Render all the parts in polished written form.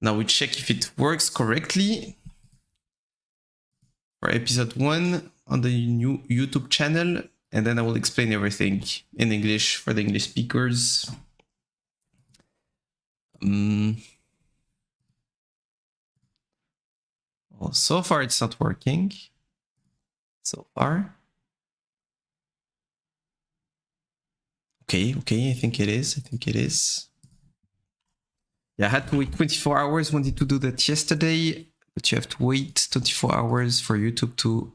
Now we check if it works correctly for episode 1 on the new YouTube channel, and then I will explain everything in English for the English speakers. Well, so far it's not working. So far. Okay, I think it is. Yeah, I had to wait 24 hours, wanted to do that yesterday, but you have to wait 24 hours for YouTube to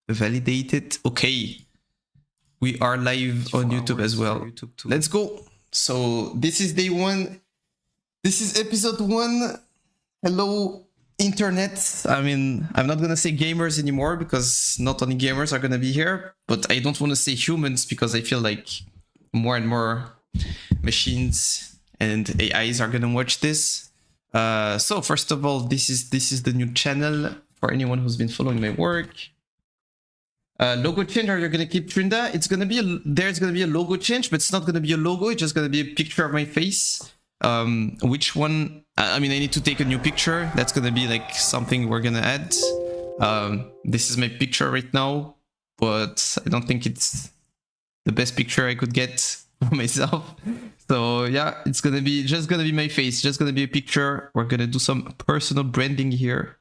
validate it. Okay, we are live on YouTube as well. Let's go. So this is day 1. This is episode 1. Hello, internet. I mean, I'm not gonna say gamers anymore because not only gamers are gonna be here, but I don't want to say humans because I feel like more and more machines and AIs are gonna watch this. So first of all, this is the new channel for anyone who's been following my work. Logo change, are you gonna keep Trinda? It's gonna be there's gonna be a logo change, but it's not gonna be a logo, it's just gonna be a picture of my face. Which one? I mean, I need to take a new picture. That's gonna be like something we're gonna add. This is my picture right now, but I don't think it's the best picture I could get for myself. So yeah, it's gonna be just gonna be my face, just gonna be a picture. We're gonna do some personal branding here.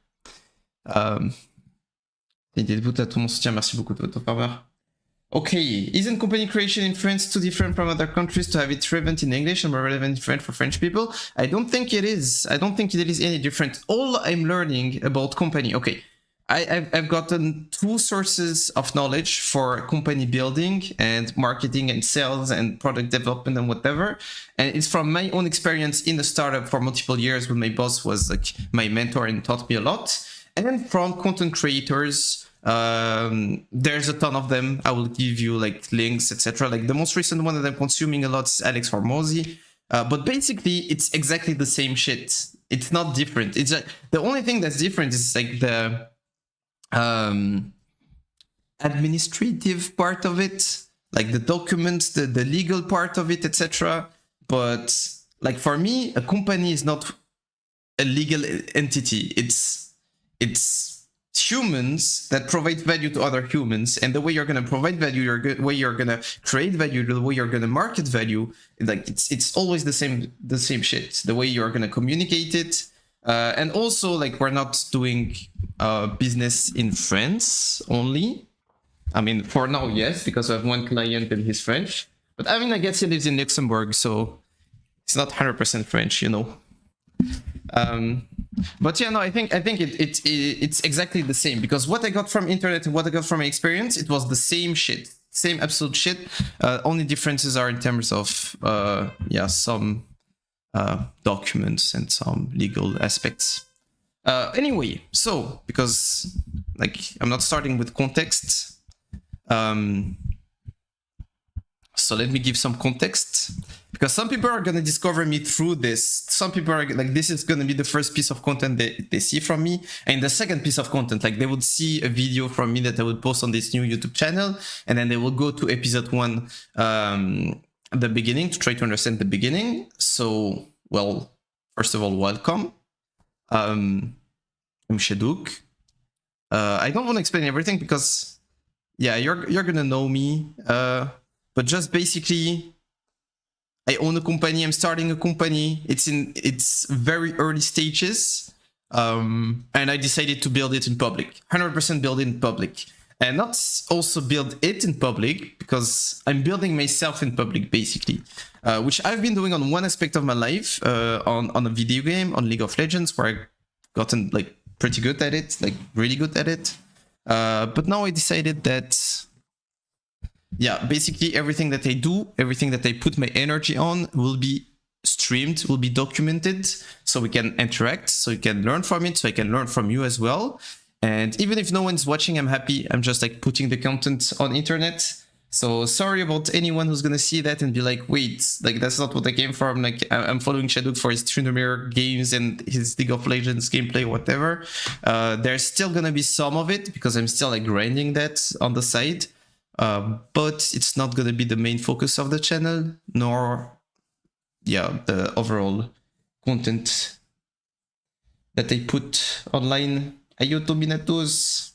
Dites-vous à tout mon soutien, merci beaucoup de votre faveur. Okay, isn't company creation in France too different from other countries to have it relevant in English and more relevant in French for French people? I don't think it is. I don't think it is any different. All I'm learning about company, okay, I've gotten 2 sources of knowledge for company building and marketing and sales and product development and whatever. And it's from my own experience in the startup for multiple years when my boss was like my mentor and taught me a lot. And from content creators, there's a ton of them. I will give you like links, etc. Like the most recent one that I'm consuming a lot is Alex Hormozy. But basically, it's exactly the same shit. It's not different. It's like, the only thing that's different is like the administrative part of it, like the documents, the legal part of it, etc. But like for me, a company is not a legal entity. It's humans that provide value to other humans, and the way you're going to provide value, the way you're going to create value, the way you're going to market value, like it's always the same shit. The way you're going to communicate it, and also like we're not doing business in France only. I mean, for now, yes, because I have one client and he's French, but I mean, I guess he lives in Luxembourg, so it's not 100% French, you know. But yeah, no, I think it's exactly the same, because what I got from internet and what I got from my experience, it was the same shit, same absolute shit. Only differences are in terms of some documents and some legal aspects. Anyway, so because like I'm not starting with context, so let me give some context, because some people are going to discover me through this. Some people are like, this is going to be the first piece of content they see from me. And the second piece of content, like they would see a video from me that I would post on this new YouTube channel. And then they will go to episode 1, the beginning, to try to understand the beginning. So, well, first of all, welcome. I'm Shaduk. I don't want to explain everything because, yeah, you're going to know me. But just basically, I own a company. I'm starting a company. It's in its very early stages. And I decided to build it in public, 100% build it in public. And not also build it in public, because I'm building myself in public, basically. Which I've been doing on one aspect of my life, on a video game, on League of Legends, where I've gotten like pretty good at it, like really good at it. But now I decided that, yeah, basically everything that I do, everything that I put my energy on will be streamed, will be documented, so we can interact, so you can learn from it, so I can learn from you as well. And even if no one's watching, I'm happy. I'm just like putting the content on internet. So sorry about anyone who's gonna see that and be like, wait, like that's not what I came from. Like I'm following Shaduk for his Tryndamere games and his League of Legends gameplay, whatever. There's still gonna be some of it because I'm still like grinding that on the side. But it's not gonna be the main focus of the channel, nor the overall content that I put online. Aiuto Minatos.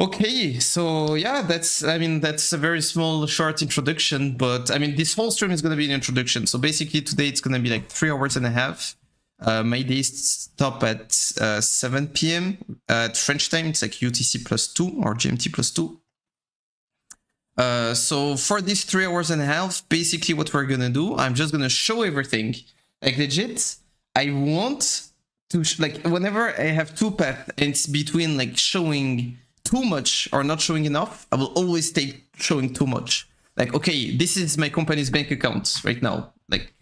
Okay, so yeah, that's a very small, short introduction, but I mean, this whole stream is gonna be an introduction. So basically, today it's gonna be like 3 hours and a half. My days stop at 7 p.m. At French time. It's like UTC +2 or GMT +2. So for these 3 hours and a half, basically what we're gonna do, I'm just gonna show everything. Like legit, I want to like whenever I have two paths and it's between like showing too much or not showing enough, I will always take showing too much. Like, okay, this is my company's bank account right now. Like,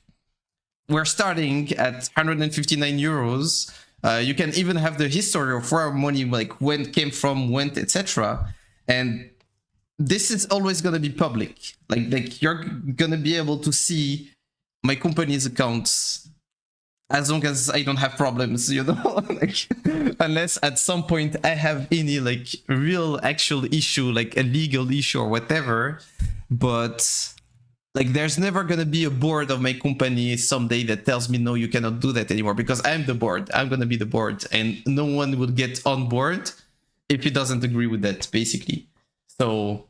we're starting at 159 euros. You can even have the history of where our money like when came from, went, etc. And this is always gonna be public. Like you're gonna be able to see my company's accounts as long as I don't have problems, you know, like, unless at some point I have any like real actual issue, like a legal issue or whatever. But like, there's never gonna be a board of my company someday that tells me, no, you cannot do that anymore, because I'm the board. I'm gonna be the board, and no one will get on board if he doesn't agree with that, basically. So,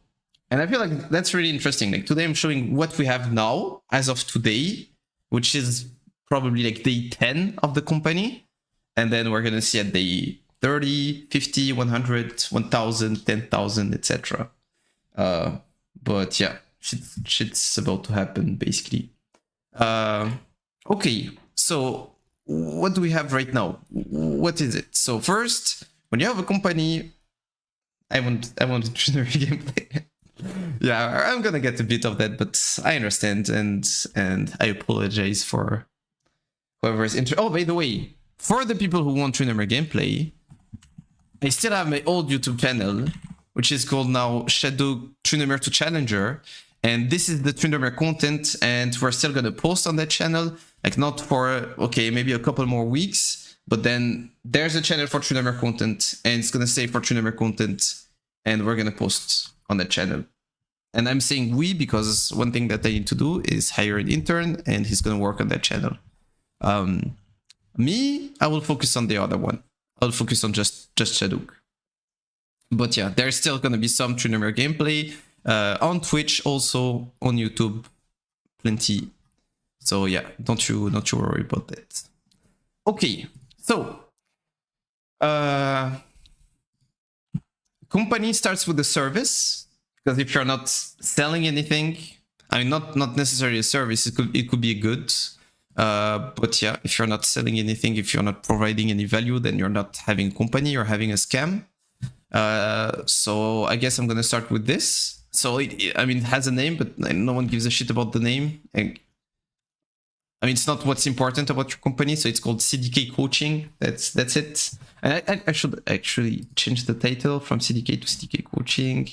and I feel like that's really interesting. Like today I'm showing what we have now as of today, which is probably like day 10 of the company. And then we're going to see at day 30, 50, 100, 1000, 10,000, etc. But yeah, shit's about to happen, basically. Okay, so what do we have right now? What is it? So first, when you have a company, I want Trinary gameplay. Yeah, I'm gonna get a bit of that, but I understand, and I apologize for whoever is interested. Oh, by the way, for the people who want Trinary gameplay, I still have my old YouTube channel, which is called now Shadow Tryndamere to Challenger, and this is the Tryndamere content, and we're still gonna post on that channel, like not for, okay, maybe a couple more weeks, but then there's a channel for Tryndamere content, and it's gonna stay for Tryndamere content, and we're gonna post on that channel. And I'm saying we because one thing that I need to do is hire an intern, and he's gonna work on that channel. Me, I will focus on the other one. I'll focus on just Shaduk. But yeah, there's still gonna be some Tryndamere gameplay on Twitch, also on YouTube, plenty. So yeah, don't you worry about that. Okay, so company starts with the service, because if you're not selling anything, I mean, not necessarily a service, it could be a good. But yeah, if you're not selling anything, if you're not providing any value, then you're not having a company, you're having a scam. So I guess I'm gonna start with this. So it has a name, but no one gives a shit about the name. I mean, it's not what's important about your company. So it's called CDK Coaching. That's it. And I should actually change the title from CDK to CDK Coaching.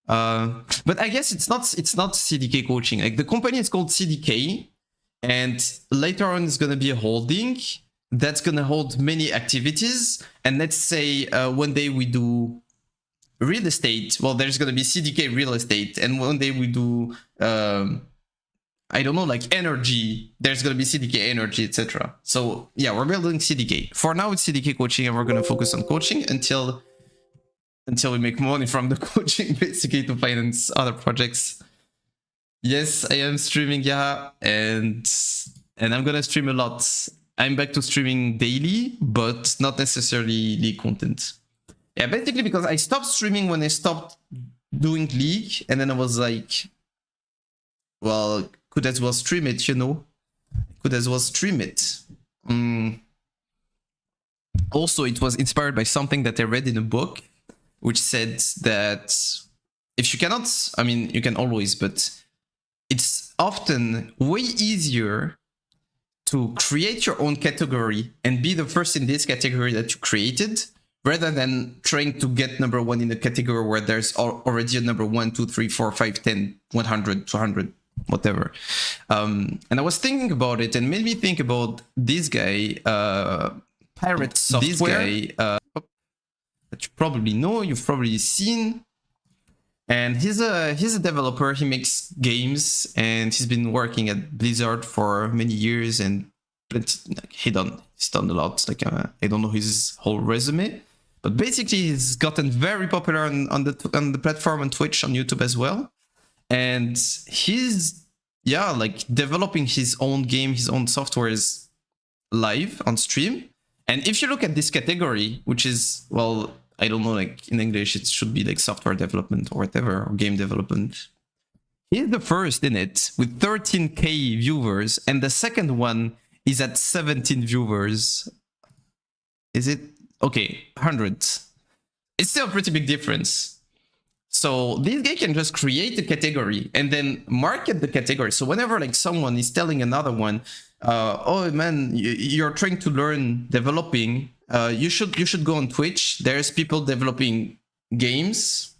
But I guess it's not CDK Coaching. Like, the company is called CDK, and later on it's gonna be a holding that's gonna hold many activities. And let's say one day we do real estate. Well, there's gonna be CDK Real Estate, and one day we do I don't know, like energy. There's gonna be CDK Energy, etc. So yeah, we're building CDK. For now, it's CDK Coaching, and we're gonna focus on coaching until we make money from the coaching, basically, to finance other projects. Yes, I am streaming, yeah, and I'm gonna stream a lot. I'm back to streaming daily, but not necessarily League content. Yeah, basically because I stopped streaming when I stopped doing League, and then I was like, well, could as well stream it, you know? Could as well stream it. Also, it was inspired by something that I read in a book, which said that if you cannot, I mean, you can always, but it's often way easier to create your own category and be the first in this category that you created, rather than trying to get number one in a category where there's already a number 1, 2, 3, 4, 5, 10, 100, 200, whatever. And I was thinking about it, and made me think about this guy, Pirate Software. This guy, that you probably know, you've probably seen. And he's a developer. He makes games, and he's been working at Blizzard for many years, and he's done a lot. Like I don't know his whole resume, but basically he's gotten very popular on the platform, on Twitch, on YouTube as well, and he's like developing his own game, his own software is live on stream. And if you look at this category, which is, well, I don't know, like in English it should be like software development or whatever, or game development. He's the first in it with 13k viewers, and the second one is at 17 viewers. Is it? Okay, 100. It's still a pretty big difference. So this guy can just create a category and then market the category. So whenever like someone is telling another one, oh man, you're trying to learn developing, you should go on Twitch. There's people developing games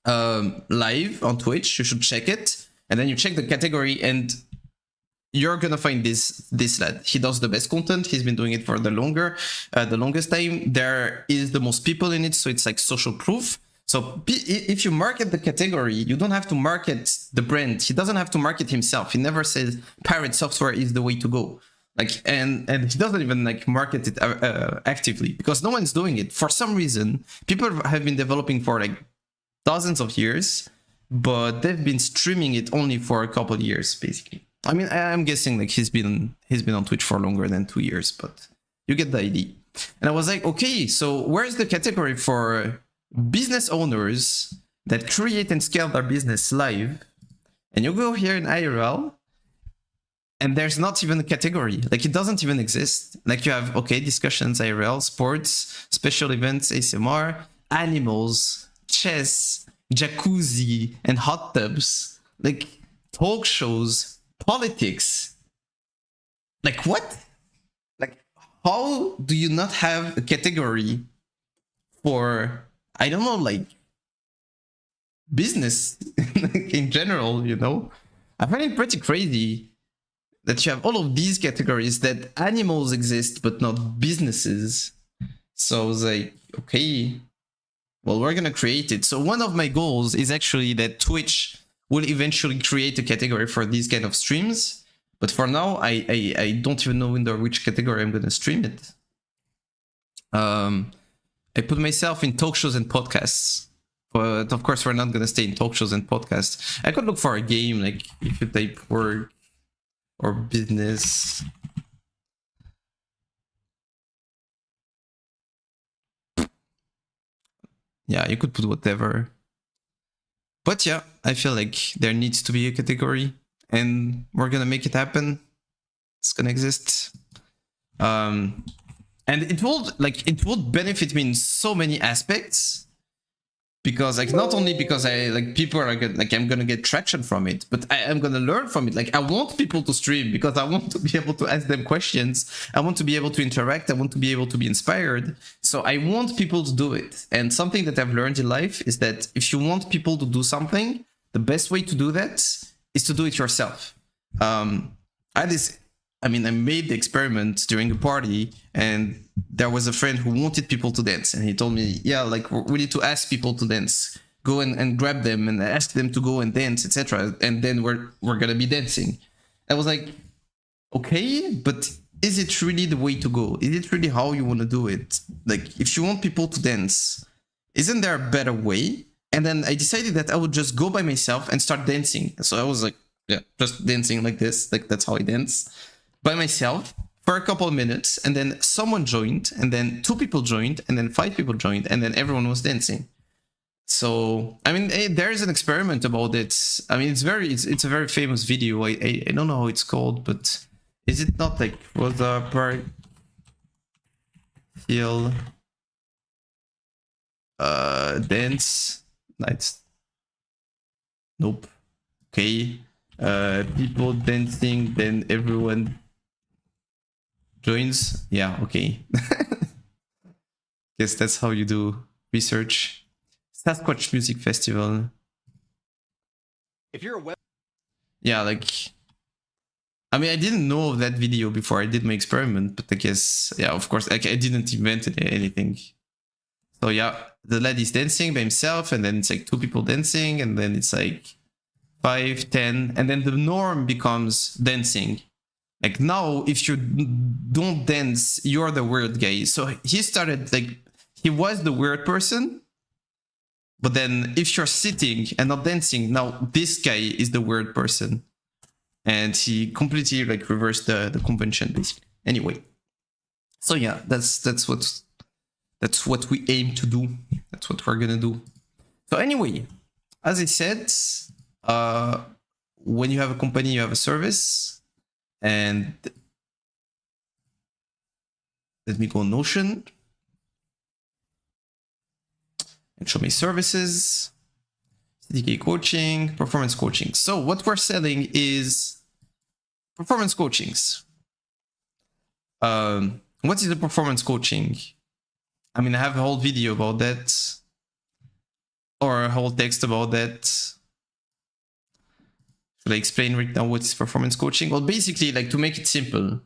live on Twitch. You should check it, and then you check the category, and you're gonna find this lad. He does the best content. He's been doing it for the longest time. There is the most people in it, so it's like social proof. So if you market the category, you don't have to market the brand. He doesn't have to market himself. He never says pirate software is the way to go. Like, and he doesn't even like market it actively, because no one's doing it. For some reason, people have been developing for like dozens of years, but they've been streaming it only for a couple of years, basically. I mean, I'm guessing like he's been on Twitch for longer than 2 years, but you get the idea. And I was like, okay, so where's the category for business owners that create and scale their business live? And you go here in IRL, and there's not even a category. Like, it doesn't even exist. Like, you have, okay, discussions, IRL, sports, special events, ASMR, animals, chess, jacuzzi, and hot tubs, like talk shows, politics. Like, what? Like, how do you not have a category for, I don't know, like business in general, you know? I find it pretty crazy that you have all of these categories, that animals exist but not businesses. So I was like, okay, well, we're gonna create it. So one of my goals is actually that Twitch will eventually create a category for these kind of streams. But for now, I don't even know under which category I'm gonna stream it. I put myself in talk shows and podcasts, but of course we're not gonna stay in talk shows and podcasts. I could look for a game, like if you type work or business. Yeah, you could put whatever. But yeah, I feel like there needs to be a category, and we're gonna make it happen. It's gonna exist. And it would benefit me in so many aspects, because like not only because I like people are gonna, like I'm gonna get traction from it, but I am gonna learn from it. Like, I want people to stream because I want to be able to ask them questions. I want to be able to interact. I want to be able to be inspired. So I want people to do it. And something that I've learned in life is that if you want people to do something, the best way to do that is to do it yourself. I made the experiment during a party, and there was a friend who wanted people to dance, and he told me, yeah, like we need to ask people to dance, go and grab them and ask them to go and dance, etc. And then we're gonna be dancing. I was like, okay, but is it really the way to go? Is it really how you want to do it? Like, if you want people to dance, isn't there a better way? And then I decided that I would just go by myself and start dancing. So I was like, yeah, just dancing like this, like that's how I dance. By myself for a couple of minutes, and then someone joined, and then 2 people joined, and then 5 people joined, and then everyone was dancing. So I mean, there is an experiment about it. I mean, it's a very famous video. I don't know how it's called, but is it not like Rosa Parks Hill dance nights? Nope. Okay. People dancing, then everyone joins. Yeah, okay. Guess that's how you do research. Sasquatch Music Festival. If you're a web, yeah, like, I mean, I didn't know of that video before I did my experiment, but I guess, yeah, of course, like, I didn't invent anything. So yeah, the lad is dancing by himself, and then it's like 2 people dancing, and then it's like 5, 10, and then the norm becomes dancing. Like now, if you don't dance, you're the weird guy. So he started like, he was the weird person. But then if you're sitting and not dancing, now this guy is the weird person. And he completely like reversed the convention basically. Anyway. So yeah, that's what we aim to do. That's what we're gonna do. So anyway, as I said, when you have a company, you have a service. And let me go Notion and show me services, CDK coaching, performance coaching. So what we're selling is performance coachings. What is the performance coaching? I mean, I have a whole video about that, or a whole text about that. Should I explain right now what is performance coaching? Well, basically, like to make it simple,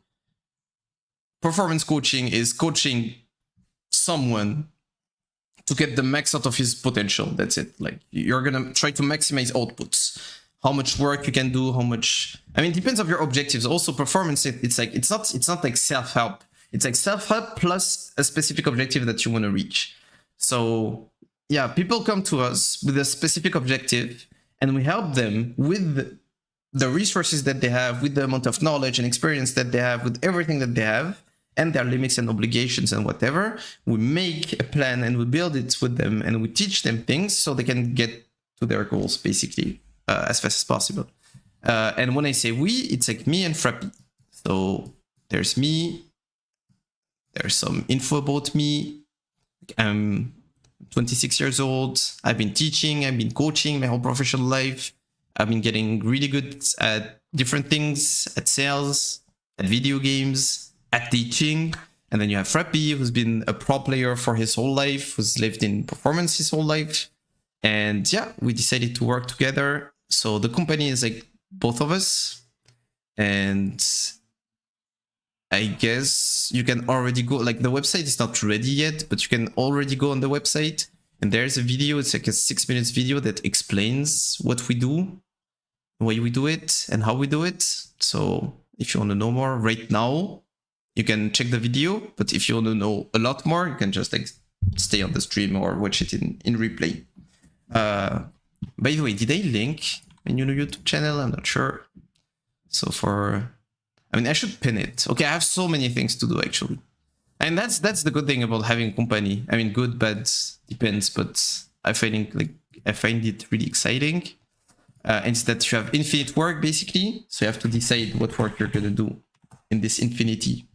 performance coaching is coaching someone to get the max out of his potential. That's it. Like you're gonna try to maximize outputs, how much work you can do, how much. I mean, it depends on your objectives. Also, performance. It's like it's not like self-help. It's like self-help plus a specific objective that you want to reach. So yeah, people come to us with a specific objective, and we help them with the resources that they have, with the amount of knowledge and experience that they have, with everything that they have, and their limits and obligations and whatever. We make a plan and we build it with them, and we teach them things so they can get to their goals basically as fast as possible. And when I say we, it's like me and Frappy. So there's me. There's some info about me. I'm 26 years old. I've been teaching. I've been coaching my whole professional life. I've been getting really good at different things, at sales, at video games, at teaching. And then you have Frappy, who's been a pro player for his whole life, who's lived in performance his whole life. And yeah, we decided to work together. So the company is like both of us. And I guess you can already go, like the website is not ready yet, but you can already go on the website. And there's a video, it's like a 6 minutes video that explains what we do, why we do it, and how we do it. So if you want to know more right now, you can check the video. But if you want to know a lot more, you can just like stay on the stream or watch it in replay. By the way, did I link my new YouTube channel? I'm not sure. So I mean, I should pin it. Okay, I have so many things to do actually. And that's the good thing about having a company. I mean, good, bad, depends, but I find it really exciting. And it's that you have infinite work basically. So you have to decide what work you're gonna do in this infinity.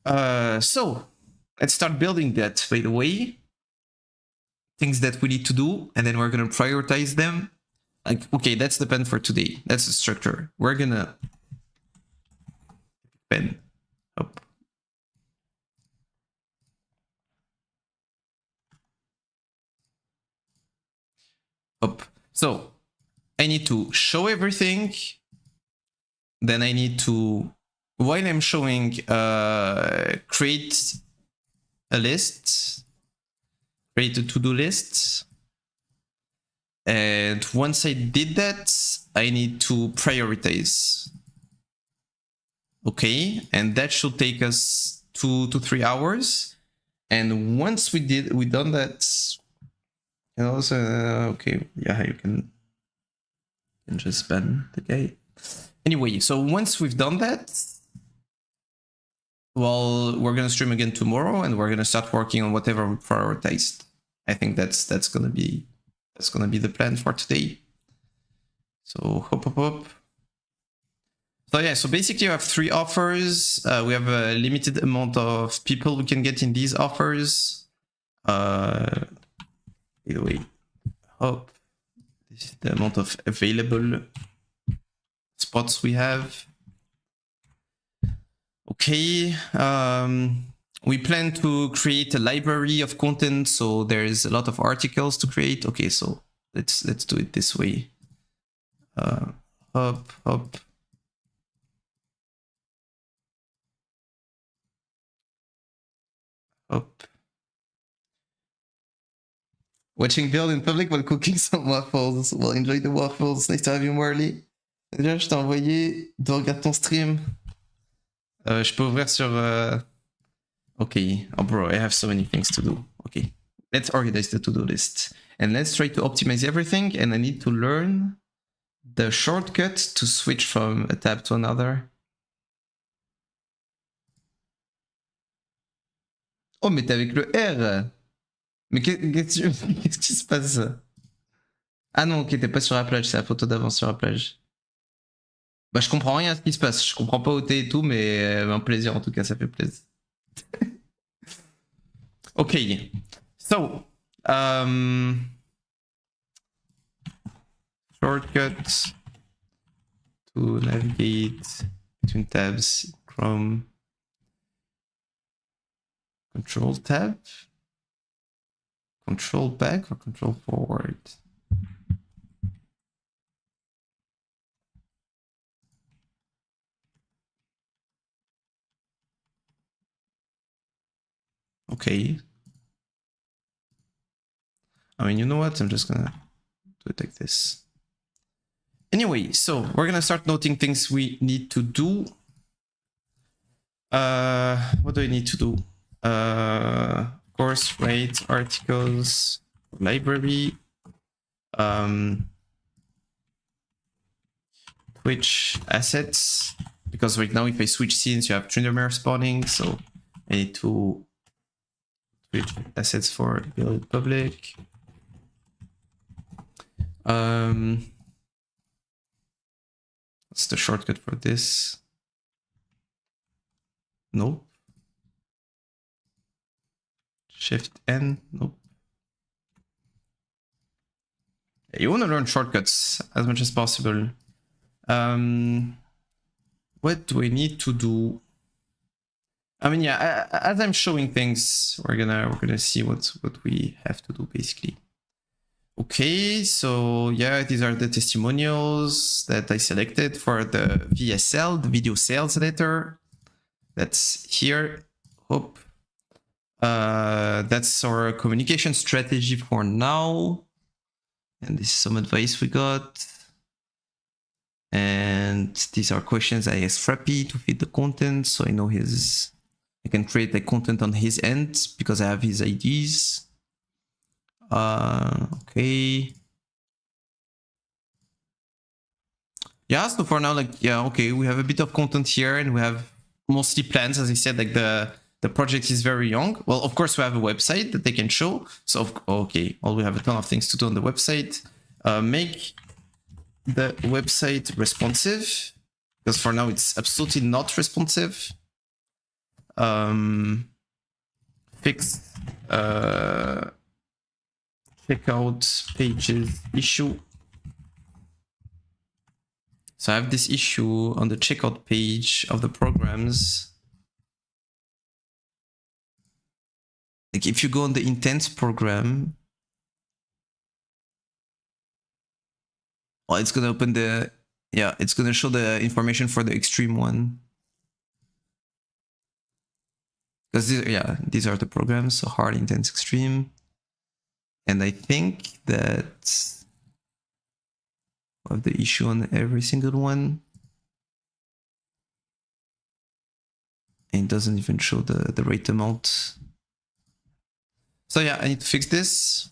So let's start building that, by the way. Things that we need to do, and then we're gonna prioritize them. Like, okay, that's the plan for today. That's the structure. We're gonna pen up. Up. So I need to show everything. Then I need to, while I'm showing, create a list, create a to-do list. And once I did that, I need to prioritize. Okay, and that should take us 2 to 3 hours. And once we done that, and also, okay, yeah, you can just ban the guy. Anyway, so once we've done that, well, we're gonna stream again tomorrow, and we're gonna start working on whatever we prioritized. I think that's gonna be the plan for today. So hop. So yeah, so basically you have 3 offers. We have a limited amount of people we can get in these offers. By the way, hop. This is the amount of available spots we have. Okay. We plan to create a library of content, so there's a lot of articles to create. Okay, so let's do it this way. Hop. Up. Watching build in public while cooking some waffles. Well, enjoy the waffles. Nice to have you, Marley. Déjà, je t'ai envoyé, de regarder ton stream. Je peux ouvrir sur... Okay, oh bro, I have so many things to do. Okay, let's organize the to-do list. And let's try to optimize everything, and I need to learn the shortcut to switch from a tab to another. Oh, mais t'es avec le R. Mais qu'est-ce qui se passe? Ah non, ok, t'es pas sur la plage, c'est la photo d'avant sur la plage. Bah, je comprends rien à ce qui se passe. Je comprends pas où t'es et tout, mais un plaisir en tout cas, ça fait plaisir. Okay, so shortcuts to navigate between tabs, Chrome, Control tab, Control back or Control forward. Okay. I mean, you know what? I'm just gonna do it like this. Anyway, so we're gonna start noting things we need to do. What do I need to do? Of course, write articles, library, Twitch assets, because right now if I switch scenes, you have Tryndamere spawning, so I need to Twitch assets for build public. What's the shortcut for this? Nope. Shift N, nope. Yeah, you want to learn shortcuts as much as possible. What do we need to do? I mean, yeah, as I'm showing things, we're gonna see what we have to do basically. Okay, so yeah, these are the testimonials that I selected for the VSL, the video sales letter. That's here. Hope. That's our communication strategy for now. And this is some advice we got. And these are questions I asked Frappy to feed the content, so I know I can create the content on his end because I have his IDs. Okay. Yeah, so for now, like, yeah, okay, we have a bit of content here and we have mostly plans. As I said, like the project is very young. Well, of course, we have a website that they can show. So, okay, well, we have a ton of things to do on the website. Make the website responsive, because for now it's absolutely not responsive. Fix checkout pages issue. So I have this issue on the checkout page of the programs. Like if you go on the intense program, well, it's gonna open the, yeah, it's gonna show the information for the extreme one. Because these are the programs, so hard, intense, extreme. And I think that I have the issue on every single one. And it doesn't even show the rate amount. So yeah, I need to fix this.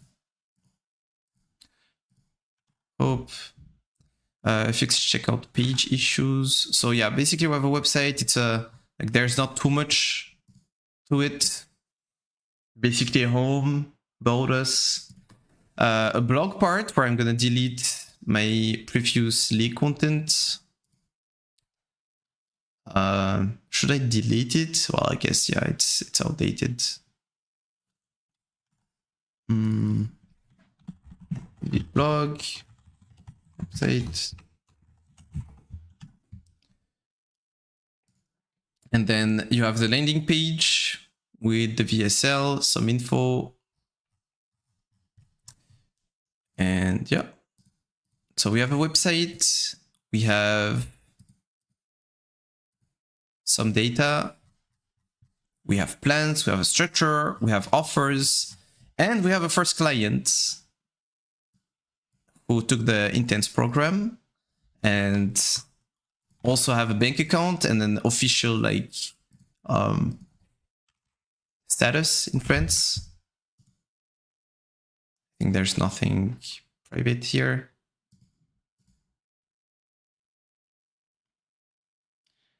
Hope. Fix checkout page issues. So yeah, basically we have a website. It's like there's not too much to it. Basically home, about us. A blog part where I'm gonna delete my previous leak content. Should I delete it? Well, I guess, yeah, it's outdated. Delete blog, website. And then you have the landing page with the VSL, some info. And yeah, so we have a website, we have some data, we have plans, we have a structure, we have offers, and we have a first client who took the intense program. and also have a bank account and an official like status in France. I think there's nothing private here.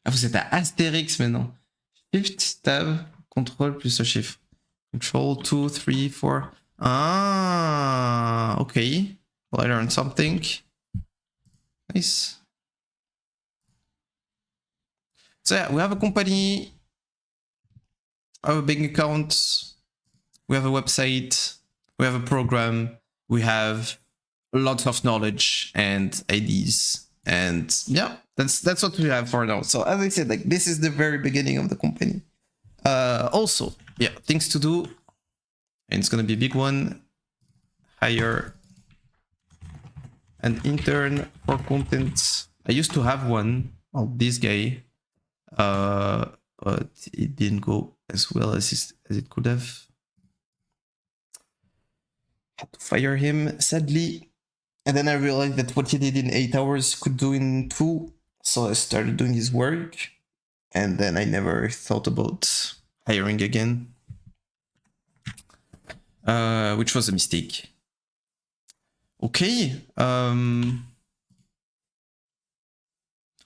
Ah, vous êtes à Astérix maintenant. Shift, tab, contrôle plus un chiffre. Control 2, 3, 4. Ah, okay. Well, I learned something. Nice. So yeah, we have a company, we have a bank account, we have a website, we have a program, we have lots of knowledge and ideas, and yeah, that's what we have for now. So as I said, like this is the very beginning of the company. Also, yeah, things to do, and it's gonna be a big one. Hire an intern for content. I used to have one of this guy, but it didn't go as well as it could have. Had to fire him, sadly. And then I realized that what he did in 8 hours could do in 2. So I started doing his work. And then I never thought about hiring again. Which was a mistake. Okay.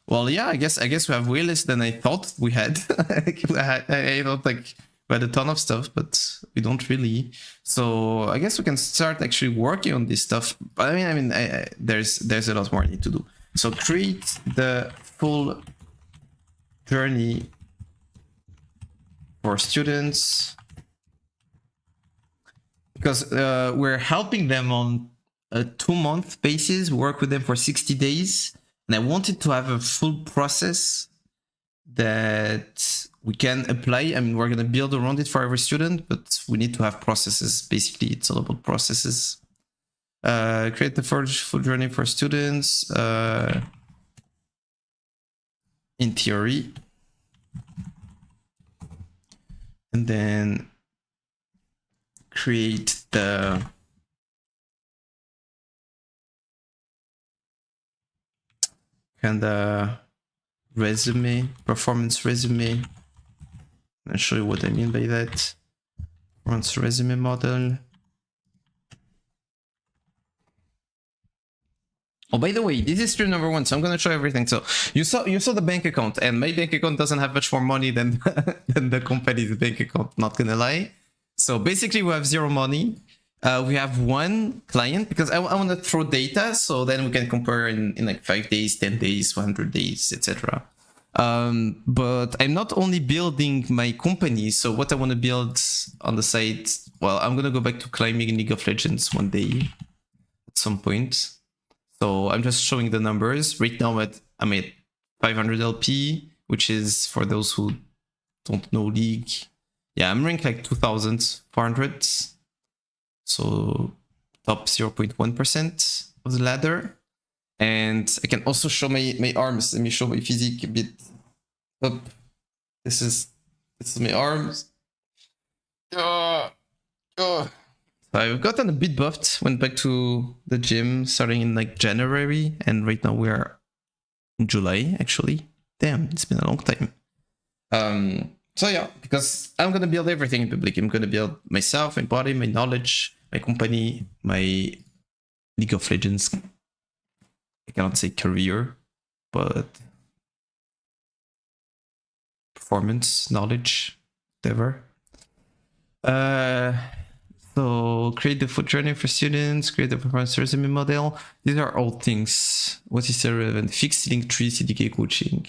Well, yeah, I guess we have way less than I thought we had. I thought like we had a ton of stuff, but we don't really. So I guess we can start actually working on this stuff. But I mean, there's a lot more I need to do. So create the full journey for students, because we're helping them on a 2-month basis, work with them for 60 days. And I wanted to have a full process that we can apply. I mean, we're going to build around it for every student, but we need to have processes. Basically, it's all about processes. Create the full journey for students. In theory. And then create the kind of resume, performance resume. I'll show you what I mean by that. Performance resume model. Oh, by the way, this is stream number 1, so I'm gonna show everything. So you saw the bank account, and my bank account doesn't have much more money than than the company's bank account. Not gonna lie. So basically, we have 0 money. We have 1 client because I want to throw data, so then we can compare in like 5 days, 10 days, 100 days, etc. But I'm not only building my company. So what I want to build on the side, well, I'm gonna go back to climbing in League of Legends one day at some point. So I'm just showing the numbers. Right now I'm at 500 LP, which is, for those who don't know League, yeah, I'm ranked like 2,400. So top 0.1% of the ladder. And I can also show my arms. Let me show my physique a bit up. This is my arms. So I've gotten a bit buffed, went back to the gym starting in like January, and right now we are in July actually. Damn, it's been a long time. So yeah, because I'm gonna build everything in public. I'm gonna build myself, my body, my knowledge, my company, my League of Legends, I cannot say career, but performance, knowledge, whatever. So create the food journey for students, create the performance resume model. These are all things. What is relevant? Fix Linktree CDK coaching.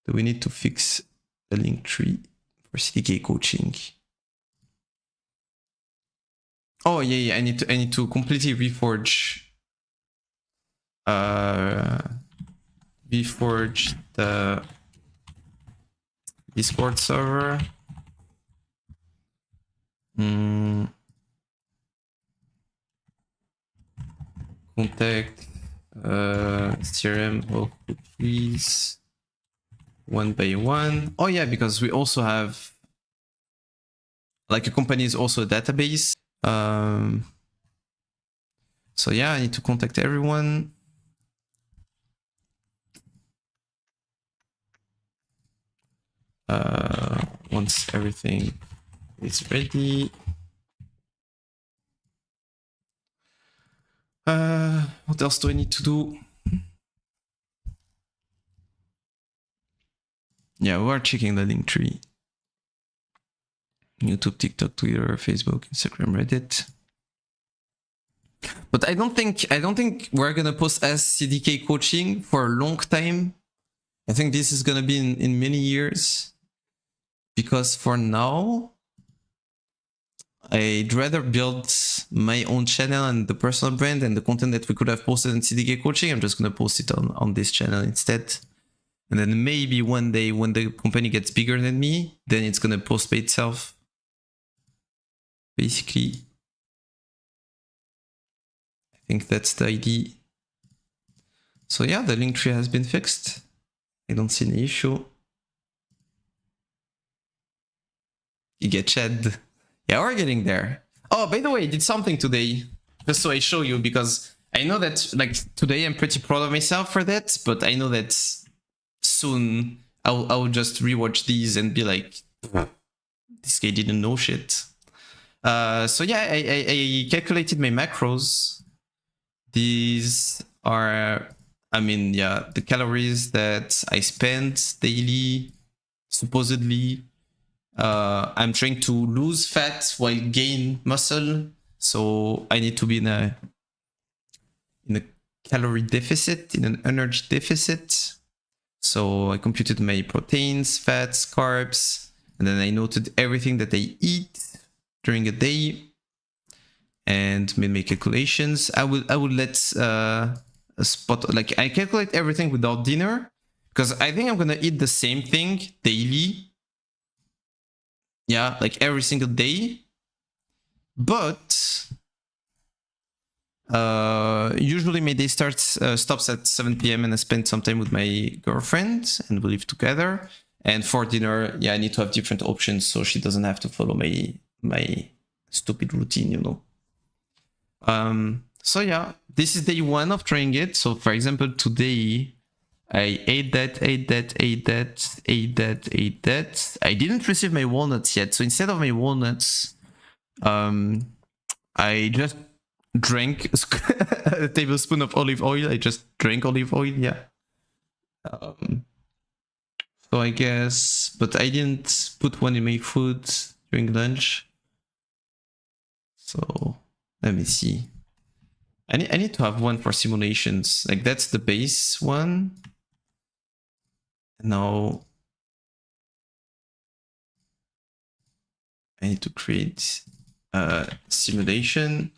Do we need to fix the Linktree for CDK coaching? Oh yeah, I need to completely reforge the Discord server. Contact CRM cookies one by one. Oh yeah, because we also have, like, a company is also a database. So yeah, I need to contact everyone. once everything is ready. What else do I need to do? Yeah, we are checking the link tree. YouTube, TikTok, Twitter, Facebook, Instagram, Reddit. But I don't think we're gonna post as CDK coaching for a long time. I think this is gonna be in many years. Because for now, I'd rather build my own channel and the personal brand, and the content that we could have posted in CDK coaching, I'm just gonna post it on this channel instead. And then maybe one day when the company gets bigger than me, then it's gonna post by itself. Basically, I think that's the idea. So yeah, the link tree has been fixed. I don't see any issue. You get Chad. Yeah, we're getting there. Oh, by the way, I did something today, just so I show you, because I know that like today I'm pretty proud of myself for that, but I know that soon I'll just rewatch these and be like, this guy didn't know shit. So yeah, I calculated my macros. These are, I mean, yeah, the calories that I spend daily, supposedly. I'm trying to lose fat while gain muscle, so I need to be in a calorie deficit, in an energy deficit. So I computed my proteins, fats, carbs, and then I noted everything that I eat during a day and made my calculations. I would let a spot, like I calculate everything without dinner, because I think I'm gonna eat the same thing daily. Yeah, like every single day. But usually my day stops at 7 p.m. and I spend some time with my girlfriend and we live together. And for dinner, yeah, I need to have different options so she doesn't have to follow my stupid routine, you know. So yeah, this is day one of trying it. So for example, today I ate that. I didn't receive my walnuts yet. So instead of my walnuts, I just drank a tablespoon of olive oil. I just drank olive oil, yeah. So I guess, but I didn't put one in my food during lunch. So let me see. I need to have one for simulations. Like that's the base one. Now I need to create a simulation,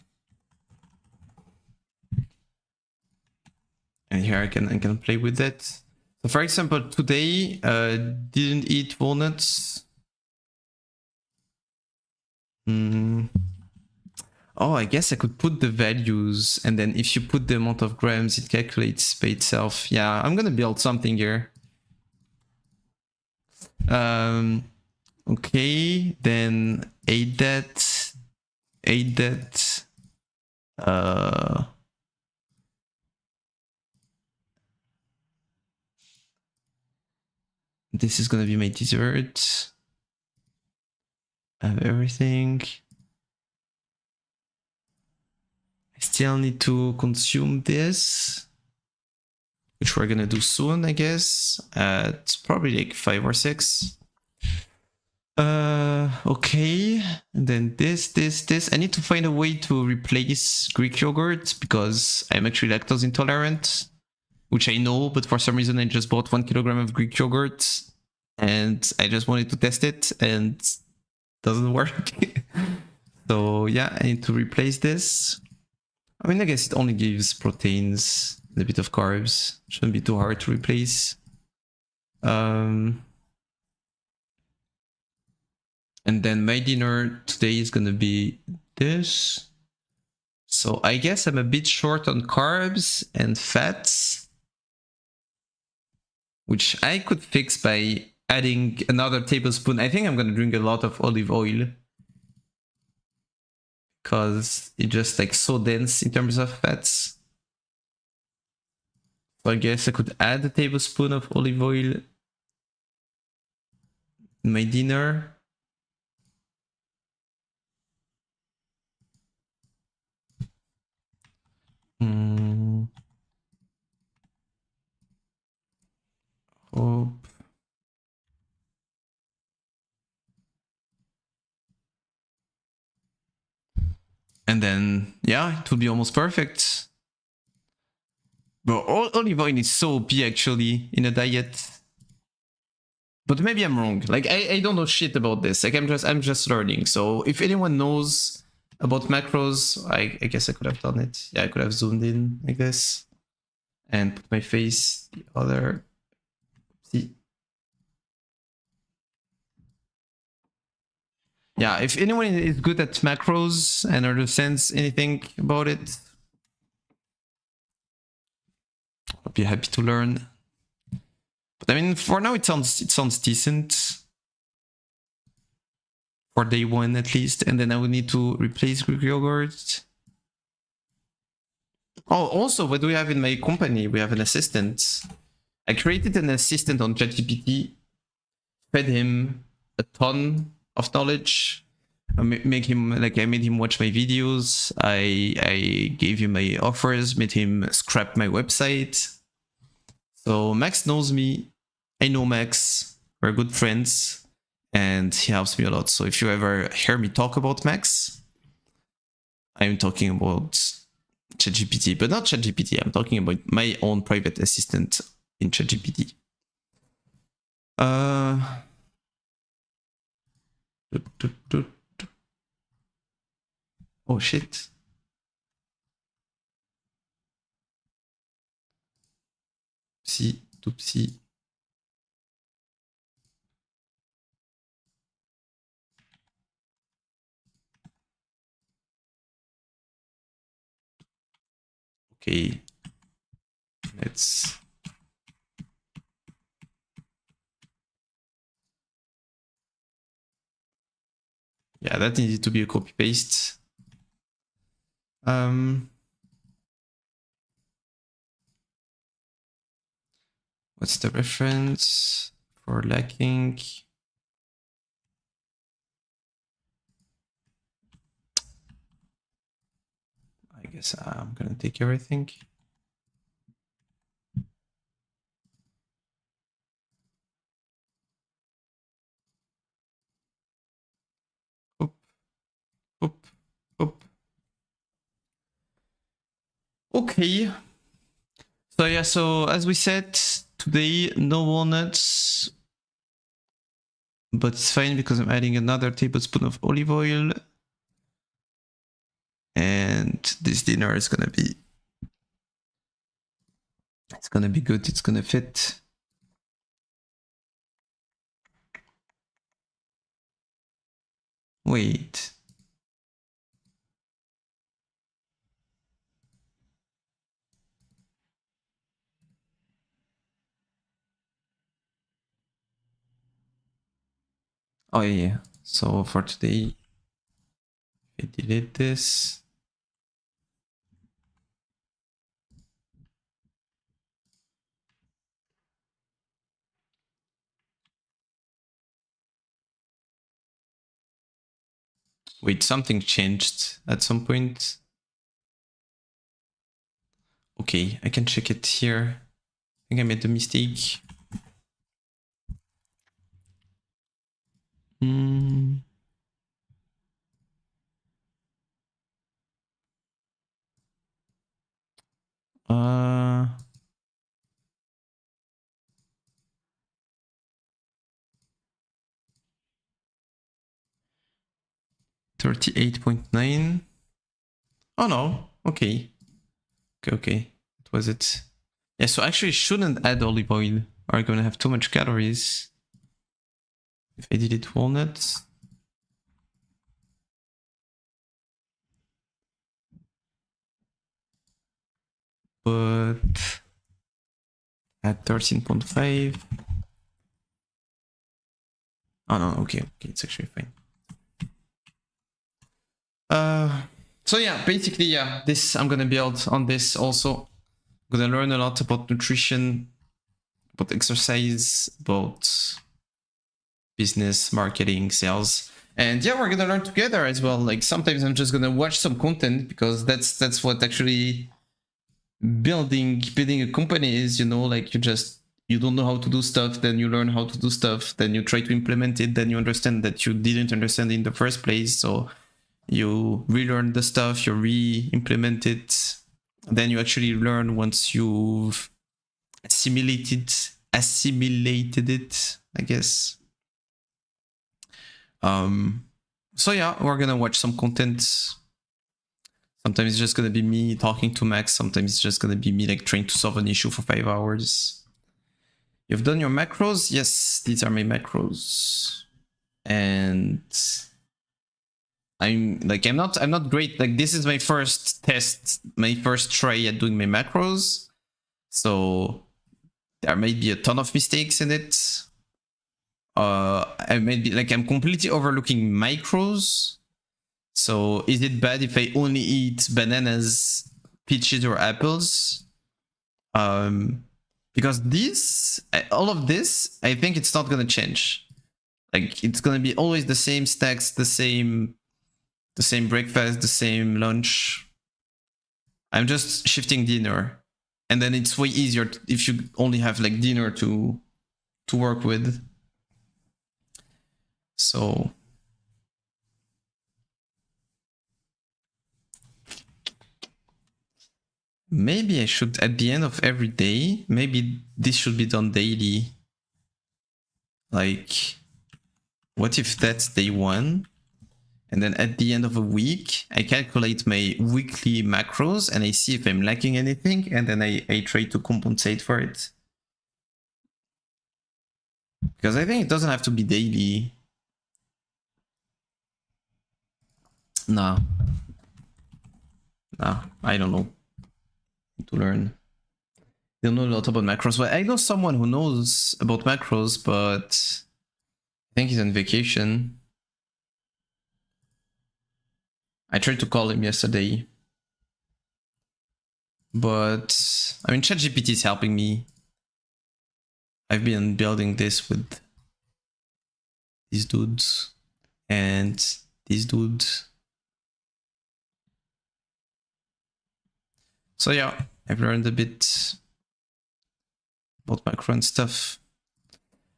and here I can play with that. So for example, today didn't eat walnuts. Oh, I guess I could put the values, and then if you put the amount of grams, it calculates by itself. Yeah, I'm gonna build something here. Okay, then ate that. This is gonna be my dessert. I have everything. I still need to consume this, which we're gonna do soon, I guess. It's probably like 5 or 6. Okay, and then this. I need to find a way to replace Greek yogurt because I'm actually lactose intolerant, which I know, but for some reason I just bought 1 kilogram of Greek yogurt and I just wanted to test it and it doesn't work. So yeah, I need to replace this. I mean, I guess it only gives proteins and a bit of carbs. Shouldn't be too hard to replace. And then my dinner today is gonna be this. So I guess I'm a bit short on carbs and fats, which I could fix by adding another tablespoon. I think I'm gonna drink a lot of olive oil because it's just like so dense in terms of fats. So I guess I could add a tablespoon of olive oil in my dinner. And then, yeah, it will be almost perfect. Bro, olive oil is so OP actually in a diet. But maybe I'm wrong. Like I don't know shit about this. Like I'm just learning. So if anyone knows about macros, I guess I could have done it. Yeah, I could have zoomed in like this and put my face the other. See. Yeah, if anyone is good at macros and understands anything about it, I'll be happy to learn. But I mean, for now it sounds decent. For day one at least, and then I will need to replace Greek yogurt. Oh, also, what do we have in my company? We have an assistant. I created an assistant on ChatGPT, fed him a ton of knowledge. I made him watch my videos. I gave him my offers, made him scrap my website. So Max knows me. I know Max. We're good friends. And he helps me a lot. So if you ever hear me talk about Max, I'm talking about ChatGPT, but not ChatGPT. I'm talking about my own private assistant in ChatGPT. Oh shit. Oopsie, oopsie. Okay, let's. Yeah, that needed to be a copy paste. What's the reference for lacking? I guess I'm gonna take everything. Oop, oop, oop. Okay. So yeah, so as we said, today no walnuts, but it's fine because I'm adding another tablespoon of olive oil. And this dinner is gonna be, it's gonna be good, it's gonna fit. Wait. Oh yeah, so for today, I delete this. Wait, something changed at some point. Okay, I can check it here. I think I made a mistake. Hmm. Uh. 38.9. Oh no, okay. Okay. What was it? Yeah, so actually shouldn't add olive oil, or I'm gonna have too much calories. If I delete walnuts. But at 13.5. Oh no, okay, it's actually fine. So yeah, basically, yeah, this I'm gonna build on this also. I'm gonna learn a lot about nutrition, about exercise, about business, marketing, sales. And yeah, we're gonna learn together as well. Like sometimes I'm just gonna watch some content because that's what actually building a company is, you know, like you don't know how to do stuff, then you learn how to do stuff, then you try to implement it, then you understand that you didn't understand it in the first place. So You relearn the stuff, you re-implement it. Then you actually learn once you've assimilated it, I guess. So yeah, we're gonna watch some content. Sometimes it's just gonna be me talking to Max. Sometimes it's just gonna be me like trying to solve an issue for 5 hours. You've done your macros? Yes, these are my macros. And I'm not great. Like, this is my first test, my first try at doing my macros. So there might be a ton of mistakes in it. I might be like, I'm completely overlooking macros. So is it bad if I only eat bananas, peaches, or apples? Because all of this, I think it's not gonna change. Like, it's gonna be always the same stacks, the same breakfast, the same lunch. I'm just shifting dinner, and then it's way easier if you only have like dinner to work with. So maybe I should, at the end of every day, maybe this should be done daily. Like, what if that's day 1? And then at the end of a week, I calculate my weekly macros and I see if I'm lacking anything, and then I try to compensate for it. Because I think it doesn't have to be daily. No, I don't know. To learn. Don't know a lot about macros. Well, I know someone who knows about macros, but I think he's on vacation. I tried to call him yesterday. But, I mean, ChatGPT is helping me. I've been building this with these dudes and these dudes. So yeah, I've learned a bit about macro and stuff.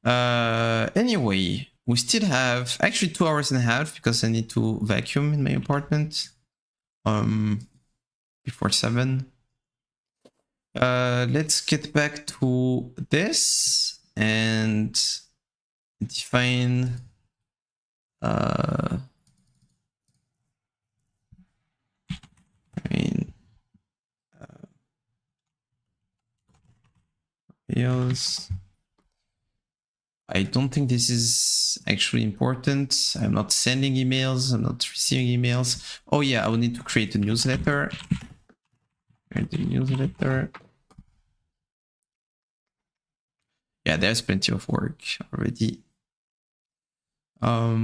Anyway, we still have actually 2 hours and a half because I need to vacuum in my apartment before 7. Let's get back to this and define else. I don't think this is actually important. I'm not sending emails. I'm not receiving emails. Oh yeah, I will need to create a newsletter. Create a newsletter. Yeah, there's plenty of work already. I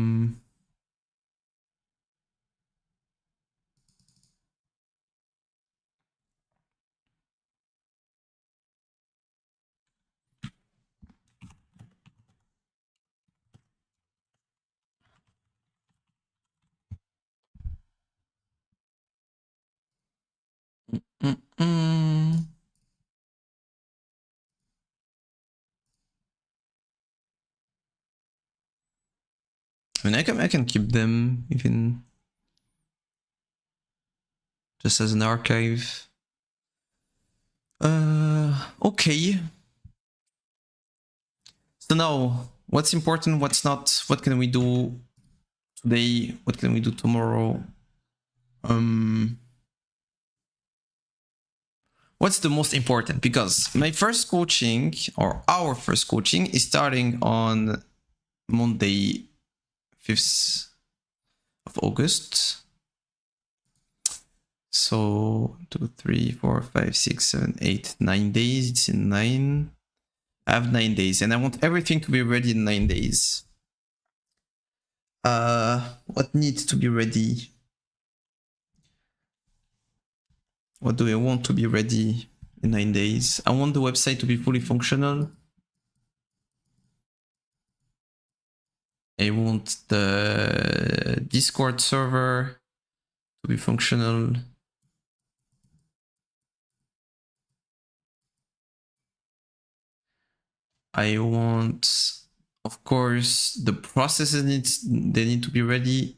mean, I can keep them even just as an archive. Okay. So now, what's important, what's not? What can we do today? What can we do tomorrow? What's the most important? Because my first coaching, or our first coaching, is starting on Monday, 5th of August. So 2, 3, 4, 5, 6, 7, 8, 9 days. It's in 9. I have 9 days, and I want everything to be ready in 9 days. What needs to be ready? What do I want to be ready in 9 days? I want the website to be fully functional. I want the Discord server to be functional. I want, of course, the processes they need to be ready.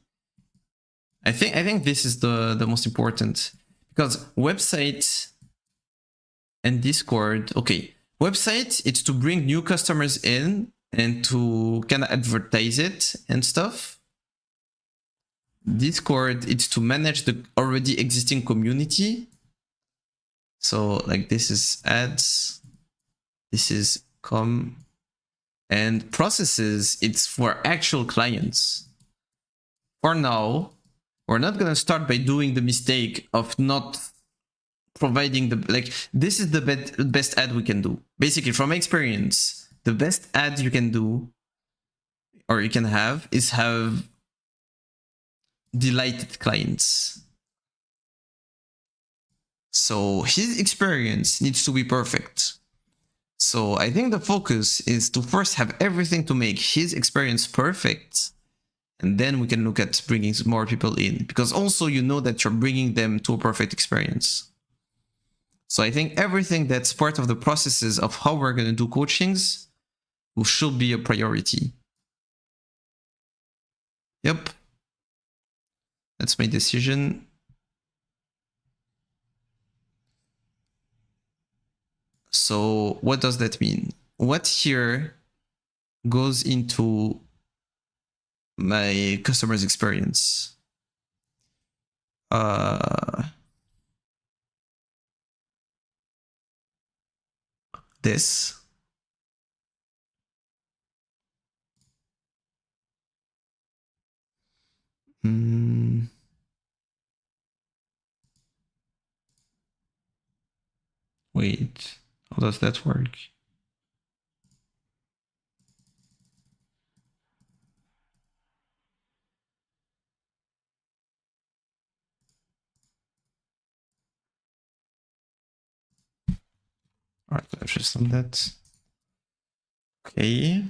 I think this is the most important, because website and Discord. Okay, website, it's to bring new customers in and to kind of advertise it and stuff. Discord, it's to manage the already existing community. So like this is ads, this is com, and processes, it's for actual clients. For now, we're not gonna start by doing the mistake of not providing the, like, this is the best ad we can do. Basically, from experience, the best ad you can do or you can have is have delighted clients. So his experience needs to be perfect. So I think the focus is to first have everything to make his experience perfect, and then we can look at bringing more people in, because also you know that you're bringing them to a perfect experience. So I think everything that's part of the processes of how we're going to do coachings should be a priority. Yep. That's my decision. So what does that mean? What here goes into my customer's experience? This. Wait, how does that work? All right, let's just on that. Okay.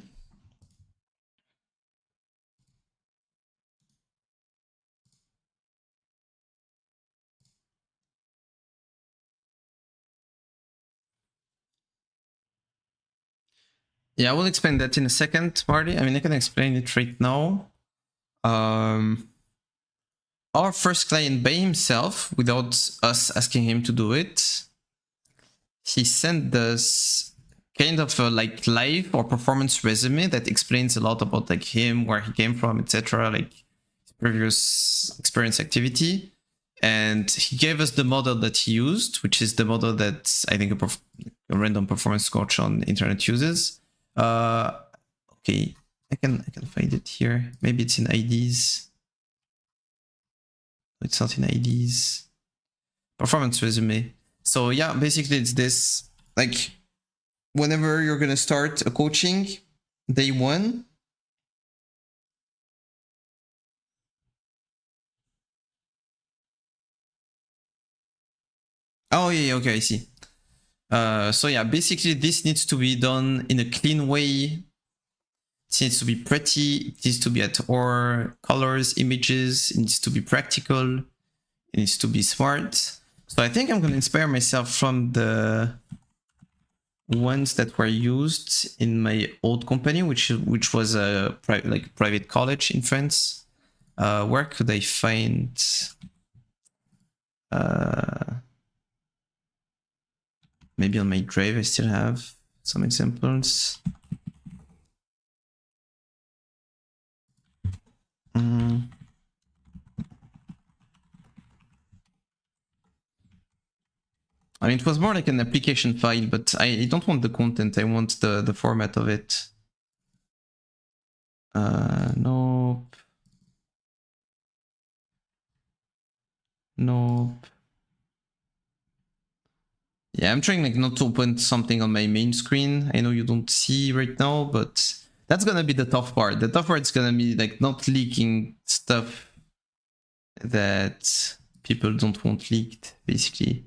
Yeah, I will explain that in a second, Marty. I mean, I can explain it right now. Our first client by himself, without us asking him to do it, he sent us kind of a like live or performance resume that explains a lot about like him, where he came from, etc., like his previous experience activity. And he gave us the model that he used, which is the model that I think a random performance coach on internet uses. Okay, I can find it here. Maybe it's in IDs. It's not in IDs. Performance resume. So yeah, basically it's this. Like, whenever you're gonna start a coaching, day one. Oh yeah, okay, I see. So yeah, basically this needs to be done in a clean way. It needs to be pretty, it needs to be at our colors, images, it needs to be practical, it needs to be smart. So I think I'm gonna inspire myself from the ones that were used in my old company, which was a private college in France. Where could I find maybe on my drive I still have some examples. I mean, it was more like an application file, but I don't want the content. I want the format of it. Nope. Nope. Yeah, I'm trying like not to open something on my main screen. I know you don't see right now, but that's gonna be the tough part. The tough part is gonna be like not leaking stuff that people don't want leaked, basically.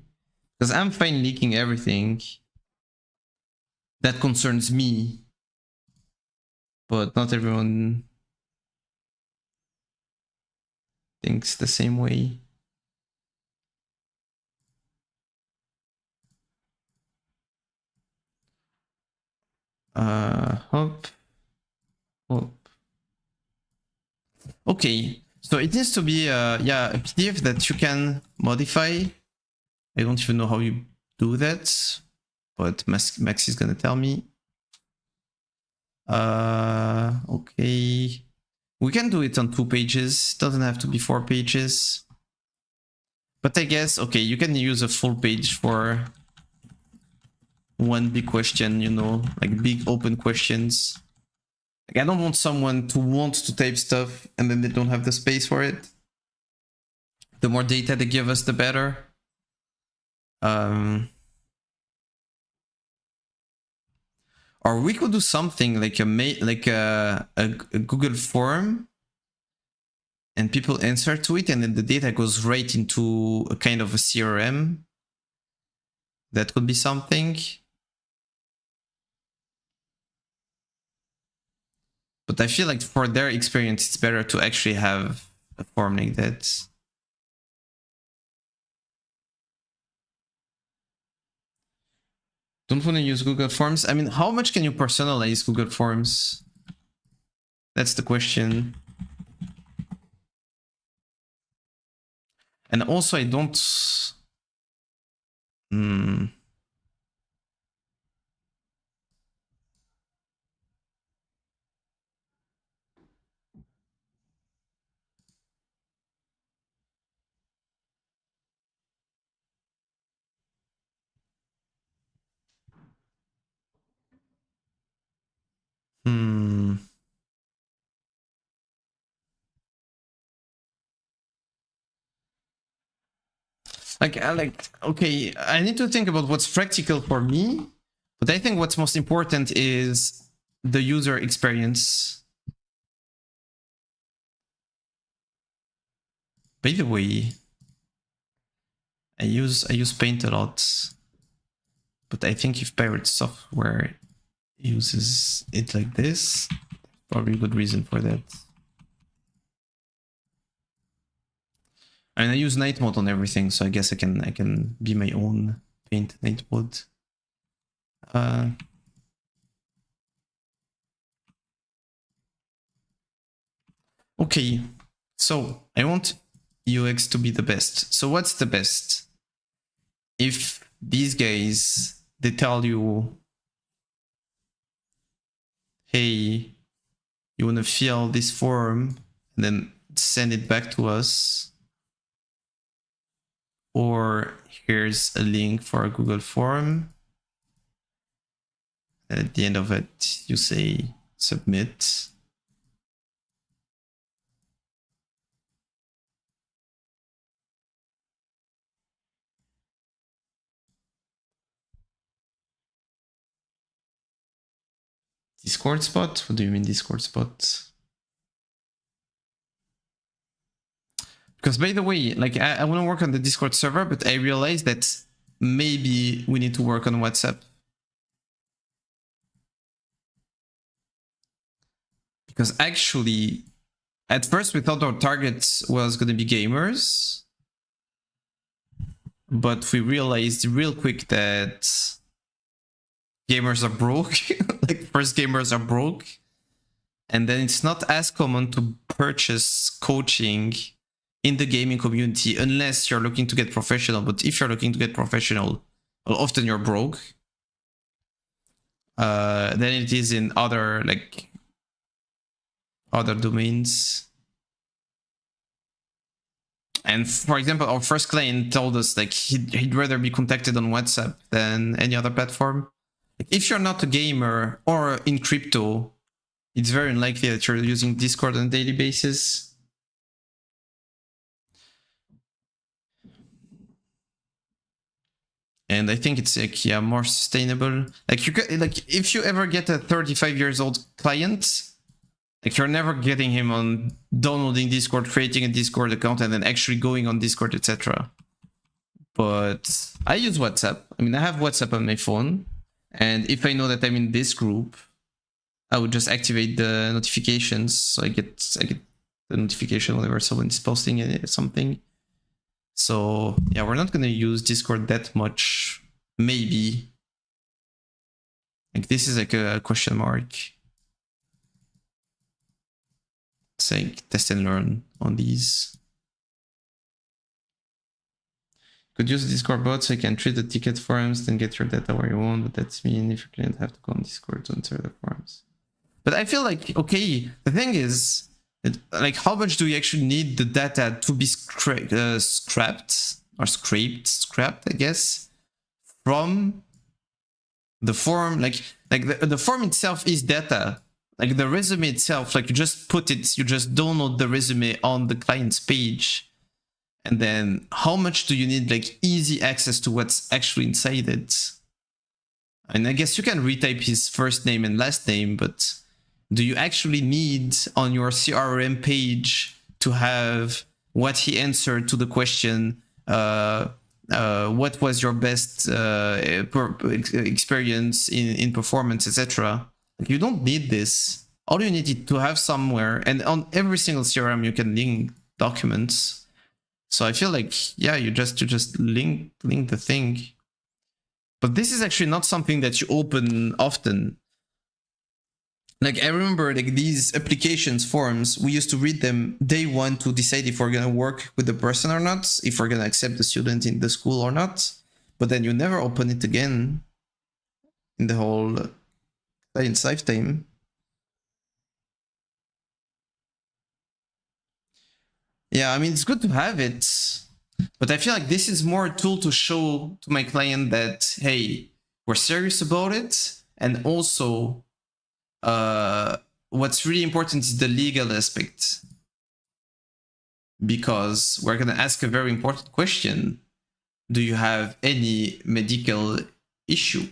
Because I'm fine leaking everything that concerns me, but not everyone thinks the same way. Hop. Okay, So it needs to be a PDF that you can modify. I don't even know how you do that, but Max is gonna tell me. Okay. We can do it on 2 pages. It doesn't have to be 4 pages. But I guess, okay, you can use a full page for one big question, you know, like big open questions. Like I don't want someone to want to type stuff and then they don't have the space for it. The more data they give us, the better. Or we could do something like a Google form, and people answer to it, and then the data goes right into a kind of a CRM. That could be something. But I feel like for their experience, it's better to actually have a form like that. Don't want to use Google Forms. I mean, how much can you personalize Google Forms? That's the question. And also, I don't... Okay, I need to think about what's practical for me, but I think what's most important is the user experience. By the way, I use Paint a lot, but I think if Pirate Software uses it like this, probably a good reason for that. And I use night mode on everything, so I guess I can be my own Paint night mode. Okay, so I want UX to be the best. So what's the best? If these guys, they tell you, hey, you want to fill this form and then send it back to us, or here's a link for a Google form. And at the end of it, you say submit. Discord spot? What do you mean Discord spot? Because by the way, like I want to work on the Discord server, but I realized that maybe we need to work on WhatsApp. Because actually, at first we thought our target was going to be gamers. But we realized real quick that gamers are broke. Like first gamers are broke. And then it's not as common to purchase coaching in the gaming community unless you're looking to get professional. But if you're looking to get professional, well, often you're broke. Then it is in other domains. And for example, our first client told us like he'd rather be contacted on WhatsApp than any other platform. Like, if you're not a gamer or in crypto, it's very unlikely that you're using Discord on a daily basis. And I think it's like, yeah, more sustainable. Like you could, like if you ever get a 35 years old client, like you're never getting him on downloading Discord, creating a Discord account, and then actually going on Discord, etc. But I use WhatsApp. I mean, I have WhatsApp on my phone, and if I know that I'm in this group, I would just activate the notifications, so I get the notification whenever someone is posting something. So yeah, we're not gonna use Discord that much. Maybe. Like this is like a question mark. like test and learn on these. Could use the Discord bot so you can treat the ticket forums, then get your data where you want, but that's mean if you can't have to go on Discord to answer the forums. But I feel like, okay, the thing is, like, how much do you actually need the data to be scrapped, I guess, from the form? Like the form itself is data. Like the resume itself, like you just put it, you just download the resume on the client's page. And then how much do you need like easy access to what's actually inside it? And I guess you can retype his first name and last name, but do you actually need on your CRM page to have what he answered to the question, what was your best experience in performance, etc.? Like, you don't need this. All you need is to have somewhere, and on every single CRM you can link documents. So I feel like, yeah, you just link the thing. But this is actually not something that you open often. Like I remember like these applications forms, we used to read them day one to decide if we're gonna work with the person or not, if we're gonna accept the student in the school or not. But then you never open it again in the whole client's lifetime. Yeah, I mean, it's good to have it, but I feel like this is more a tool to show to my client that, hey, we're serious about it. And also, what's really important is the legal aspect, because we're going to ask a very important question. Do you have any medical issue?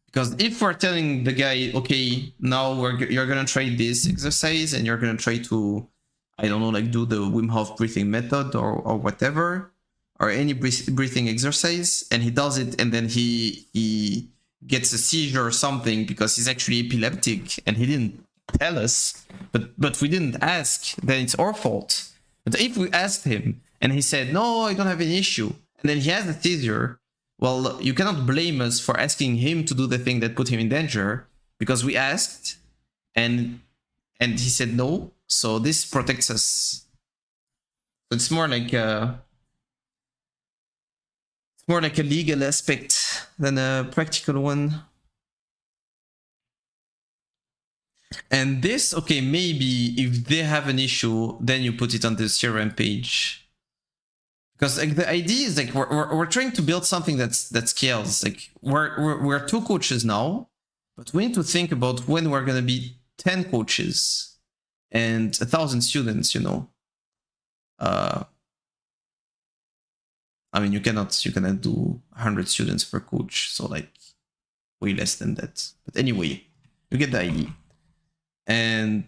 Because if we're telling the guy, okay, now you're gonna try this exercise and you're gonna try to, I don't know, like do the Wim Hof breathing method or whatever, or any breathing exercise, and he does it, and then he gets a seizure or something because he's actually epileptic and he didn't tell us, but we didn't ask, then it's our fault. But if we asked him and he said, no, I don't have any issue, and then he has a seizure, well, you cannot blame us for asking him to do the thing that put him in danger, because we asked and he said no. So this protects us. It's more like a legal aspect than a practical one. And this, okay, maybe if they have an issue, then you put it on the CRM page. Because like the idea is like we're trying to build something that scales. Like we're 2 coaches now, but we need to think about when we're gonna be 10 coaches and 1,000 students. You know, I mean you cannot do 100 students per coach, so like way less than that. But anyway, you get the idea, and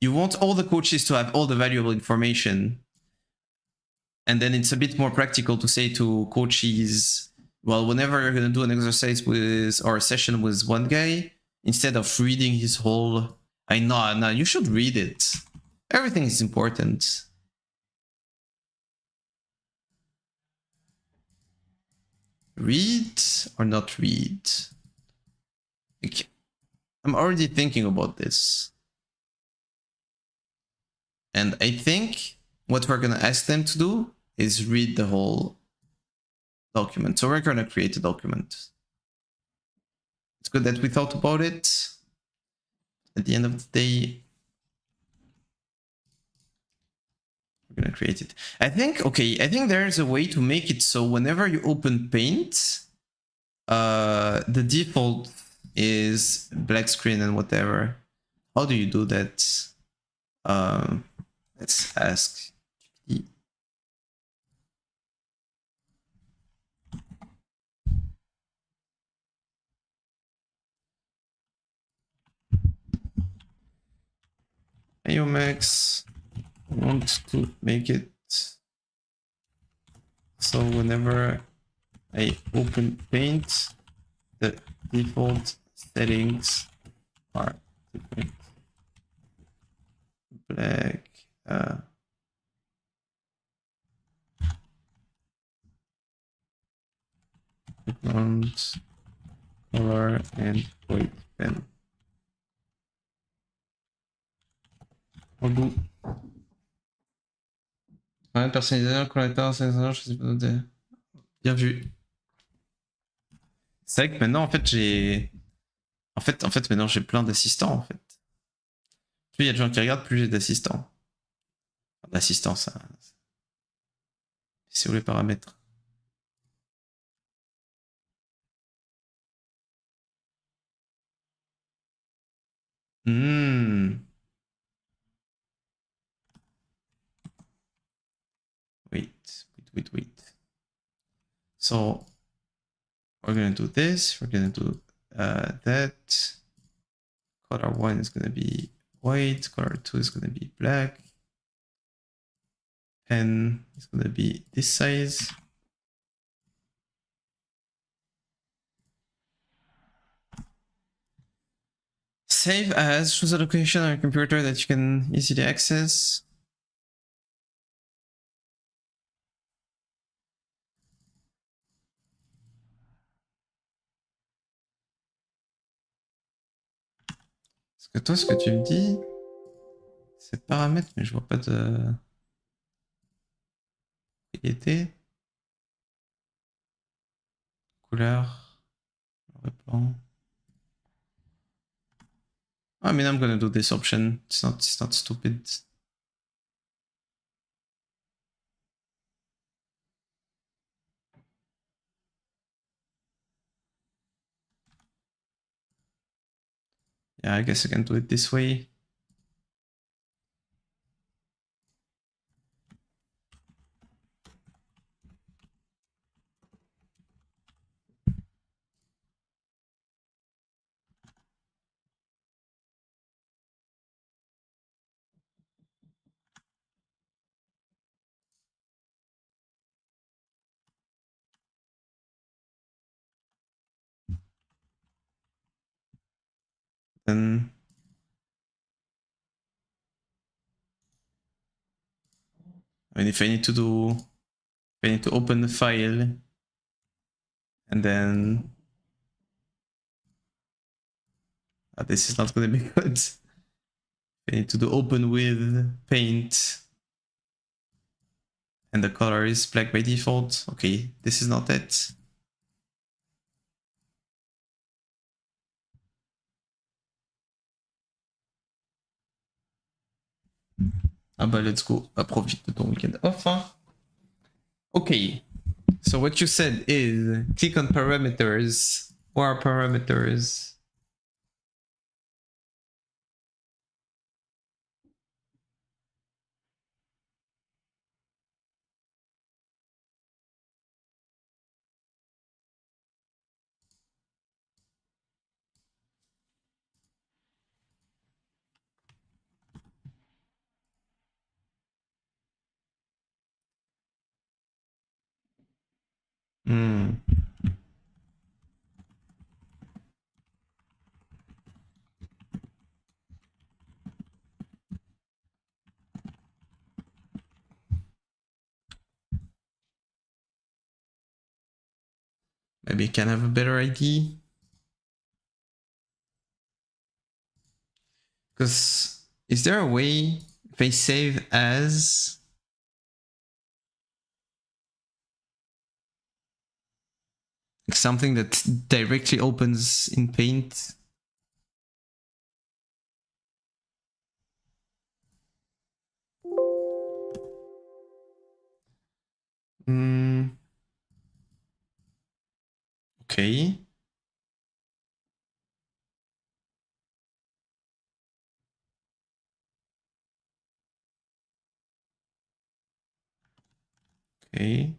you want all the coaches to have all the valuable information. And then it's a bit more practical to say to coaches, well, whenever you're going to do an exercise with or a session with one guy, instead of reading his whole, no, you should read it. Everything is important. Read or not read? Like, I'm already thinking about this. And I think what we're going to ask them to do is read the whole document. So we're going to create a document. It's good that we thought about it. At the end of the day, we're going to create it. I think there's a way to make it so whenever you open Paint, the default is black screen and whatever. How do you do that? Let's ask. Iomax, I want to make it so whenever I open Paint, the default settings are different. Black, background, color, and white pen. Relou. Ouais, personnalisation, collector, je sais pas noter. Bien vu. C'est vrai que maintenant, en fait, j'ai. En fait, maintenant, j'ai plein d'assistants, en fait. Plus il y a de gens qui regardent, plus j'ai d'assistants. D'assistants, ça. C'est où les paramètres? Hmm. Wait. So, we're gonna do this. We're gonna do that. Color 1 is gonna be white. Color 2 is gonna be black. Pen is gonna be this size. Save as, choose a location on your computer that you can easily access. Parce que toi, ce que tu me dis, c'est paramètres, mais je vois pas de propriété. Couleur, noir et blanc. I mean, I'm gonna do this option. It's not stupid. Yeah, I guess I can do it this way. Then I mean, if I need to open the file and then this is not gonna be good. I need to do open with paint and the color is black by default. Okay, this is not it. Ah bah let's go, profite de ton week-end off. Hein. Okay, so what you said is click on parameters. What are parameters? Hmm. Maybe I can have a better idea. Because is there a way if I save as something that directly opens in Paint? Hmm. Okay. Okay.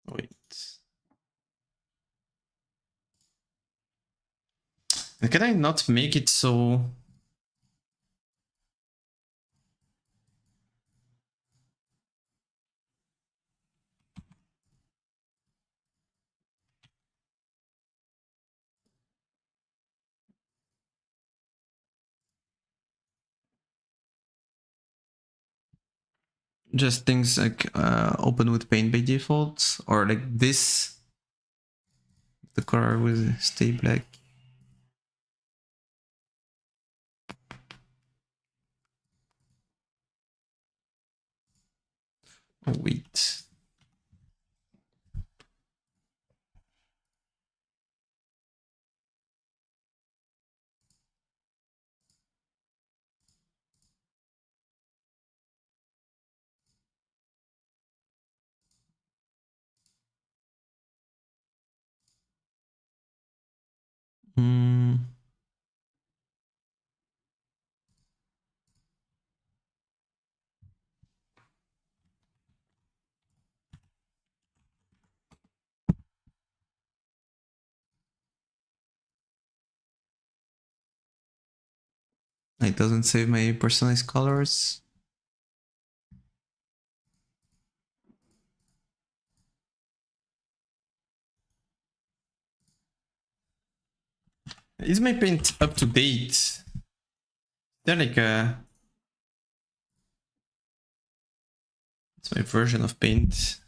Wait. Can I not make it so? just things like open with paint by default, or like this, the color will stay black. Oh wait. Hmm. It doesn't save my personalized colors. Is my paint up to date? They're like it's my version of paint.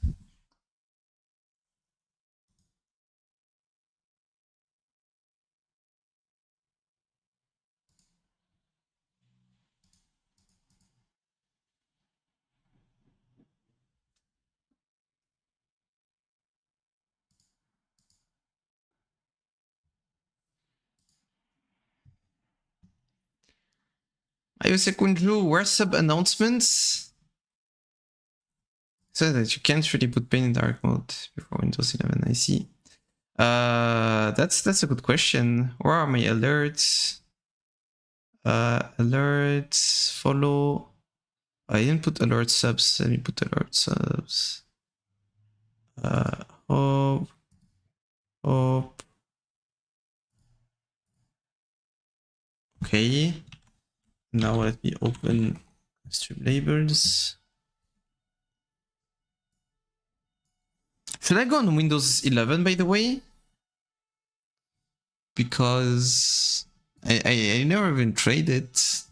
Ayose Kunju, where sub announcements? So that you can't really put paint in dark mode before Windows 11. I see. That's a good question. Where are my alerts? Alerts, follow. I didn't put alert subs. Let me put alert subs. Hope. Okay. Now let me open Streamlabs. Should I go on Windows 11, by the way? Because I never even tried it.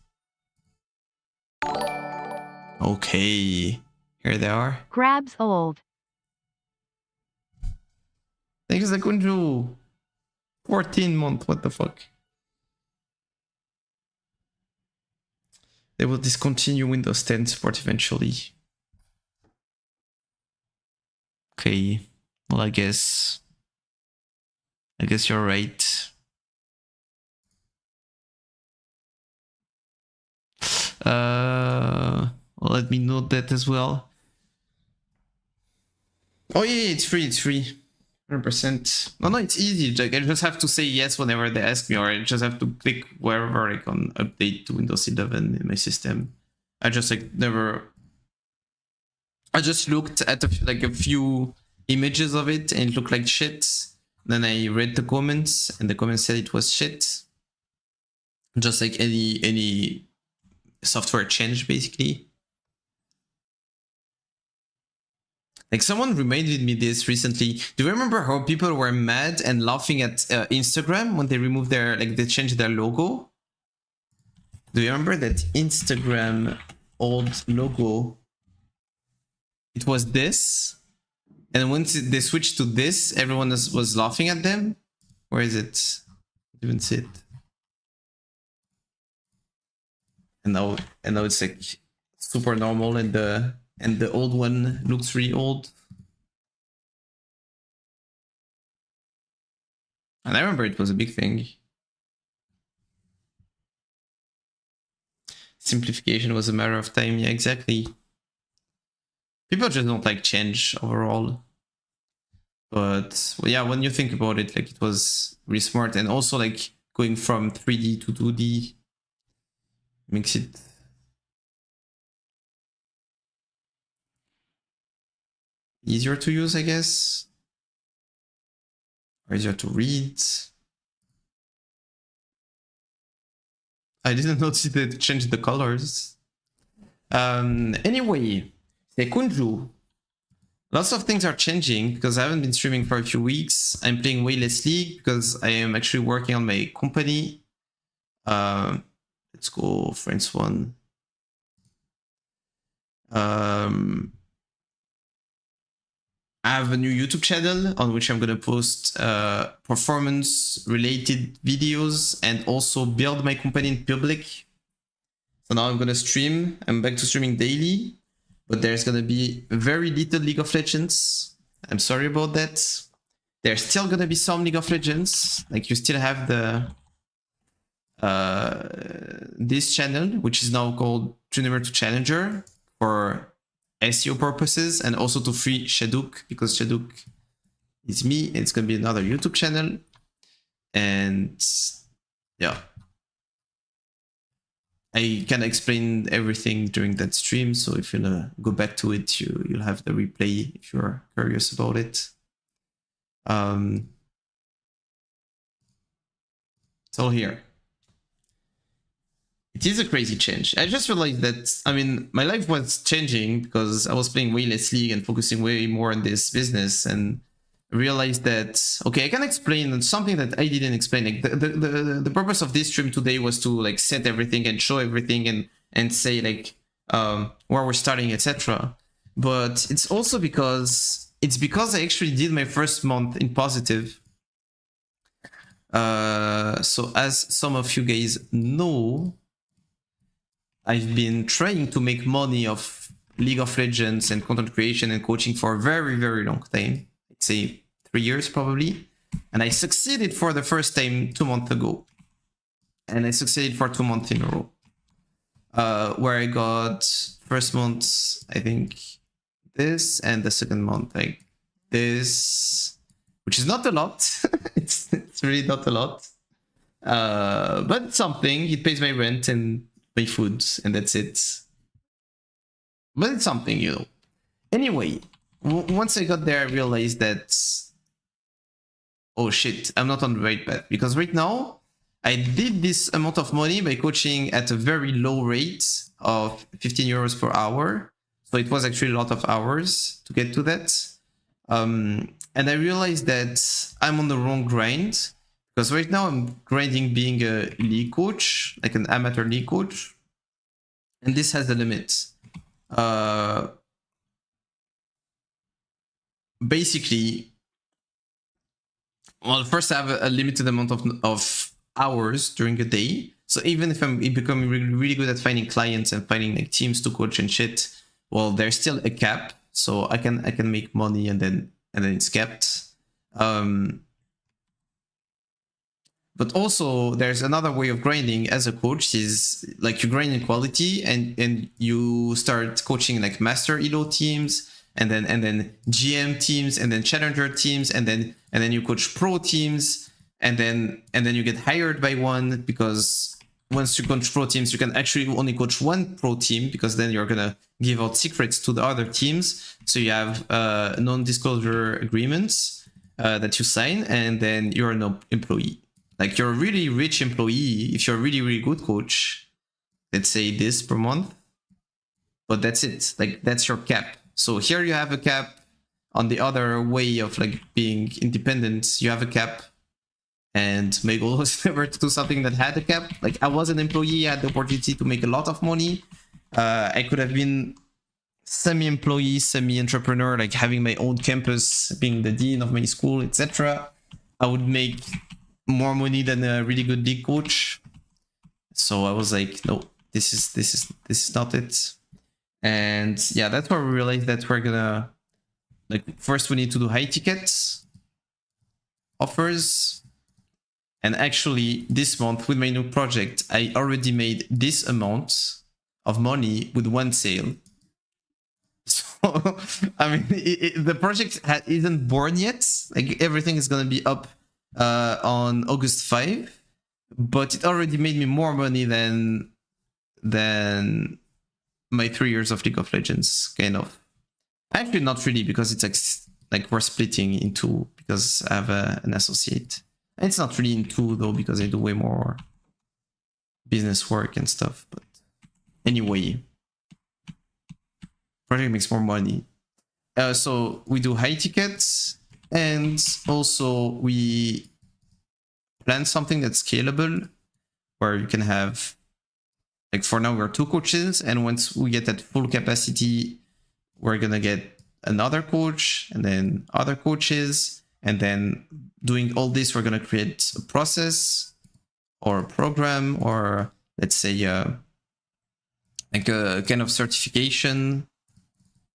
Okay, here they are. Grabs old. Thanks, Akunju. 14 month, what the fuck? They will discontinue Windows 10 support eventually. Okay, well, I guess you're right. Well, let me note that as well. Oh yeah, it's free, 100%. No, it's easy. Like, I just have to say yes whenever they ask me, or I just have to click wherever, like on update to Windows 11 in my system. I just like never. I just looked at a few images of it and it looked like shit. Then I read the comments and the comments said it was shit. Just like any software change, basically. Like, someone reminded me this recently. Do you remember how people were mad and laughing at Instagram when they removed their, like, they changed their logo? Do you remember that Instagram old logo? It was this, and once they switched to this, everyone was laughing at them. Where is it? I didn't even see it. And now it's like super normal, and the old one looks really old. And I remember it was a big thing. Simplification was a matter of time. Yeah, exactly. People just don't like change overall. But well, yeah, when you think about it, like, it was really smart. And also, like, going from 3D to 2D makes it easier to use, I guess. Or easier to read. I didn't notice they changed the colors. Anyway, Sekunju. Lots of things are changing because I haven't been streaming for a few weeks. I'm playing way less League because I am actually working on my company. Let's go, France one. I have a new YouTube channel on which I'm gonna post performance-related videos and also build my company in public. So now I'm gonna stream. I'm back to streaming daily, but there's gonna be very little League of Legends. I'm sorry about that. There's still gonna be some League of Legends. Like you still have the this channel, which is now called Junior to Challenger for SEO purposes, and also to free Shaduk, because Shaduk is me. It's gonna be another YouTube channel, and yeah, I can explain everything during that stream. So if you go back to it, you'll have the replay if you're curious about it. It's all here. It is a crazy change. I just realized that, I mean, my life was changing because I was playing way less League and focusing way more on this business, and realized that, okay, I can explain something that I didn't explain. Like the purpose of this stream today was to like set everything and show everything and say like where we're starting, etc. But it's also because I actually did my first month in positive. So as some of you guys know, I've been trying to make money off League of Legends and content creation and coaching for a very, very long time. I'd say 3 years probably. And I succeeded for the first time 2 months ago. And I succeeded for 2 months in a row. Where I got first month, I think this, and the second month, like this, which is not a lot. it's really not a lot. But it's something. It pays my rent and my food, and that's it. But it's something, you know. Anyway, once I got there, I realized that, oh shit, I'm not on the right path. Because right now, I did this amount of money by coaching at a very low rate of 15 euros per hour. So it was actually a lot of hours to get to that. And I realized that I'm on the wrong grind. Because right now I'm grinding being a league coach, like an amateur league coach. And this has a limit. Basically, well, first I have a limited amount of hours during a day. So even if I'm becoming really good at finding clients and finding like teams to coach and shit, well, there's still a cap. So I can make money and then it's capped. But also there's another way of grinding as a coach, is like you grind in quality and you start coaching like master elo teams and then GM teams and then challenger teams and then you coach pro teams and then you get hired by one, because once you coach pro teams you can actually only coach one pro team, because then you're gonna give out secrets to the other teams. So you have non-disclosure agreements that you sign, and then you're an employee. Like you're a really rich employee if you're a really, really good coach. Let's say this per month. But that's it. Like that's your cap. So here you have a cap. On the other way of like being independent, you have a cap. And my goal was never to do something that had a cap. Like I was an employee, I had the opportunity to make a lot of money. I could have been semi-employee, semi-entrepreneur, like having my own campus, being the dean of my school, etc. I would make more money than a really good league coach. So I was like, no, this is not it. And yeah, that's where we realized that we're gonna, like, first we need to do high tickets offers. And actually this month with my new project, I already made this amount of money with one sale. So I mean, the project isn't born yet. Like everything is gonna be up on August 5, but it already made me more money than my 3 years of League of Legends, kind of. Actually, not really, because it's like we're splitting in two, because I have an associate. And it's not really in two though, because I do way more business work and stuff. But anyway, project makes more money. So we do high tickets. And also we plan something that's scalable, where you can have Like for now, we're 2 coaches, and once we get at full capacity, we're gonna get another coach, and then other coaches, and then doing all this, we're gonna create a process or a program, or let's say like a kind of certification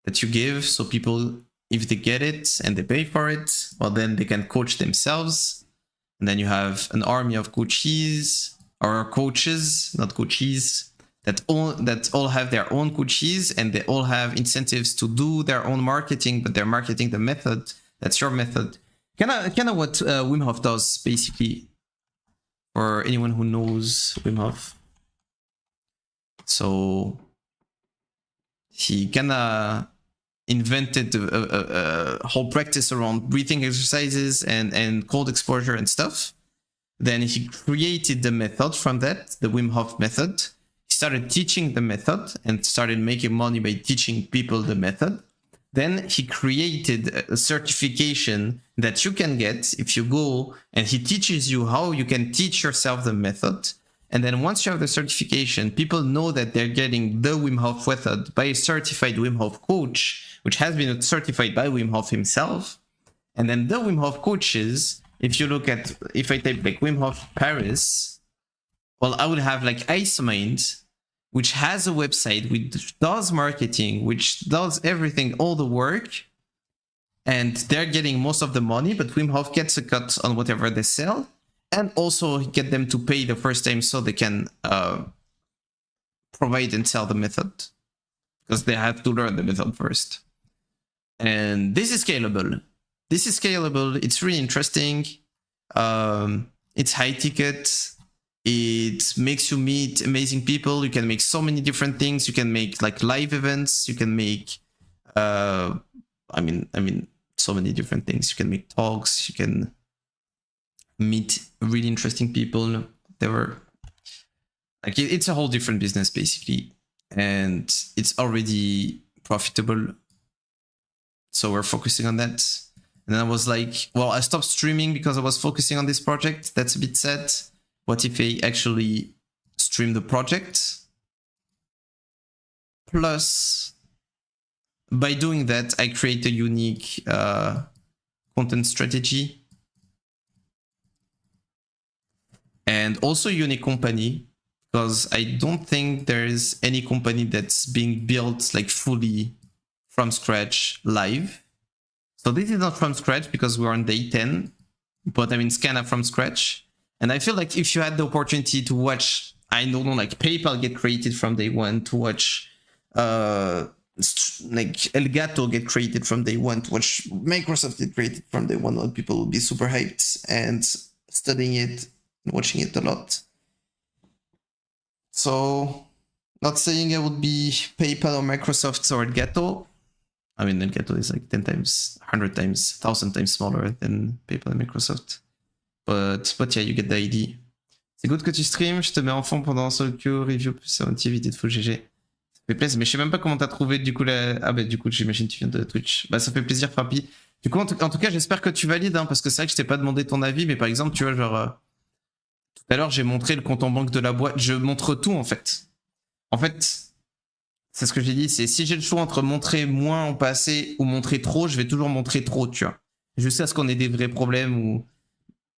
that you give, so people, if they get it and they pay for it, well, then they can coach themselves. And then you have an army of coaches, or coaches, not coaches, that all have their own coaches, and they all have incentives to do their own marketing, but they're marketing the method. That's your method. Kind of what Wim Hof does, basically, for anyone who knows Wim Hof. So he kind of invented a whole practice around breathing exercises and cold exposure and stuff. Then he created the method from that, the Wim Hof method. He started teaching the method and started making money by teaching people the method. Then he created a certification that you can get if you go, and he teaches you how you can teach yourself the method. And then once you have the certification, people know that they're getting the Wim Hof method by a certified Wim Hof coach, which has been certified by Wim Hof himself. And then the Wim Hof coaches, if you look at, if I type like Wim Hof Paris, well, I would have like IceMind, which has a website, which does marketing, which does everything, all the work. And they're getting most of the money, but Wim Hof gets a cut on whatever they sell. And also get them to pay the first time so they can provide and sell the method, because they have to learn the method first. And this is scalable. It's really interesting. It's high ticket. It makes you meet amazing people. You can make so many different things. You can make like live events. You can make, I mean, so many different things. You can make talks. You can meet really interesting people. They were like, it's a whole different business basically, and it's already profitable. So we're focusing on that. And then I was like, well, I stopped streaming because I was focusing on this project. That's a bit sad. What if I actually stream the project? Plus, by doing that, I create a unique content strategy. And also unique company, because I don't think there is any company that's being built like fully from scratch live. So this is not from scratch because we're on day 10, but I mean, it's kind of from scratch. And I feel like if you had the opportunity to watch, I don't know, like PayPal get created from day 1, to watch like Elgato get created from day 1, to watch Microsoft get created from day 1, a lot of people will be super hyped and studying it, watching it a lot. So, not saying I would be PayPal or Microsoft or Elgato. I mean, Elgato is like 10 times, 100 times, 1,000 times smaller than PayPal and Microsoft. But yeah, you get the idea. C'est good que tu stream, je te mets en fond pendant solo queue, review plus activité de full GG. Ça fait plaisir, mais je sais même pas comment t'as trouvé du coup la... Ah bah du coup j'imagine que tu viens de Twitch. Bah ça fait plaisir Frappy. Du coup en tout cas j'espère que tu valides, hein, parce que c'est vrai que je t'ai pas demandé ton avis, mais par exemple tu vois genre... Tout à l'heure j'ai montré le compte en banque de la boîte, je montre tout en fait. En fait, c'est ce que j'ai dit, c'est si j'ai le choix entre montrer moins en passé ou montrer trop, je vais toujours montrer trop, tu vois. Je sais à ce qu'on ait des vrais problèmes ou...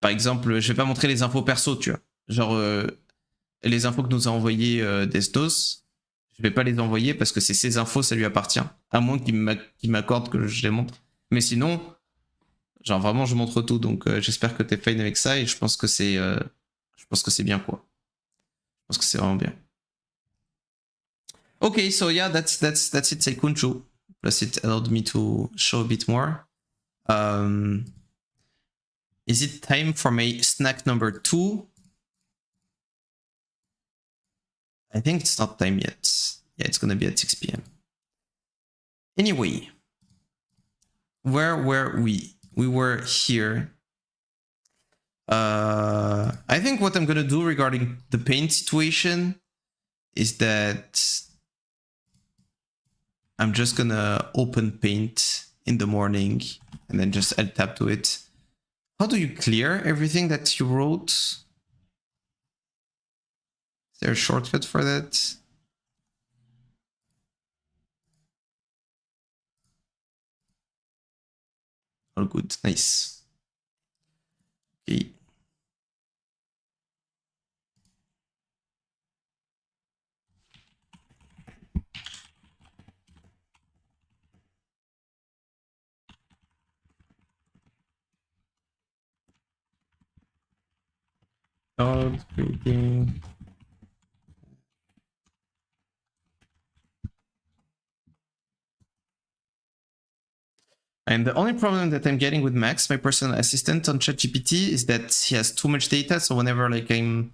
Par exemple, je vais pas montrer les infos perso, tu vois. Genre, les infos que nous a envoyées Destos, je vais pas les envoyer parce que c'est ses infos, ça lui appartient. À moins qu'il m'accorde que je les montre. Mais sinon, genre vraiment, je montre tout. Donc, j'espère que t'es fine avec ça et je pense que c'est bien, quoi. Je pense que c'est vraiment bien. Okay, so yeah, that's it, Seikunchu. Plus it allowed me to show a bit more. Is it time for my snack number 2? I think it's not time yet. Yeah, it's gonna be at 6 p.m. Anyway, where were we? We were here. I think what I'm gonna do regarding the paint situation is that I'm just gonna open paint in the morning and then just add tab to it. How do you clear everything that you wrote? there a shortcut for that? All good, nice. Okay. Start creating. And the only problem that I'm getting with Max, my personal assistant on ChatGPT, is that he has too much data. So whenever like I'm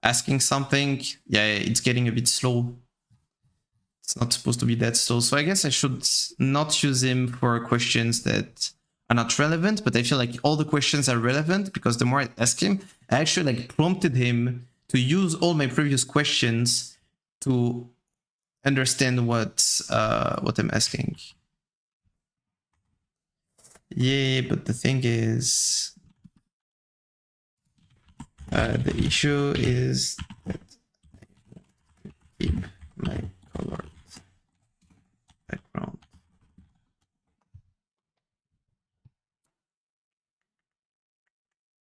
asking something, yeah, it's getting a bit slow. It's not supposed to be that slow. So I guess I should not use him for questions that are not relevant, but I feel like all the questions are relevant because the more I ask him, I actually like prompted him to use all my previous questions to understand what I'm asking. Yeah, but the thing is, the issue is that I keep my colored background.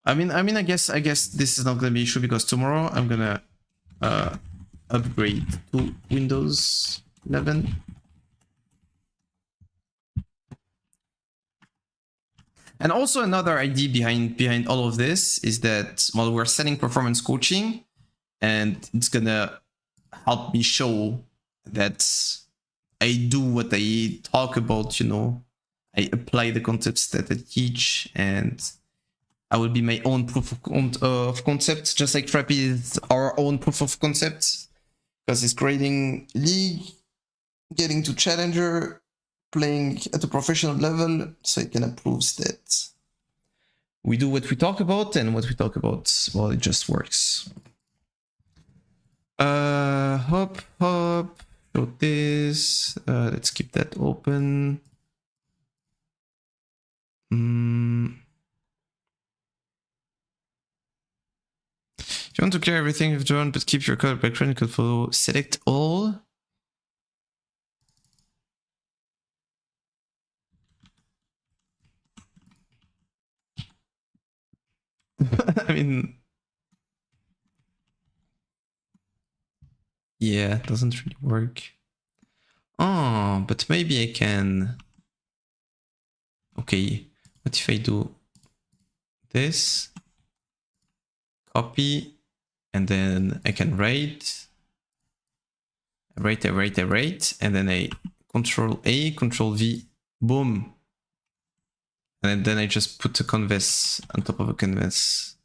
I mean, I guess this is not gonna be an issue because tomorrow I'm gonna upgrade to Windows 11. And also another idea behind all of this is that while we're setting performance coaching, and it's gonna help me show that I do what I talk about, you know, I apply the concepts that I teach, and I will be my own proof of concept, just like Trappy is our own proof of concept, because it's grading league, getting to challenger, playing at a professional level, so it kind of proves that we do what we talk about, and what we talk about, well, it just works. Hop, show this. Let's keep that open. If you want to clear everything you've drawn, but keep your color background, you could follow select all. I mean, yeah, it doesn't really work. Oh, but maybe I can. Okay, what if I do this? Copy, and then I can write, and then I Control A, Control V, boom. And then I just put a canvas on top of a canvas.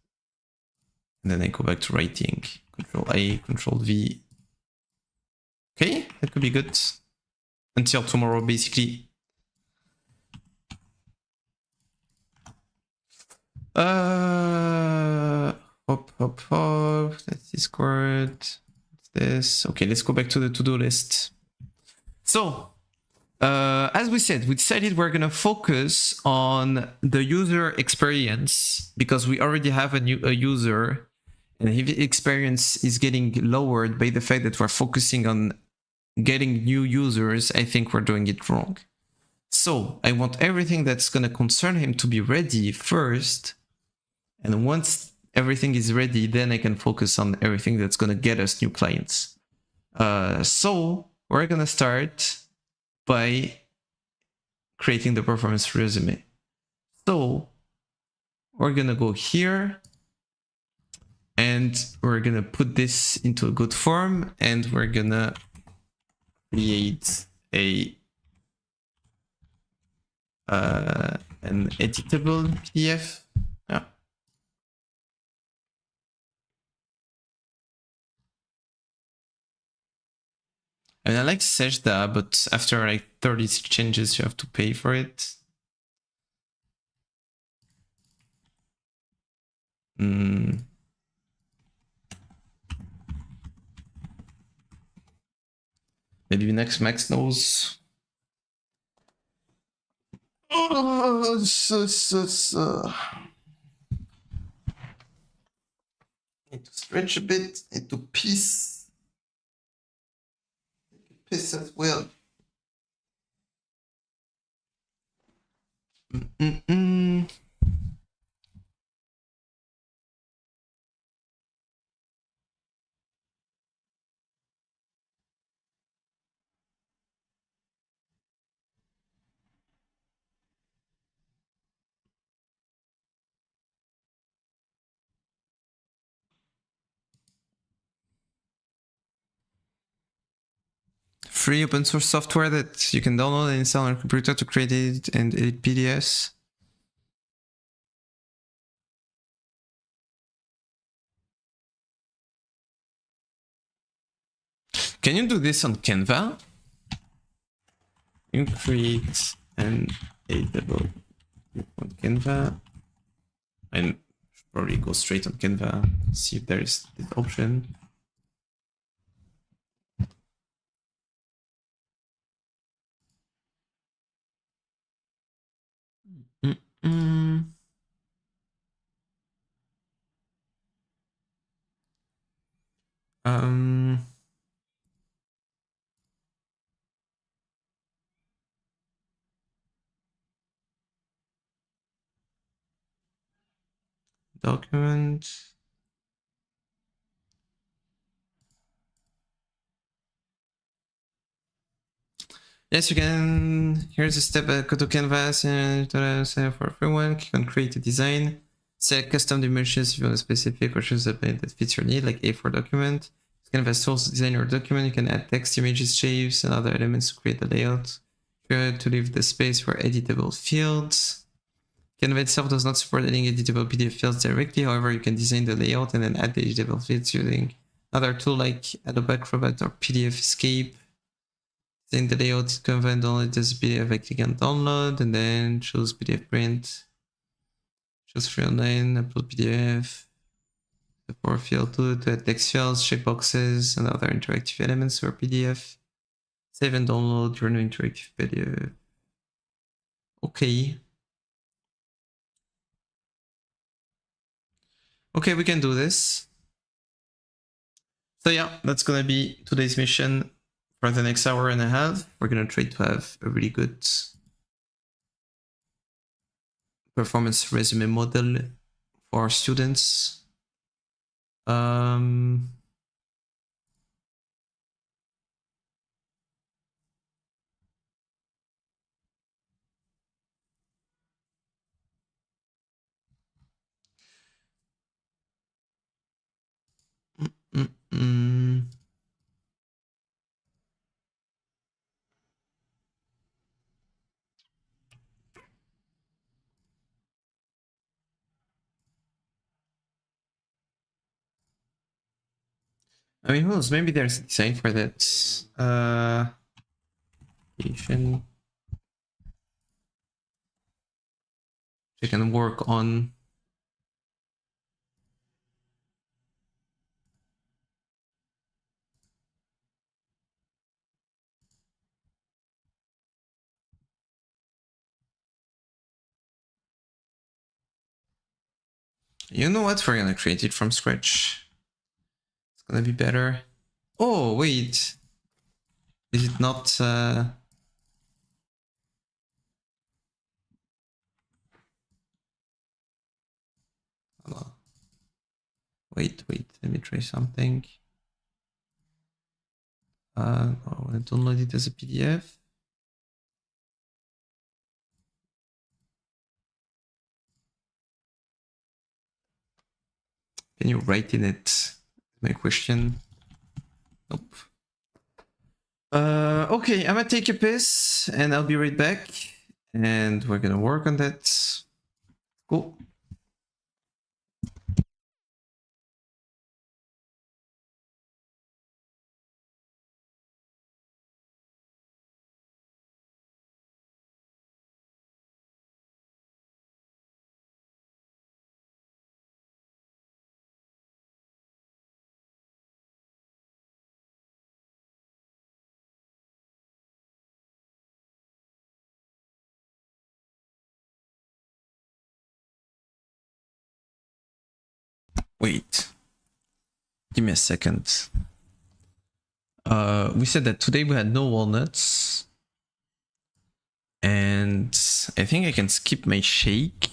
And then I go back to writing. Control A, Control V. Okay, that could be good. Until tomorrow, basically. Hop. That's Discord. What's this? Okay, let's go back to the to-do list. So, as we said, we decided we're gonna focus on the user experience because we already have a user, and if the experience is getting lowered by the fact that we're focusing on getting new users, I think we're doing it wrong. So I want everything that's gonna concern him to be ready first, and once everything is ready, then I can focus on everything that's gonna get us new clients. So we're gonna start by creating the performance resume. So we're gonna go here and we're gonna put this into a good form, and we're gonna create an editable PDF. Yeah. I mean, I like Sejda, but after like 30 changes, you have to pay for it. Maybe next Max knows. Need to stretch a bit into piece. Piece as well. Free open source software that you can download and install on your computer to create it and edit PDFs. Can you do this on Canva? You create an editable on Canva. And probably go straight on Canva, see if there is this option. Document. Yes, you can. Here's a step. Go to Canvas and for everyone. Click on Create a Design. Select custom dimensions if you want a specific or choose a plane that fits your need, like A4 document. Canvas tools to design your document. You can add text, images, shapes, and other elements to create the layout. To leave the space for editable fields. Canva itself does not support adding editable PDF fields directly. However, you can design the layout and then add the editable fields using another tool like Adobe Acrobat or PDF Escape. Design the layout, Canva and download this PDF by clicking on download and then choose PDF print. Choose free online, upload PDF. The power field to add text fields, checkboxes, and other interactive elements to our PDF. Save and download your new interactive PDF. Okay. Okay, we can do this. So yeah, that's gonna be today's mission for the next hour and a half. We're gonna try to have a really good performance resume model for our students. I mean, who knows? Maybe there's a design for that. You can work on. You know what? We're gonna create it from scratch. It's gonna be better. Oh, wait. Is it not... Wait, let me try something. I want to download it as a PDF. Can you write in it? My question. Nope. Okay, I'm gonna take a piss and I'll be right back. And we're gonna work on that. Cool. Wait. Give me a second. We said that today we had no walnuts. And I think I can skip my shake.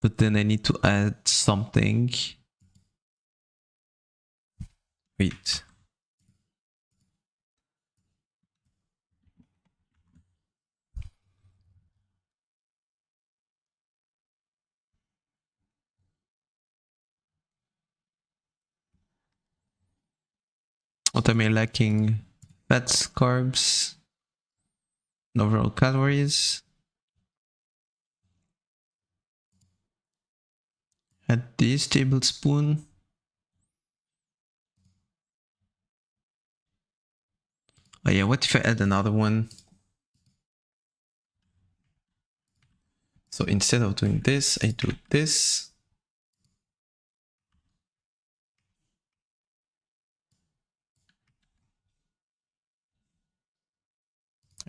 But then I need to add something. Wait. What am I lacking? Fats, carbs, and overall calories. Add this tablespoon. Oh yeah, what if I add another one? So instead of doing this, I do this.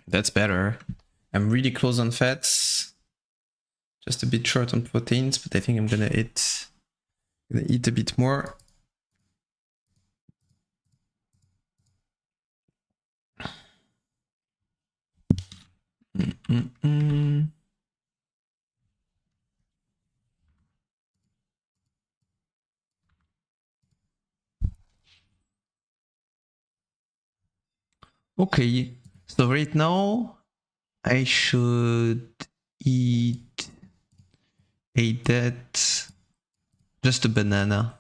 That's better. I'm really close on fats. Just a bit short on proteins, but I think I'm gonna eat a bit more. Okay, so right now I should eat that, just a banana.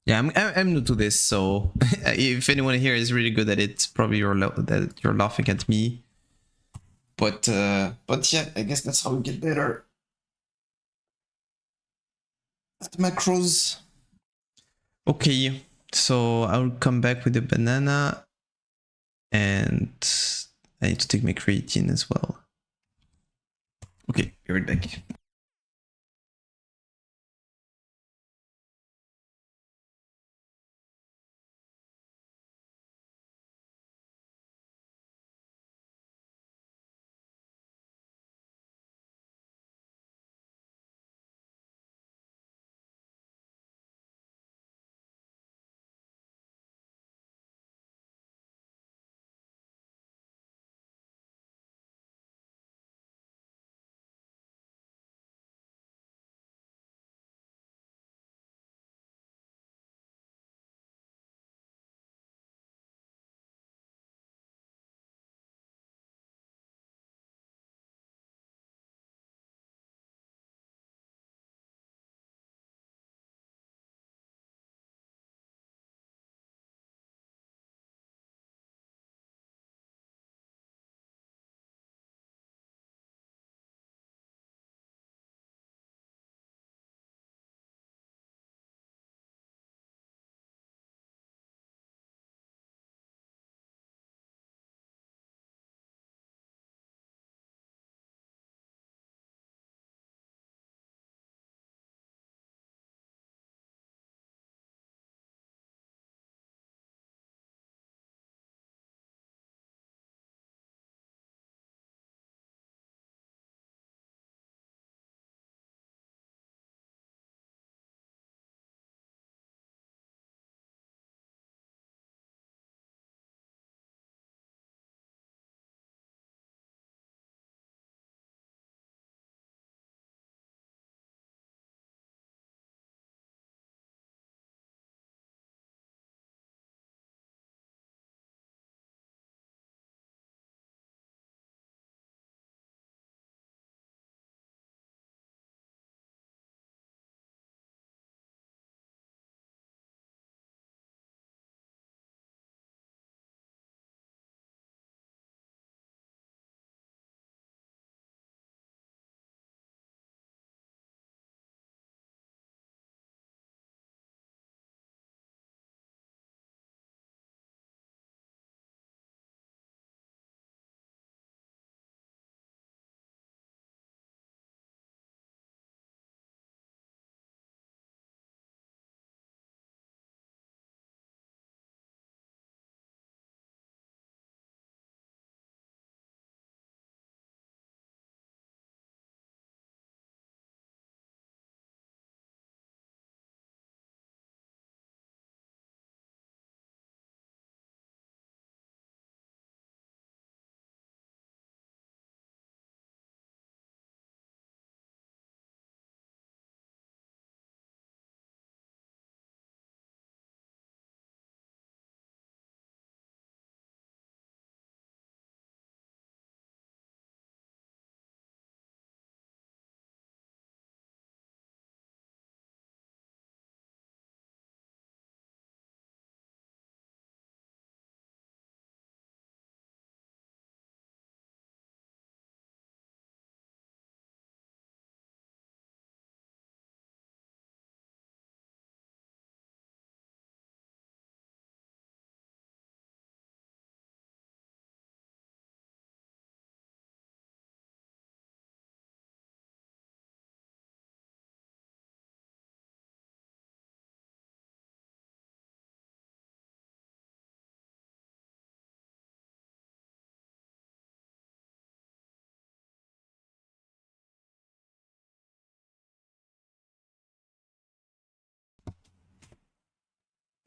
Yeah, I'm new to this, so if anyone here is really good at it, probably that you're laughing at me. But yeah, I guess that's how we get better at macros. Okay, so I'll come back with the banana, and I need to take my creatine as well. Okay, be right back.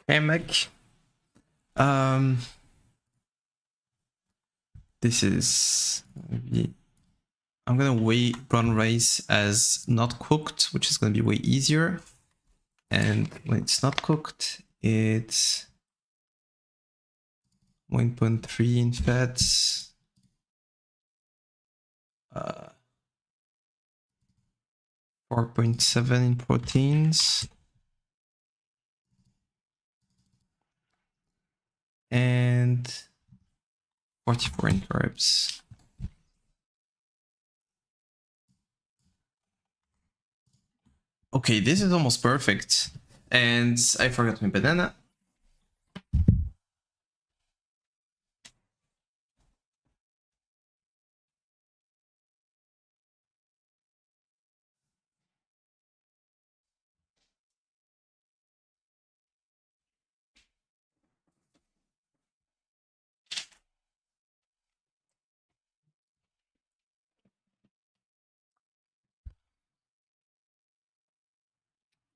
Okay, Mac. This is I'm gonna weigh brown rice as not cooked, which is gonna be way easier. And when it's not cooked, it's 1.3 in fats, 4.7 in proteins, and 44 in carbs. Okay, this is almost perfect. And I forgot my banana.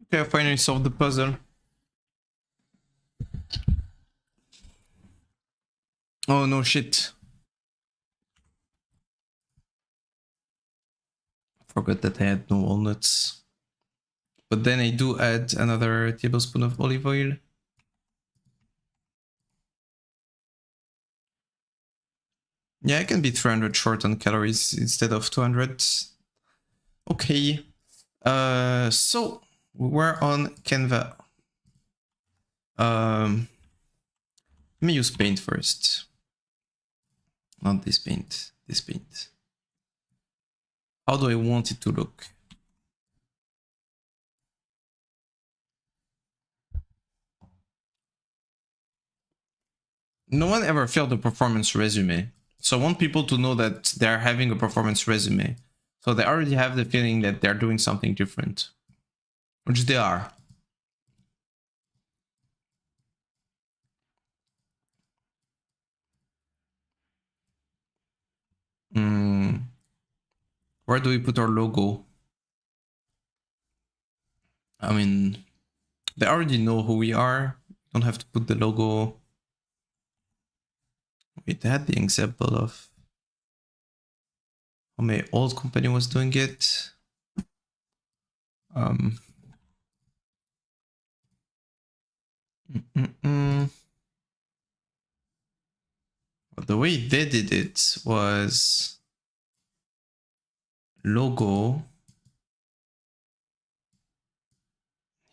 Okay, I finally solved the puzzle. Oh no, shit. Forgot that I had no walnuts. But then I do add another tablespoon of olive oil. Yeah, I can be 300 short on calories instead of 200. Okay. So we're on Canva. Let me use paint first. Not this paint, this paint. How do I want it to look? No one ever filled a performance resume. So I want people to know that they're having a performance resume. So they already have the feeling that they're doing something different, which they are. Where do we put our logo? I mean, they already know who we are. Don't have to put the logo. Wait, they had the example of how my old company was doing it. But the way they did it was logo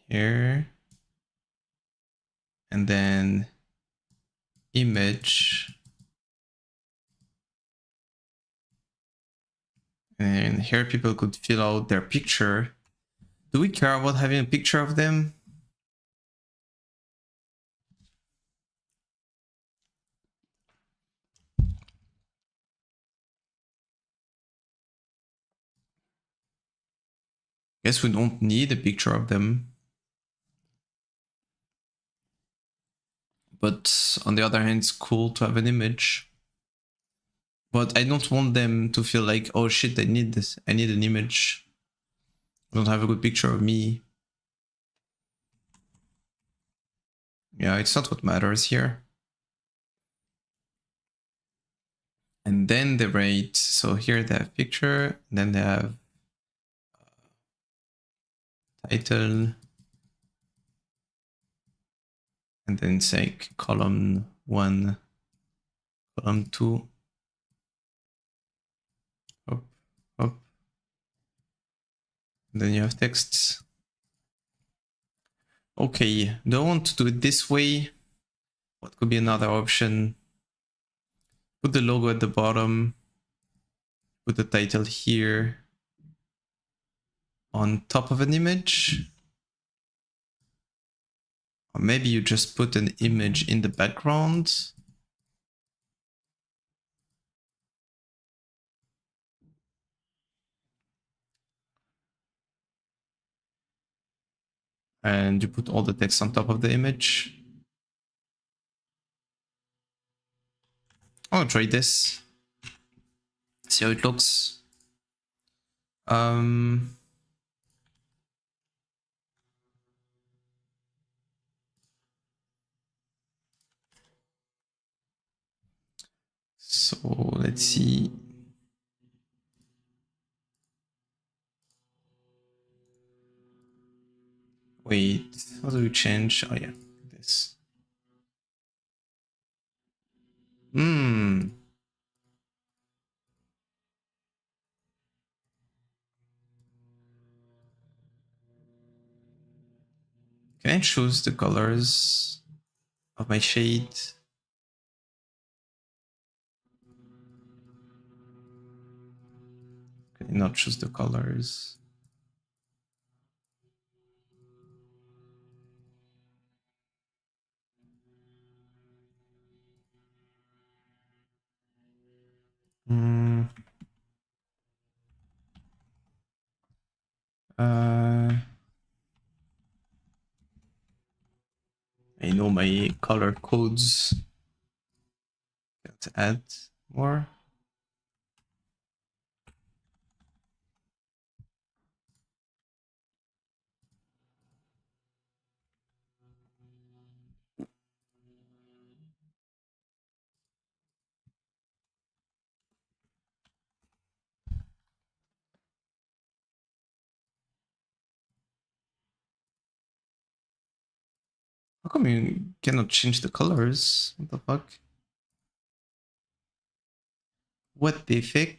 here and then image, and here people could fill out their picture. Do we care about having a picture of them? Guess we don't need a picture of them. But on the other hand, it's cool to have an image. But I don't want them to feel like, oh shit, I need this. I need an image. I don't have a good picture of me. Yeah, it's not what matters here. And then the rate. So here they have picture, then they have title, and then it's like column 1, column 2. Up, up. And then you have texts. Okay, do I want to do it this way? What could be another option? Put the logo at the bottom. Put the title here on top of an image. Or maybe you just put an image in the background. And you put all the text on top of the image. I'll try this. See how it looks. So let's see. Wait, how do we change? Oh yeah, this. Hmm. Can I choose the colors of my shade? Can I not choose the colors? Hmm. I know my color codes. Let's add more. How come you cannot change the colors? What the fuck? What the fuck?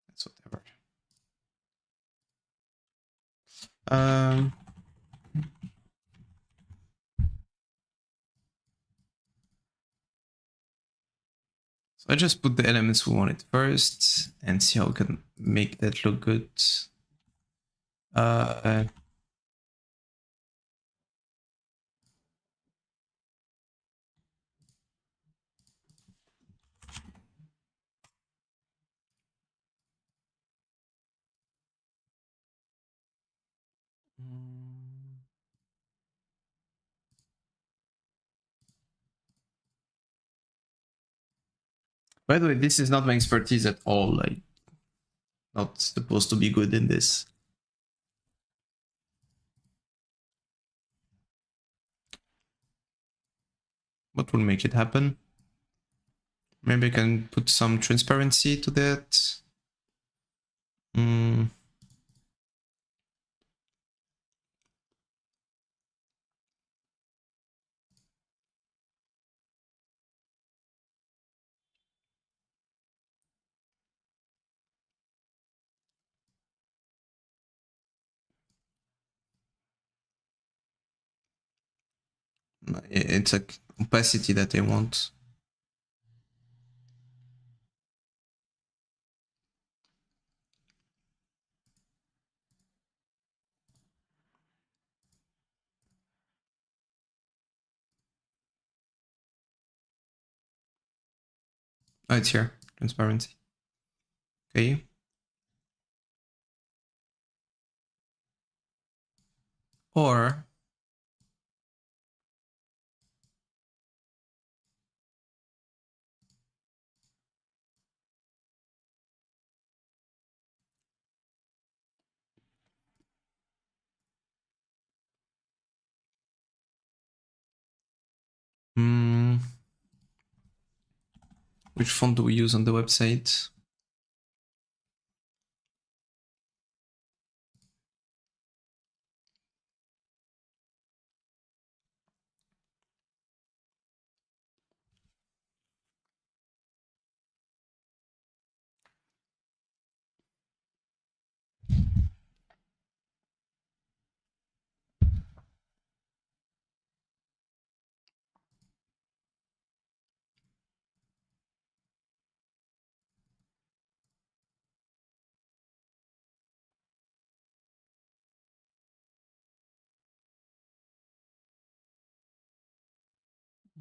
That's whatever. Um, so I just put the elements we wanted first and see how we can make that look good. Uh, by the way, this is not my expertise at all. Like, not supposed to be good in this. What will make it happen? Maybe I can put some transparency to that. Mm. It's a opacity that I want. Oh, it's here. Transparency. Okay. Or which font do we use on the website?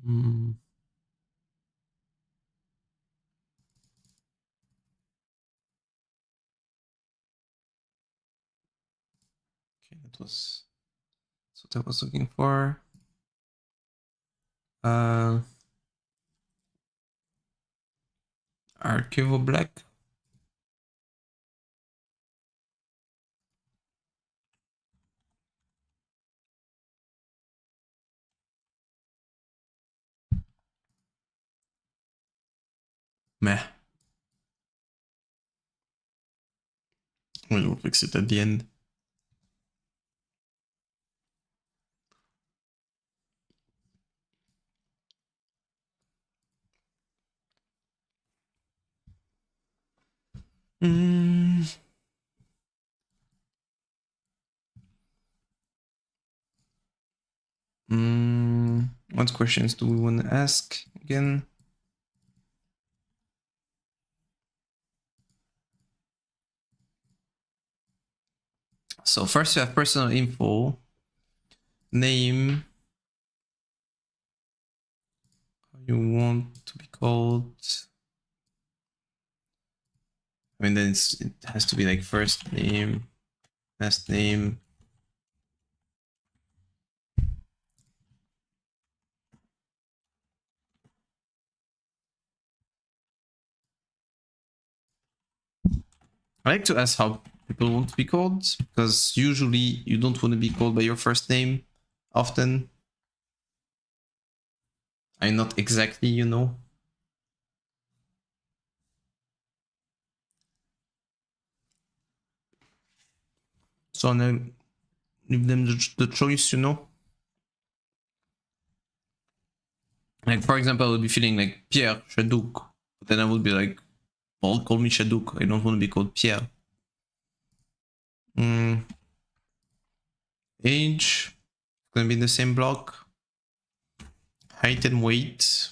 Okay, that was what I was looking for. Archivo Black. Meh. We'll fix it at the end. What questions do we want to ask again? So first you have personal info, name, how you want to be called. I mean, then it has to be like first name, last name. I like to ask how people want to be called, because usually you don't want to be called by your first name often. I'm not exactly, you know. So I give them the choice, you know. Like, for example, I would be feeling like Pierre Shadouk, but then I would be like, well, call me Shadouk. I don't want to be called Pierre. Age, gonna be in the same block. Height and weight.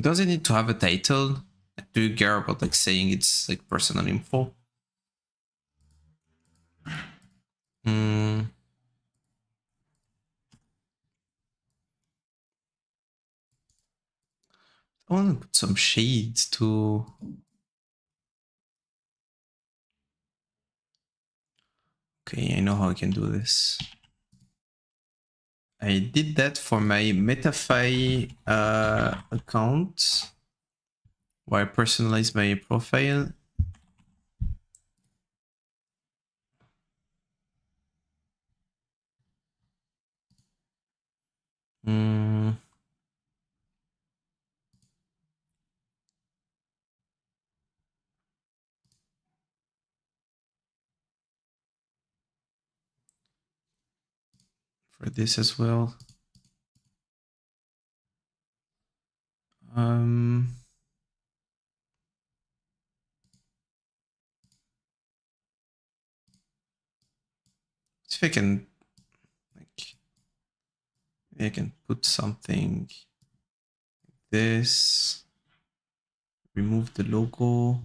Does it need to have a title? Do you care about like saying it's like personal info? I want to put some shades to. Okay, I know how I can do this. I did that for my MetaFi account, where I personalized my profile. For this as well. See if I can, like, maybe I can put something like this. Remove the logo.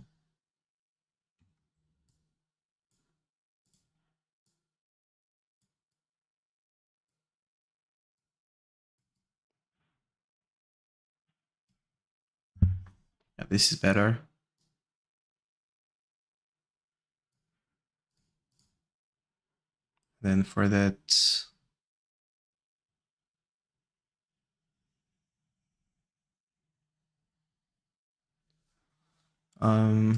Yeah, this is better. Then for that, how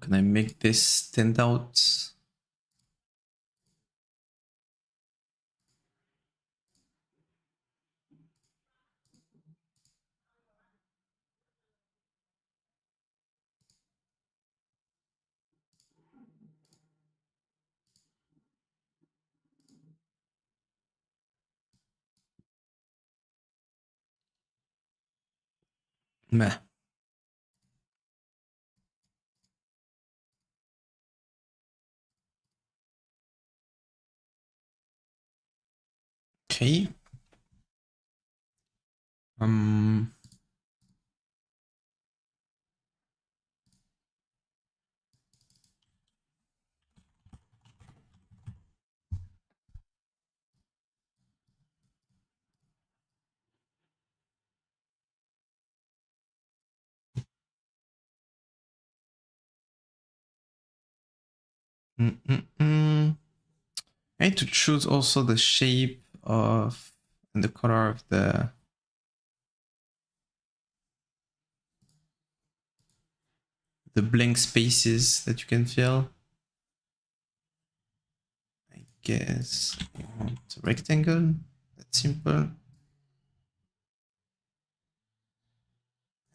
can I make this stand out? Meh. Okay. I need to choose also the shape of and the color of the the blank spaces that you can fill. I guess I want a rectangle. That's simple.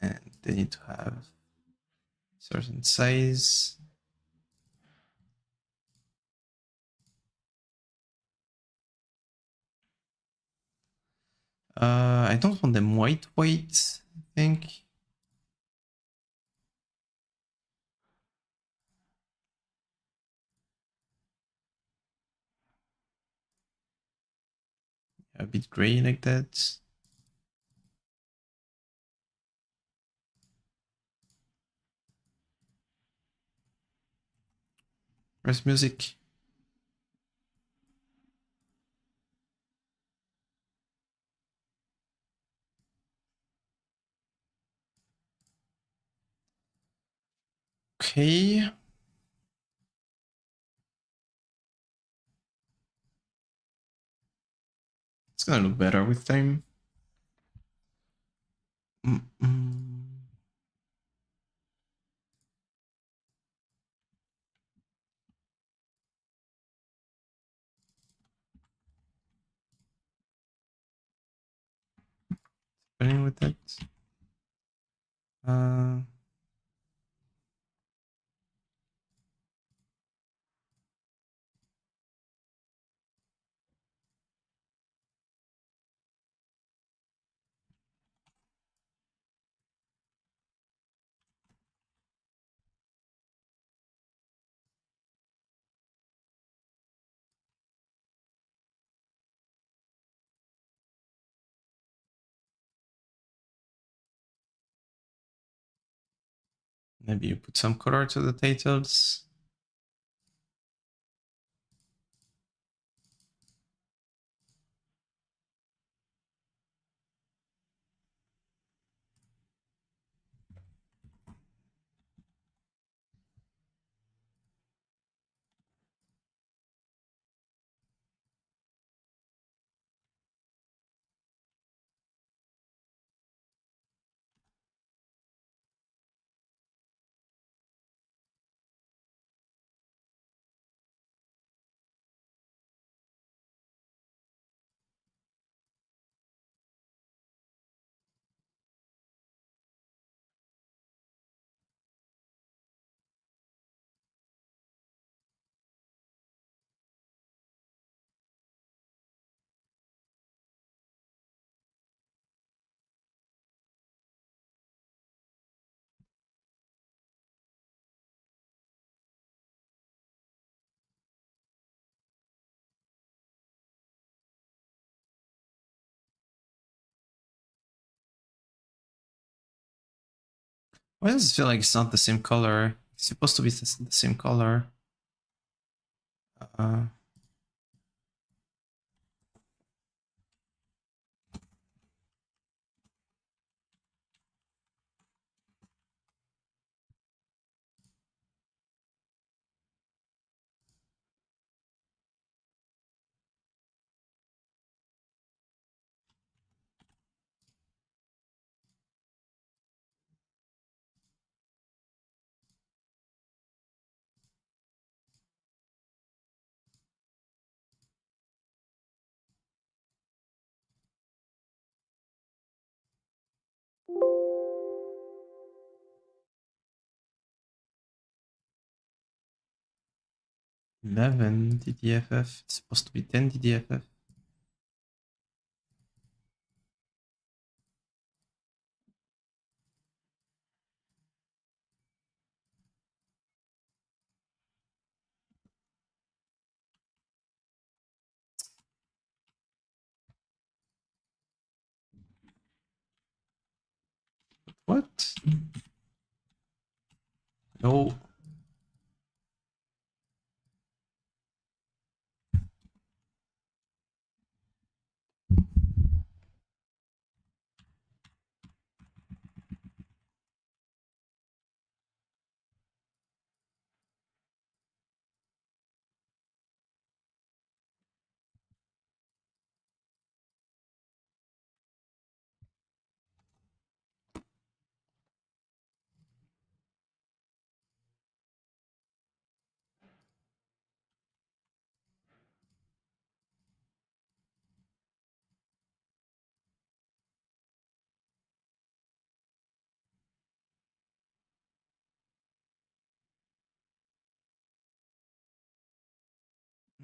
And they need to have certain size. I don't want them white, I think. A bit gray like that. Where's music? Okay. It's gonna look better with time. Playing with that. Maybe you put some color to the titles. Why does it feel like it's not the same color? It's supposed to be the same color. Uh, $11 DDFF. It's supposed to be $10 DDFF. What? No.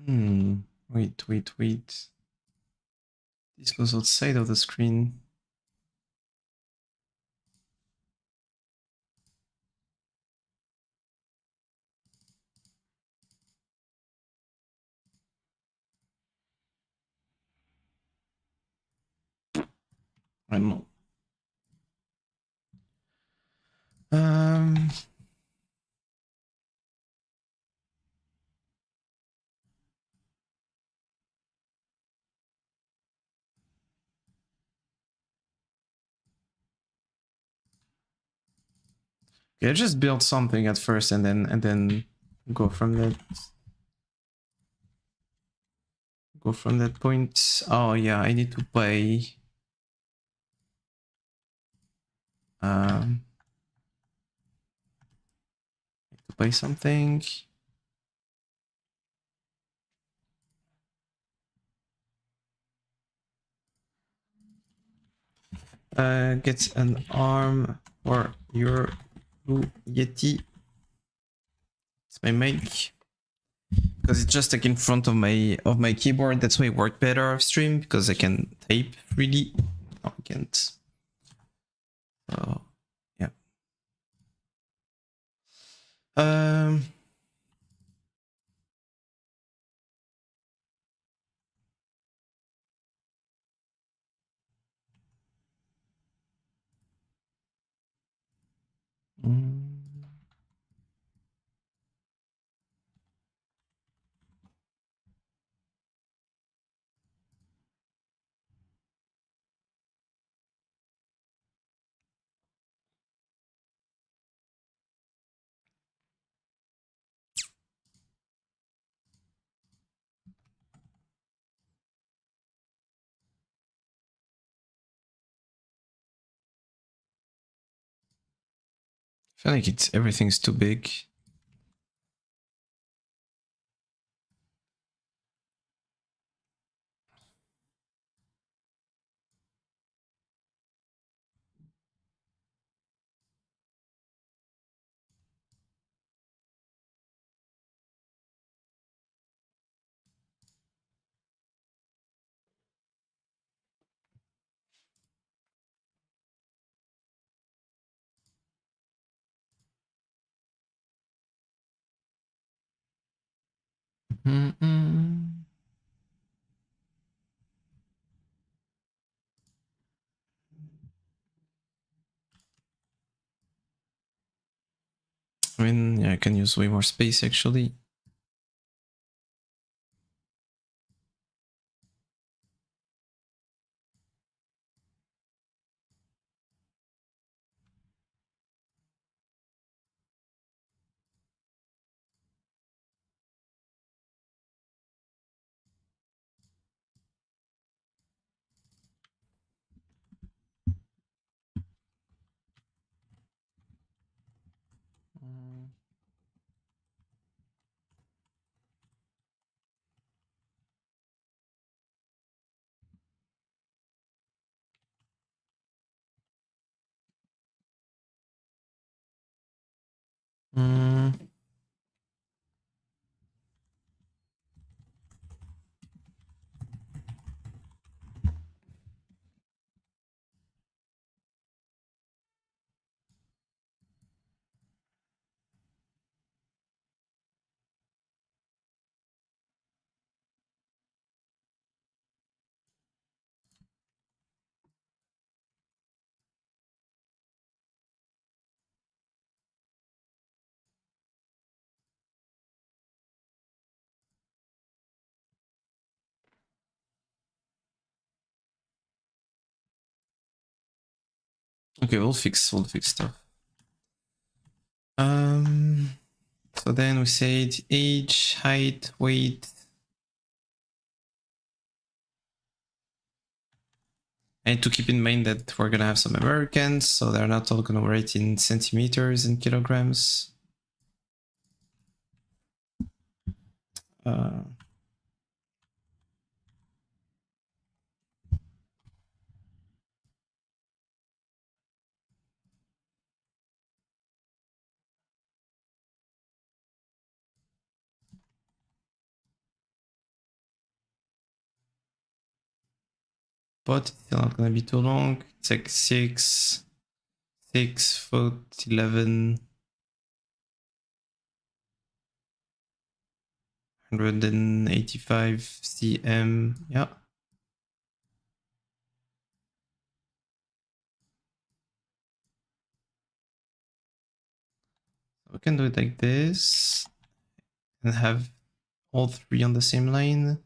Wait. This goes outside of the screen. I don't know. Okay, just build something at first and then go from that. Go from that point. Oh yeah, I need to pay. To pay something. Get an arm for your Blue Yeti. It's my mic. Because it's just like in front of my keyboard. That's why it worked better off stream because I can type freely. No, I can't. So yeah. Um. I feel like everything's too big. Mm-mm. I mean, yeah, I can use way more space actually. Mm. Okay, we'll fix stuff. So then we said age, height, weight. And to keep in mind that we're gonna have some Americans, so they're not all gonna write in centimeters and kilograms. Uh, spot. It's still not gonna be too long. It's like 6 foot 11. 185 cm. Yeah. We can do it like this and have all three on the same line.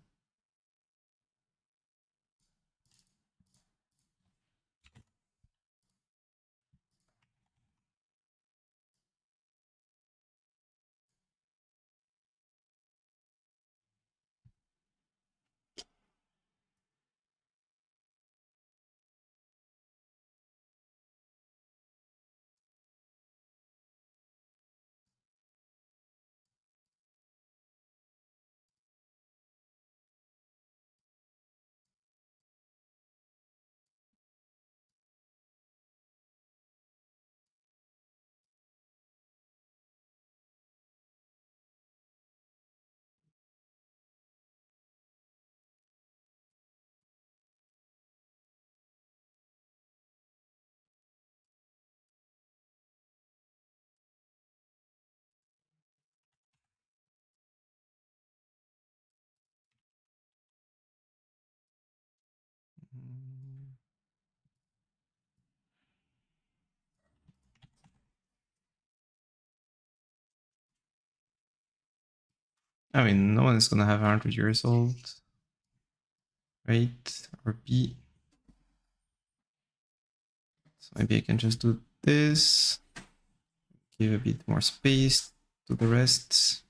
I mean, no one is gonna have 100 years old, right? Or B. So maybe I can just do this, give a bit more space to the rest.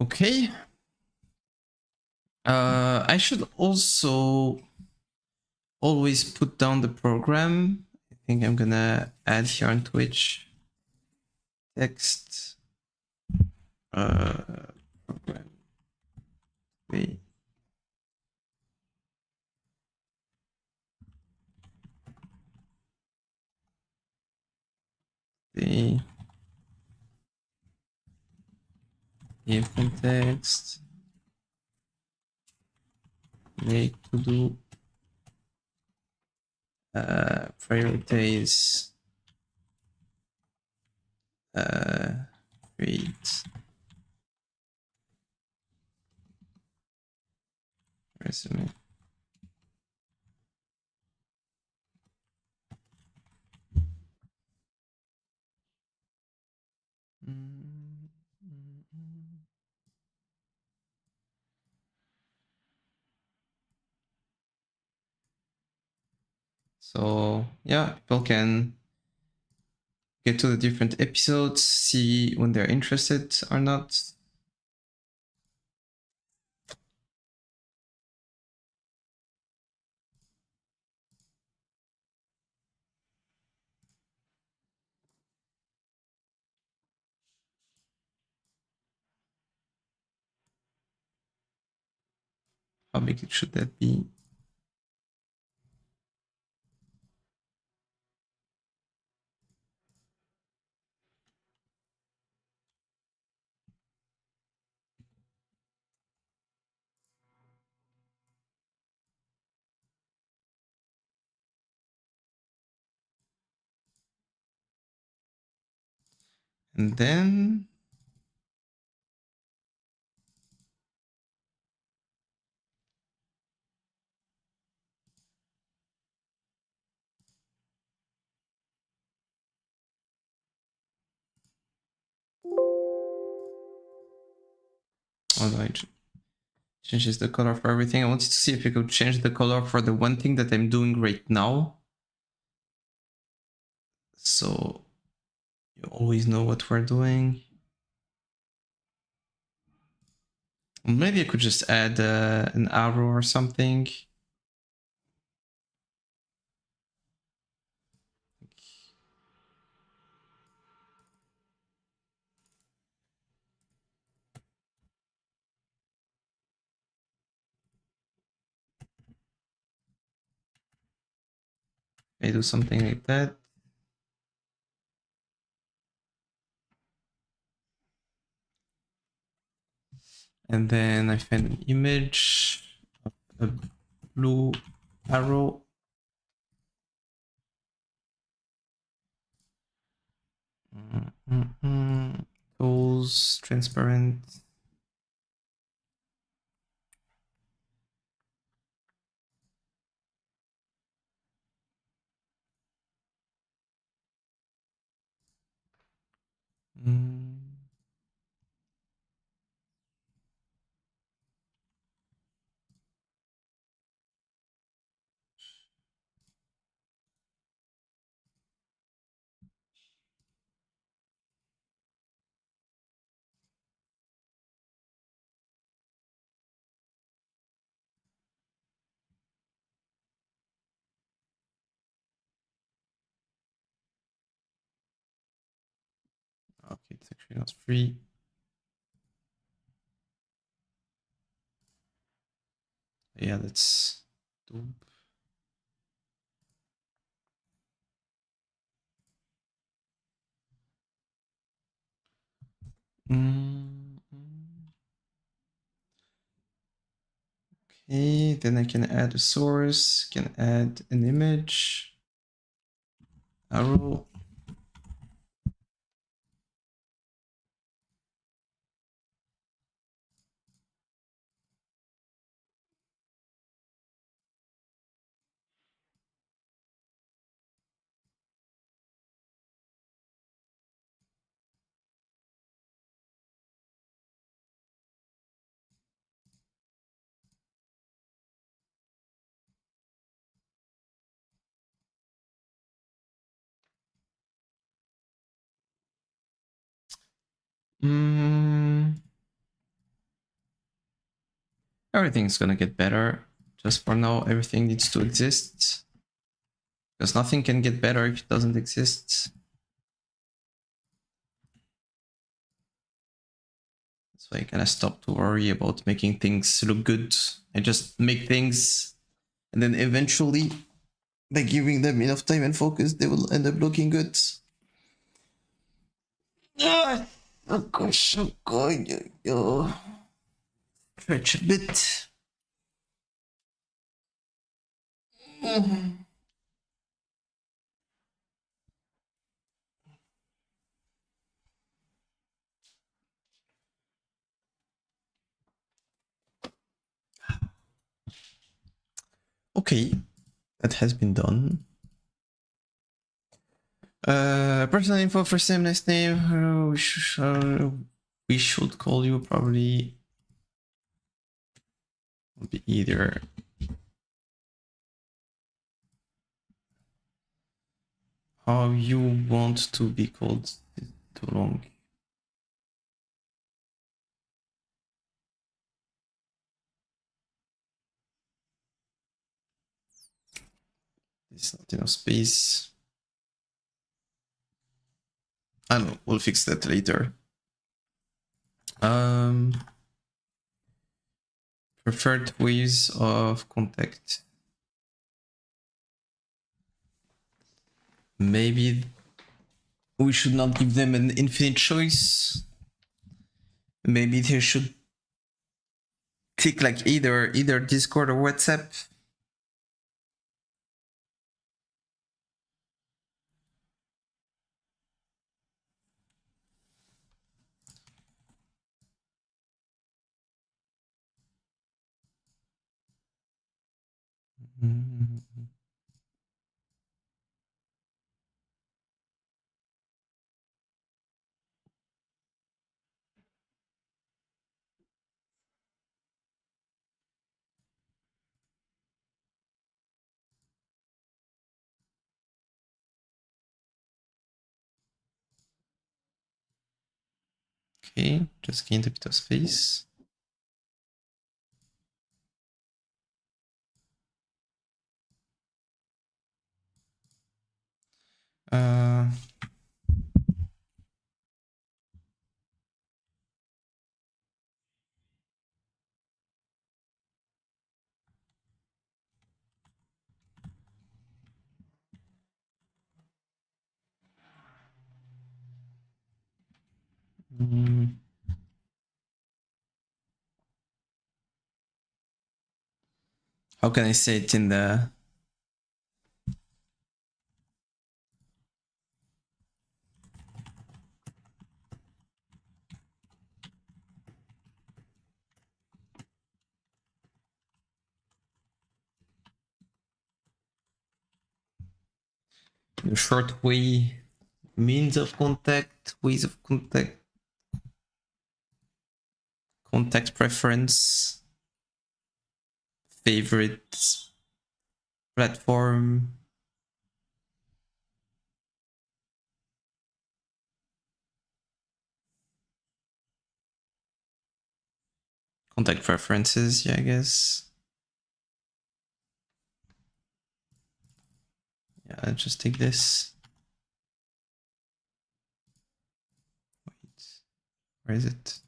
Okay. I should also always put down the program. I think I'm gonna add here on Twitch text program. Wait. The give context make to do prioritize create resume. So yeah, people can get to the different episodes, see when they're interested or not. How big should that be? And then although I changes the color for everything. I wanted to see if we could change the color for the one thing that I'm doing right now. So you always know what we're doing. Maybe I could just add an arrow or something. I do something like that. And then I find an image of a blue arrow. Tools, transparent. Okay, it's actually not free. Yeah, that's dope. Okay, then I can add a source, can add an image, arrow. Everything's gonna get better. Just for now, everything needs to exist. Because nothing can get better if it doesn't exist. So I kind of stop to worry about making things look good. I just make things, and then eventually, by giving them enough time and focus, they will end up looking good. Ah, oh gosh, oh god, stretch a bit. Okay, that has been done. Personal info, first name, last name. We should call you probably. Would be either how you want to be called. Too long. There's not enough space. I don't know. We'll fix that later. Preferred ways of contact. Maybe we should not give them an infinite choice. Maybe they should click like either Discord or WhatsApp. Okay, just gained a bit of space. How can I say it in the... the short way, means of contact, ways of contact, contact preference, favorite platform, contact preferences, yeah, I guess. Yeah, I'll just take this. Wait, where is it?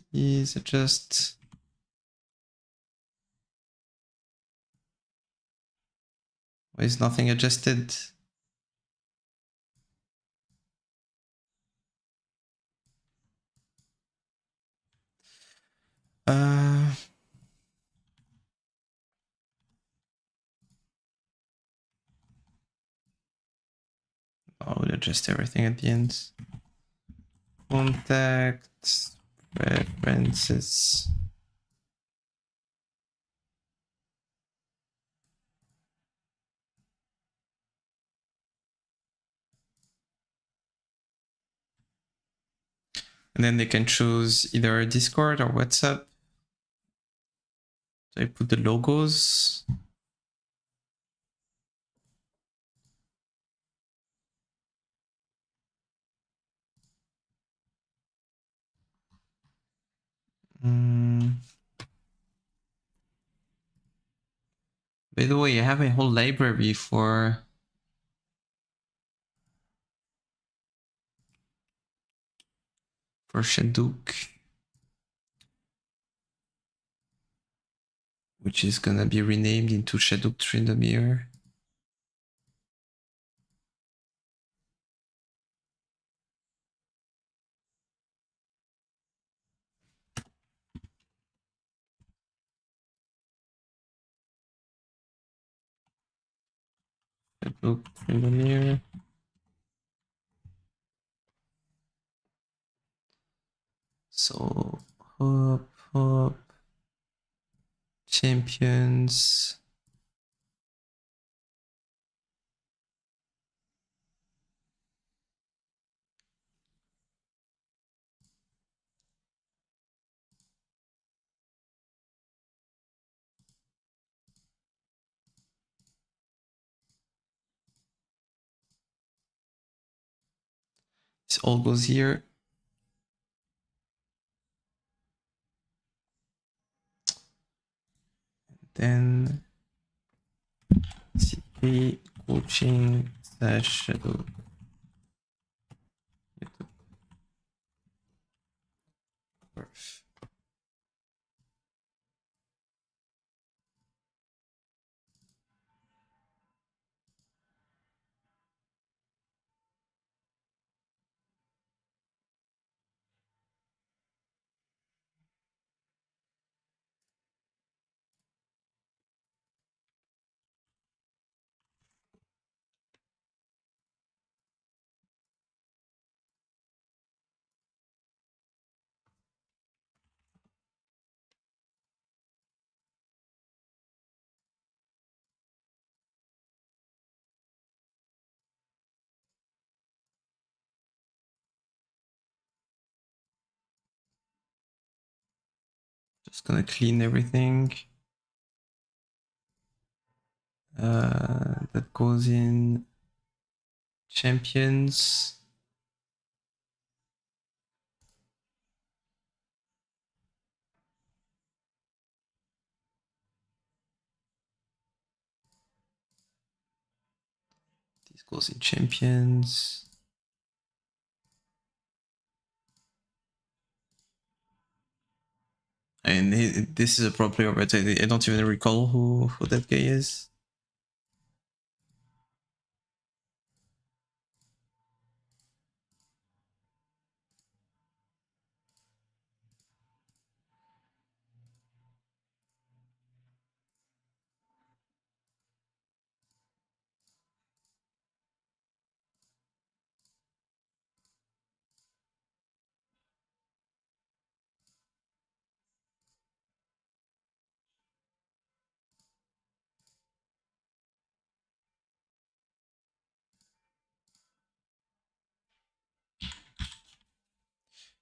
Please adjust. Why is nothing adjusted? I'll adjust everything at the end. Contact preferences. And then they can choose either Discord or WhatsApp. So I put the logos. By the way, I have a whole library for Shaduk, which is gonna be renamed into Shaduk Tryndamere. Shaduk Tryndamere. So hop champions. This all goes here. Then CP coaching / Shaduk. YouTube. Perf. Just gonna clean everything. That goes in champions. This goes in champions. And this is a pro player, but I don't even recall who that guy is.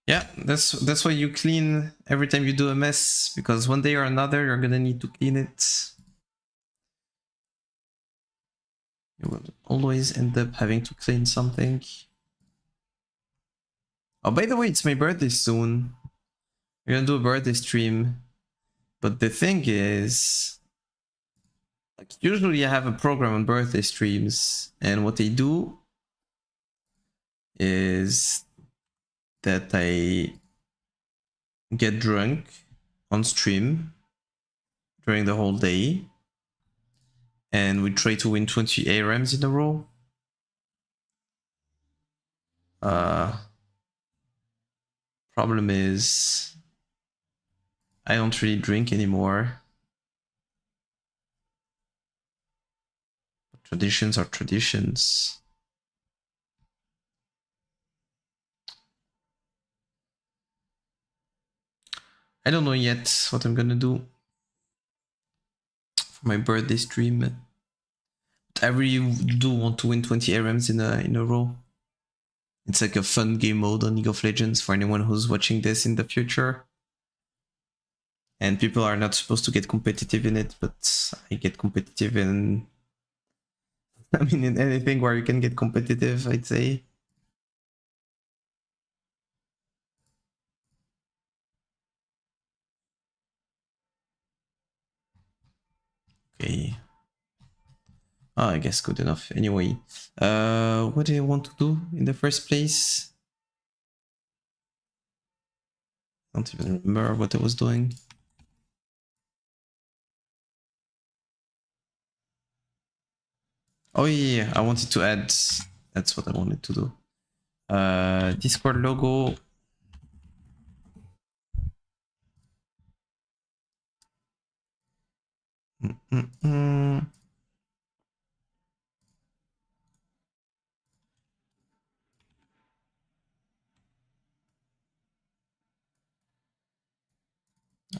Yeah, that's why you clean every time you do a mess, because one day or another you're gonna need to clean it. You will always end up having to clean something. Oh, by the way, it's my birthday soon. We're gonna do a birthday stream. But the thing is, like, usually I have a program on birthday streams, and what they do is that I get drunk on stream during the whole day, and we try to win 20 ARMs in a row. Problem is, I don't really drink anymore. Traditions are traditions. I don't know yet what I'm gonna do for my birthday stream. But I really do want to win 20 ARMs in a row. It's like a fun game mode on League of Legends for anyone who's watching this in the future. And people are not supposed to get competitive in it, but I get competitive in... I mean, in anything where you can get competitive, I'd say. Okay. Oh, I guess good enough. Anyway, what do I want to do in the first place? I don't even remember what I was doing. Oh yeah, I wanted to add, that's what I wanted to do. Discord logo.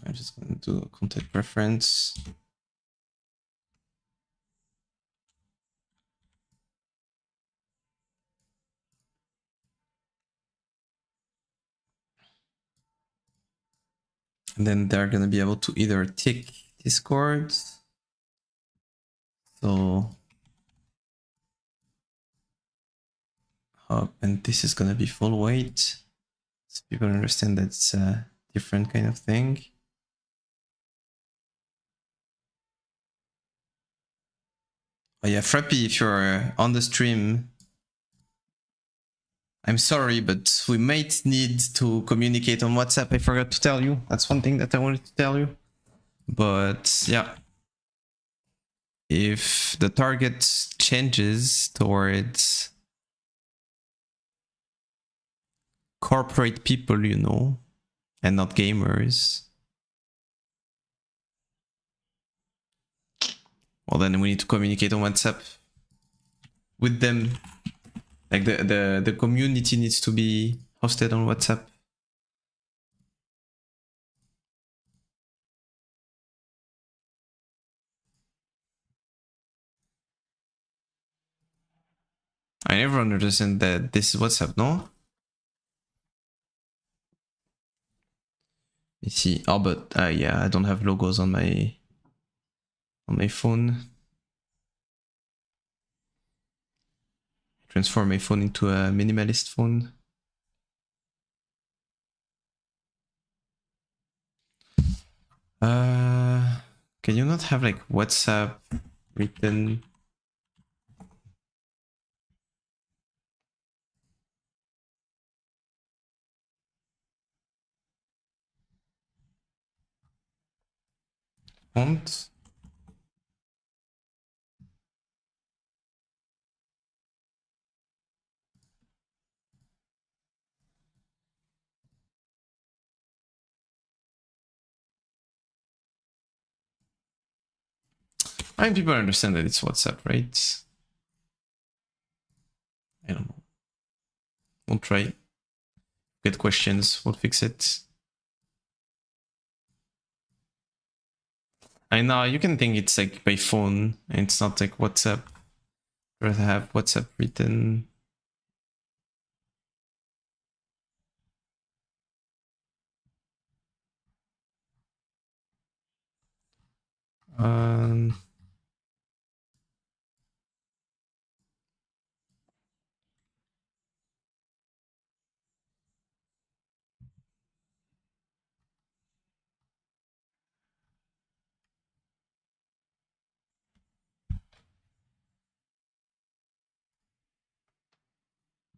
I'm just gonna do a content preference. And then they're gonna be able to either tick Discord. So and this is gonna be full weight. So people understand that it's a different kind of thing. Oh yeah, Frappy, if you're on the stream, I'm sorry, but we might need to communicate on WhatsApp. I forgot to tell you. That's one thing that I wanted to tell you. But yeah, if the target changes towards corporate people, you know, and not gamers, well, then we need to communicate on WhatsApp with them. Like the community needs to be hosted on WhatsApp. I never understand that this is WhatsApp, no? Let me see. Oh, but yeah, I don't have logos on my phone. Transform my phone into a minimalist phone. Can you not have like WhatsApp written? Font? I mean, people understand that it's WhatsApp, right? I don't know. We'll try. Get questions, we'll fix it. I know, you can think it's like by phone, and it's not like WhatsApp. Rather have WhatsApp written. Um,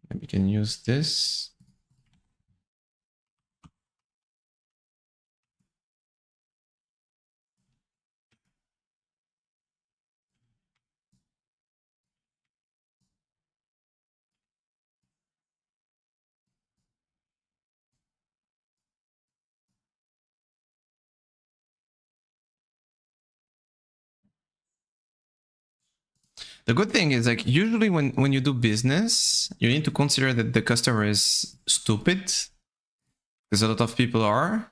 maybe we can use this. The good thing is, like, usually when you do business, you need to consider that the customer is stupid, because a lot of people are.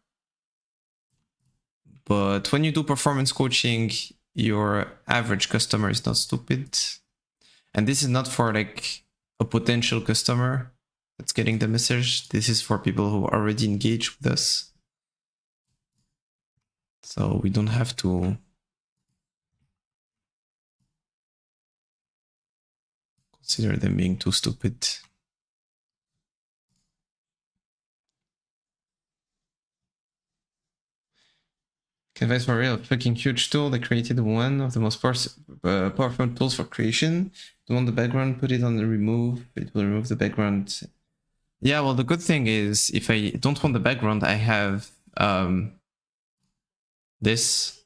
But when you do performance coaching, your average customer is not stupid. And this is not for like a potential customer that's getting the message. This is for people who already engage with us. So we don't have to consider them being too stupid. Canva is for real, a fucking huge tool. They created one of the most powerful tools for creation. Don't want the background, put it on the remove. It will remove the background. Yeah, well, the good thing is if I don't want the background, I have this.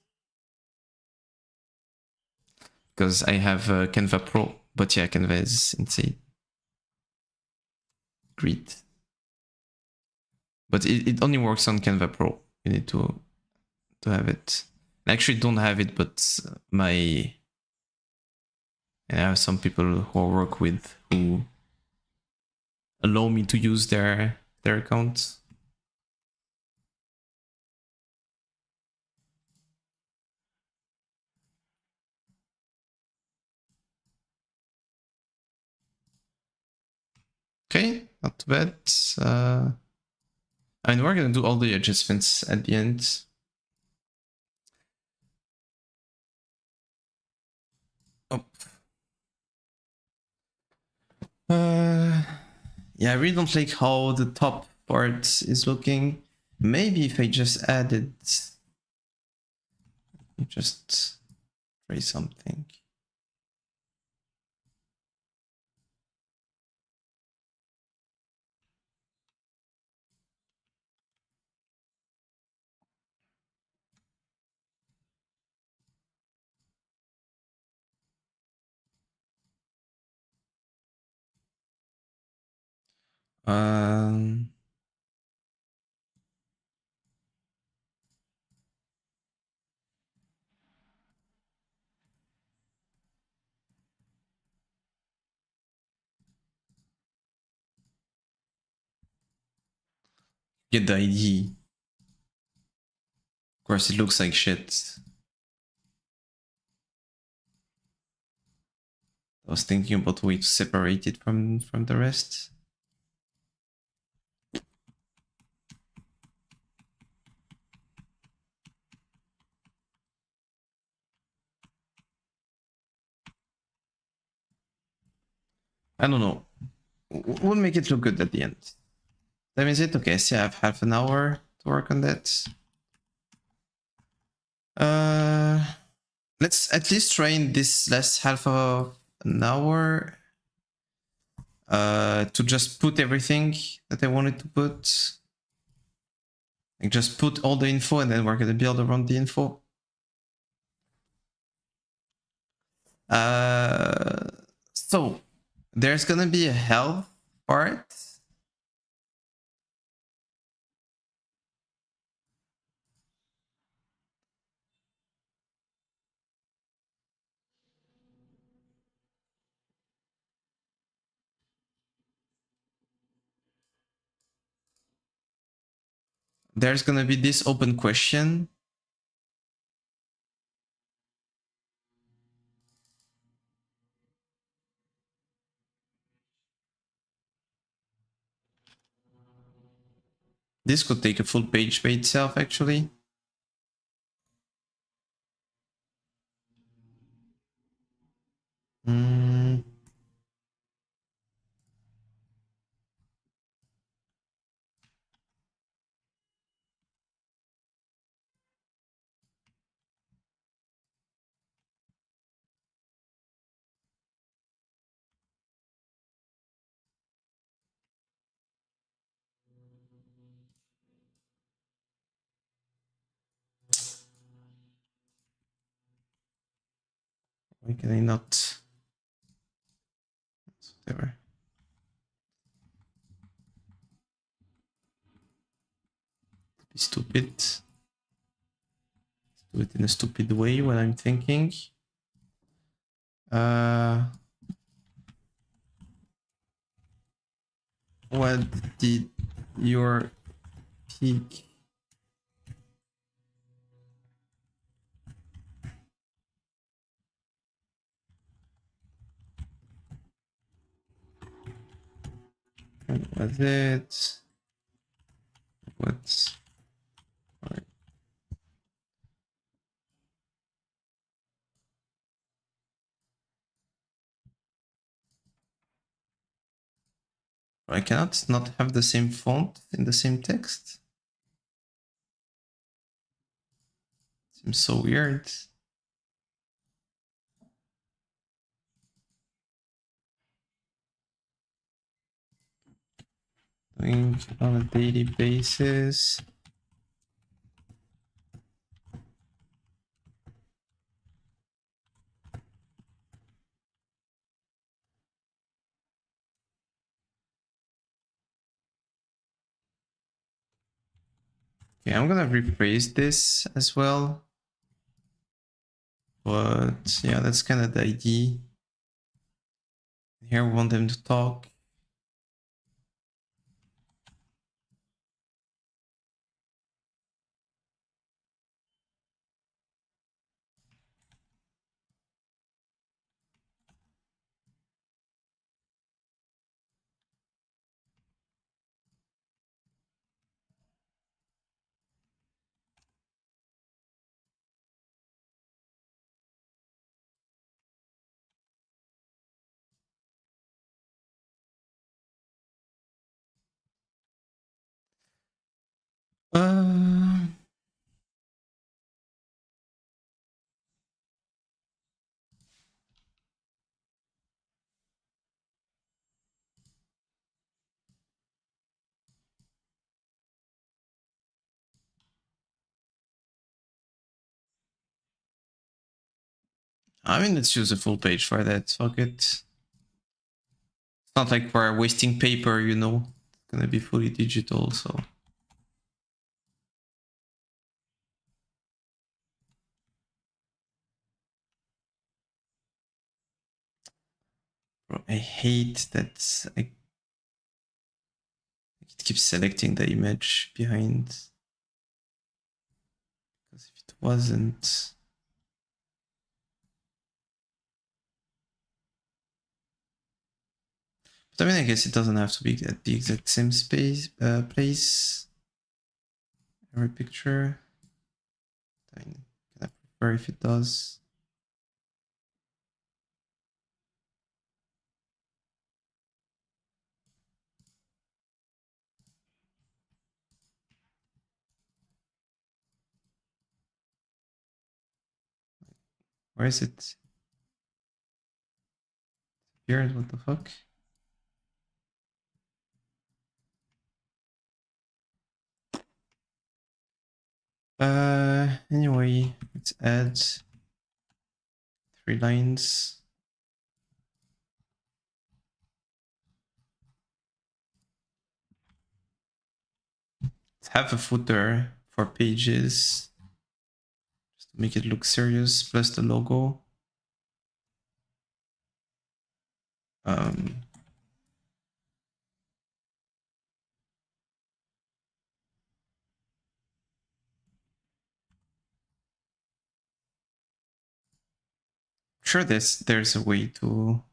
Because I have Canva Pro. But yeah, Canva is insane. Great. But it only works on Canva Pro. You need to have it. I actually don't have it, but I have some people who I work with who allow me to use their account. Okay, not too bad. I mean, we're gonna do all the adjustments at the end. Oh. Yeah, I really don't like how the top part is looking. Maybe if I just added, just try something. Um, Get the idea. Of course, it looks like shit. I was thinking about a way to separate it from the rest. I don't know. We'll make it look good at the end. That means it. Okay, so I have half an hour to work on that. Let's at least try in this last half of an hour to just put everything that I wanted to put. Like just put all the info and then we're gonna build around the info. So there's gonna be a health part. There's gonna be this open question. This could take a full page by itself, actually. Why can I not? Whatever. Be stupid. Do it in a stupid way while I'm thinking. What did your peak was it? What's I cannot not have the same font in the same text. Seems so weird. Doing on a daily basis. Okay, I'm gonna rephrase this as well. But yeah, that's kind of the idea. Here we want them to talk. Uh, I mean, let's use a full page for that. Fuck it. It's not like we're wasting paper, you know. It's gonna be fully digital, so. Bro, I hate that it keeps selecting the image behind. Because if it wasn't. But I mean, I guess it doesn't have to be at the exact same place. Every picture. I prefer if it does. Where is it? Weird, what the fuck? Anyway, let's add 3 lines. Let's have a footer for pages. Just to make it look serious, plus the logo. Sure, there's a way to.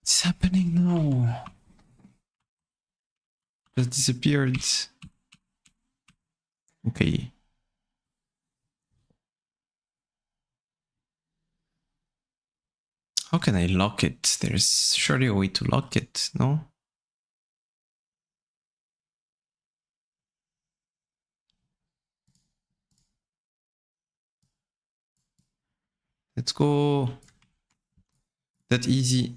What's happening now? Just disappeared. Okay. How can I lock it? There's surely a way to lock it, no? Let's go. That easy.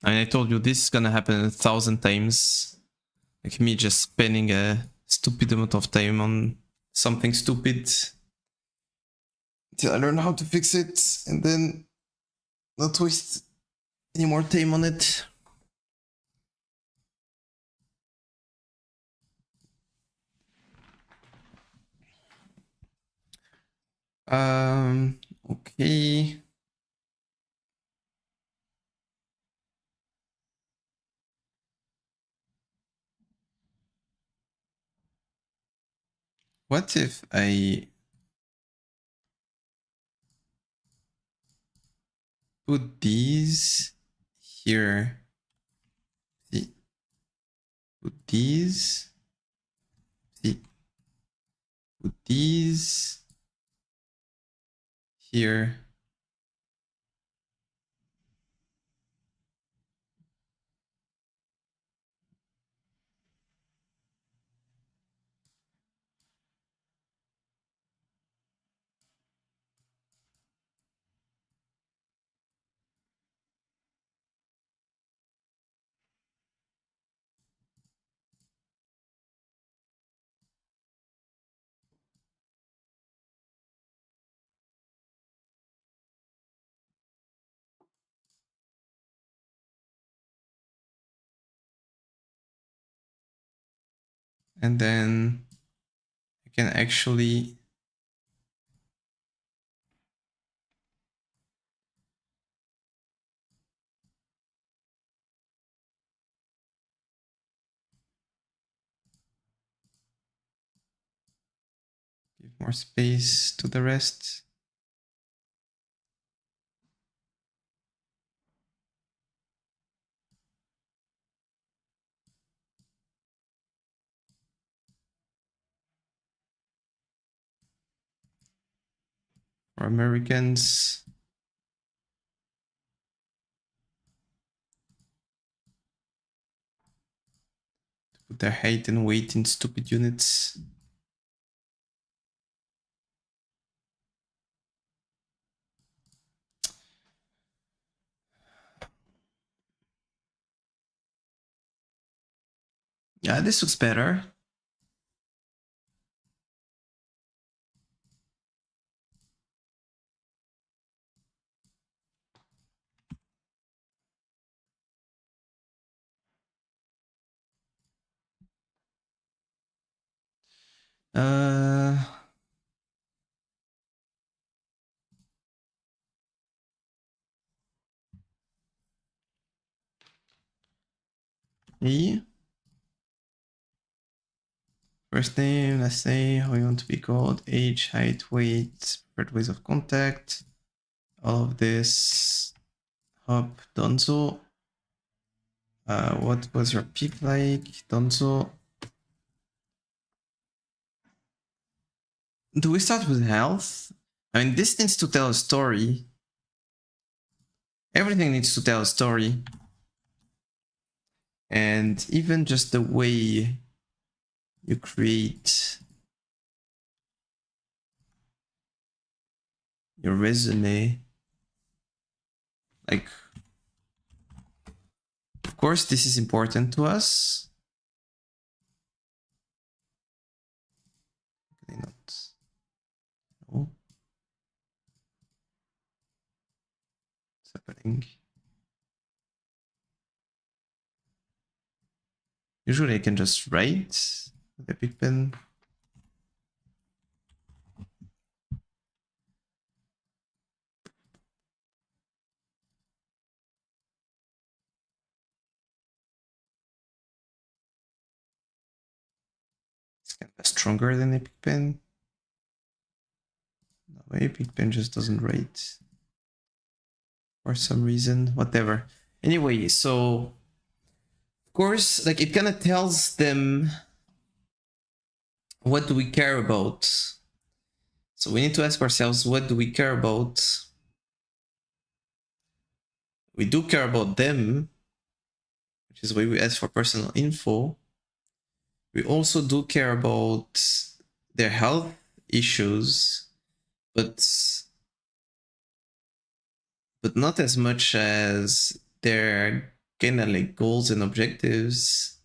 I mean, I told you this is gonna happen 1,000 times. Like me just spending a stupid amount of time on something stupid till I learn how to fix it and then not waste any more time on it. Okay. What if I put these here? See, put these. See, put these here. And then I can actually give more space to the rest. For Americans. Put their height and weight in stupid units. Yeah, this looks better. Uh, E. First name, last name, how you want to be called, age, height, weight, preferred ways of contact. All of this. Hop, Donzo. What was your peak like? Donzo. Do we start with health? I mean, this needs to tell a story. Everything needs to tell a story. And even just the way you create your resume. Like, of course, this is important to us. Not. No. What's happening? Usually I can just write with a big pen. It's kind of stronger than a big pen. No. Why Big Ben just doesn't rate? For some reason, whatever. Anyway, so of course, like it kind of tells them what do we care about. So we need to ask ourselves, what do we care about? We do care about them, which is why we ask for personal info. We also do care about their health issues, but not as much as their kind of like goals and objectives.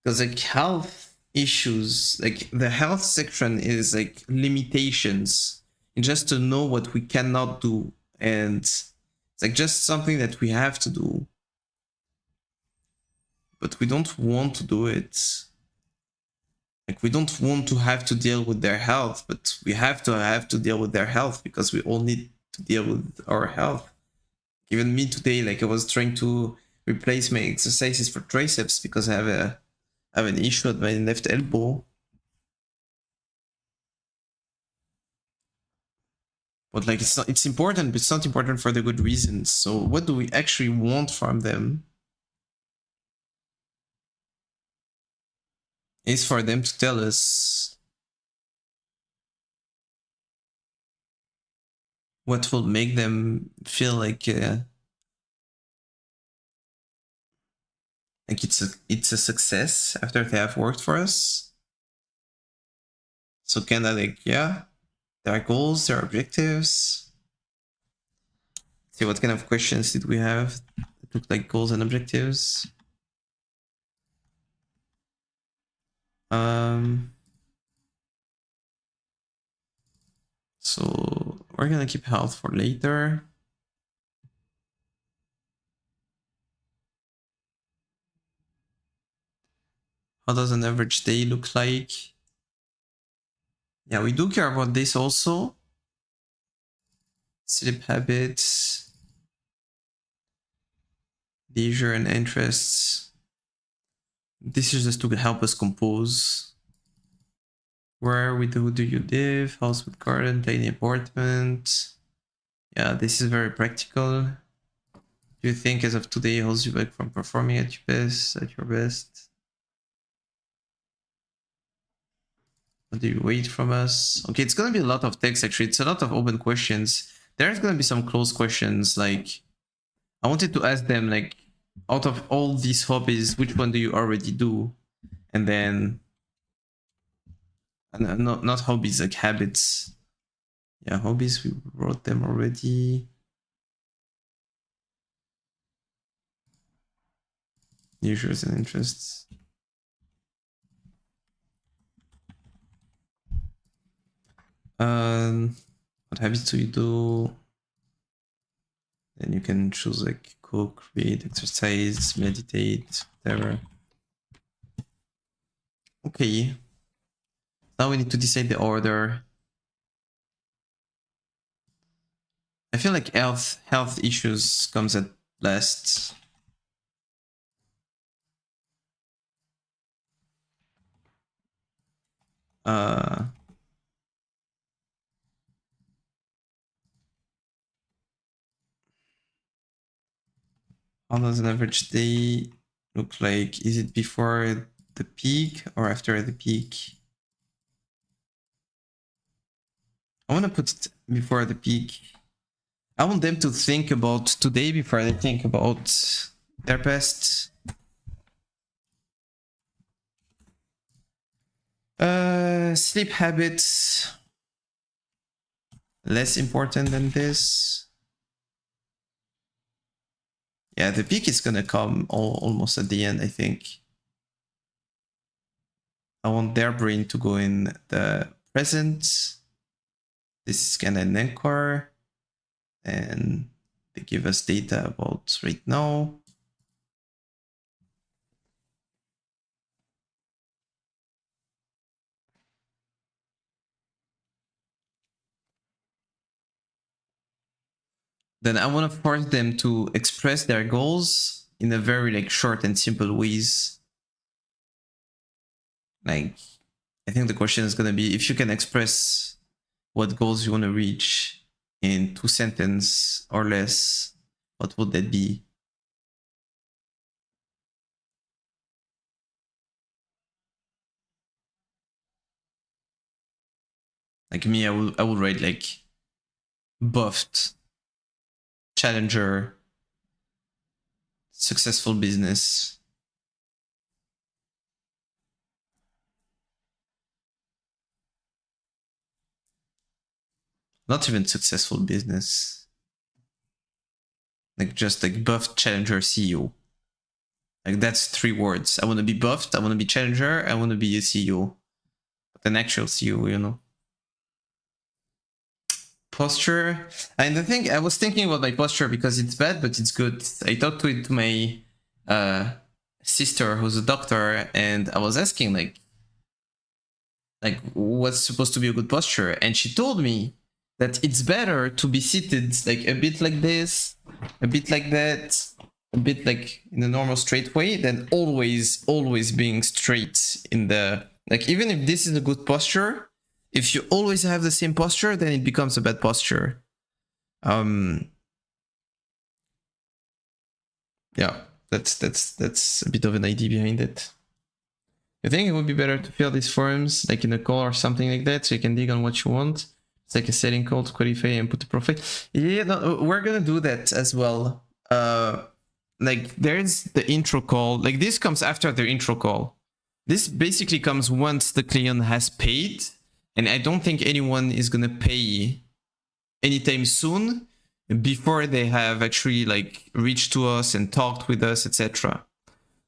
Because like health issues, like the health section is like limitations, and just to know what we cannot do, and it's like just something that we have to do, but we don't want to do it. Like we don't want to have to deal with their health, but we have to deal with their health because we all need to deal with our health. Even me today, like I was trying to replace my exercises for triceps because I have an issue at my left elbow. But like it's important, but it's not important for the good reasons. So what do we actually want from them? Is for them to tell us what will make them feel like it's a success after they have worked for us. So kind of like, yeah, their goals, their objectives. See what kind of questions did we have that looked like goals and objectives. So we're gonna keep health for later. How does an average day look like? Yeah, we do care about this also. Sleep habits, leisure and interests. This is just to help us compose. Where do you live? House with garden, tiny apartment. Yeah, this is very practical. Do you think as of today holds you back from performing at your best? What do you wait from us? Okay, it's gonna be a lot of text actually. It's a lot of open questions. There's gonna be some closed questions. Like, I wanted to ask them, like, out of all these hobbies, which one do you already do? And then, not hobbies, like habits. Yeah, hobbies, we wrote them already. Leisures and interests. What habits do you do? Then you can choose like cook, read, exercise, meditate, whatever. Okay. Now we need to decide the order. I feel like health issues comes at last. How does an average day look like? Is it before the peak or after the peak? I want to put it before the peak. I want them to think about today before they think about their best. Sleep habits. Less important than this. Yeah, the peak is gonna come almost at the end, I think. I want their brain to go in the present. This is kind of an anchor. And they give us data about right now. Then I want to force them to express their goals in a very like short and simple ways. Like, I think the question is going to be if you can express what goals you want to reach in 2 sentences or less, what would that be? Like me, I would write like buffed, challenger, successful business. Not even successful business. Like just like buffed challenger CEO. Like that's 3 words. I want to be buffed, I want to be challenger, I want to be a CEO. But an actual CEO, you know. Posture. And the thing, I was thinking about my posture because it's bad, but it's good. I talked to my sister who's a doctor, and I was asking like what's supposed to be a good posture, and she told me that it's better to be seated like a bit like this, a bit like that, a bit like in a normal straight way, than always being straight in the, like, even if this is a good posture, if you always have the same posture, then it becomes a bad posture. Yeah, that's a bit of an idea behind it. I think it would be better to fill these forums like in a call or something like that, so you can dig on what you want. It's like a setting call to qualify and put the profile. Yeah, no, we're gonna do that as well. Like there's the intro call. Like this comes after the intro call. This basically comes once the client has paid, and I don't think anyone is gonna pay anytime soon before they have actually like reached to us and talked with us, etc.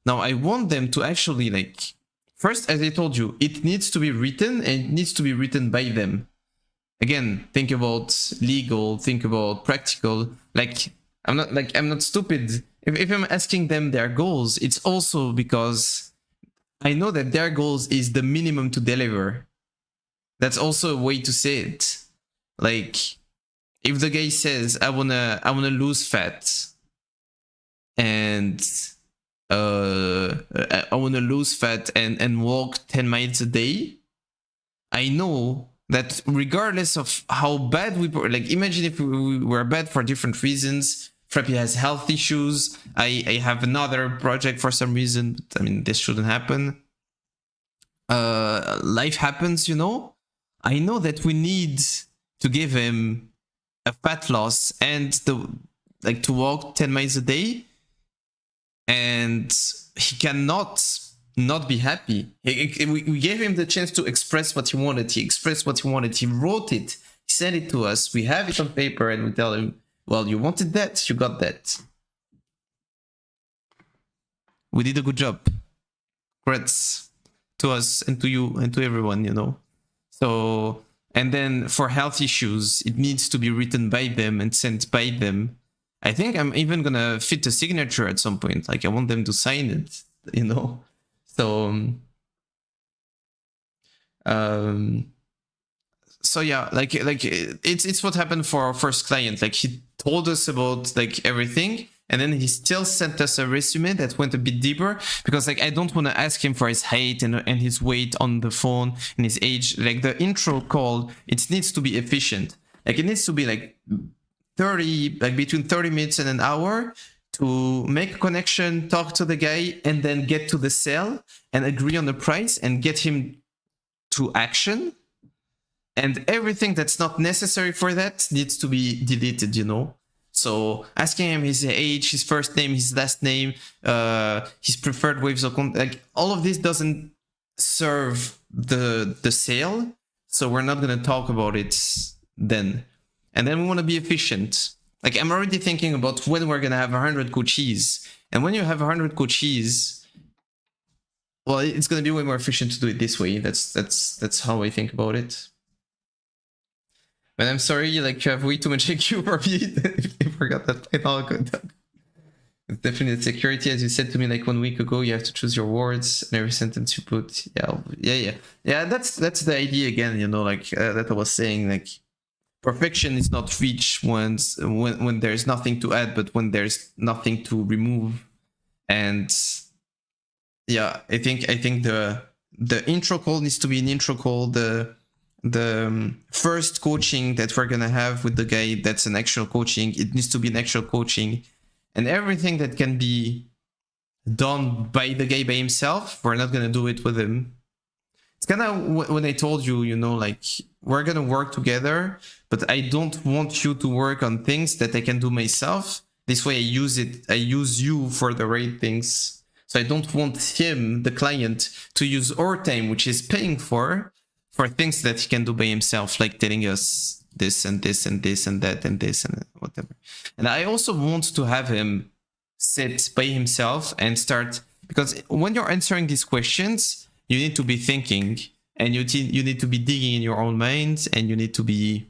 Now I want them to actually like, first, as I told you, it needs to be written, and it needs to be written by them. Again, think about legal, think about practical. Like I'm not stupid. If I'm asking them their goals, it's also because I know that their goals is the minimum to deliver. That's also a way to say it. Like if the guy says I wanna lose fat, and I wanna lose fat and walk 10 miles a day, I know that regardless of how bad we, like, imagine if we were bad for different reasons. Frappy has health issues. I have another project for some reason. I mean, this shouldn't happen. Life happens, you know. I know that we need to give him a fat loss and to walk 10 miles a day, and he cannot not be happy. We gave him the chance to express what he wanted. He expressed what he wanted. He wrote it. He sent it to us. We have it on paper, and we tell him, well, you wanted that, you got that. We did a good job. Congrats to us and to you and to everyone, you know. So, and then for health issues, it needs to be written by them and sent by them. I think I'm even gonna fit a signature at some point. Like I want them to sign it, you know. So yeah, like it's what happened for our first client. Like he told us about like everything, and then he still sent us a resume that went a bit deeper, because like I don't want to ask him for his height and his weight on the phone and his age. Like the intro call, it needs to be efficient. Like it needs to be like 30, like between 30 minutes and an hour, to make a connection, talk to the guy, and then get to the sale and agree on the price and get him to action. And everything that's not necessary for that needs to be deleted, you know? So asking him his age, his first name, his last name, his preferred waves of contact, like all of this doesn't serve the sale. So we're not gonna talk about it then. And then we want to be efficient. Like I'm already thinking about when we're gonna have 100 coaches. And when you have 100 coaches, well, it's gonna be way more efficient to do it this way. That's how I think about it. But I'm sorry, like you have way too much IQ for me. If you forgot that Python code. It's definitely the security, as you said to me like 1 week ago. You have to choose your words and every sentence you put. Yeah. That's the idea again. You know, like that I was saying. Like perfection is not reached when there's nothing to add, but when there's nothing to remove. And yeah, I think the intro call needs to be an intro call. The the first coaching that we're gonna have with the guy, that's an actual coaching. It needs to be an actual coaching, and everything that can be done by the guy by himself, we're not gonna do it with him. It's kind of when I told you, you know, like, we're gonna work together, but I don't want you to work on things that I can do myself. This way I use you for the right things. So I don't want him, the client, to use our time, which is paying for things that he can do by himself, like telling us this and this and this and that and this and whatever. And I also want to have him sit by himself and start, because when you're answering these questions, you need to be thinking, and you need to be digging in your own mind, and you need to be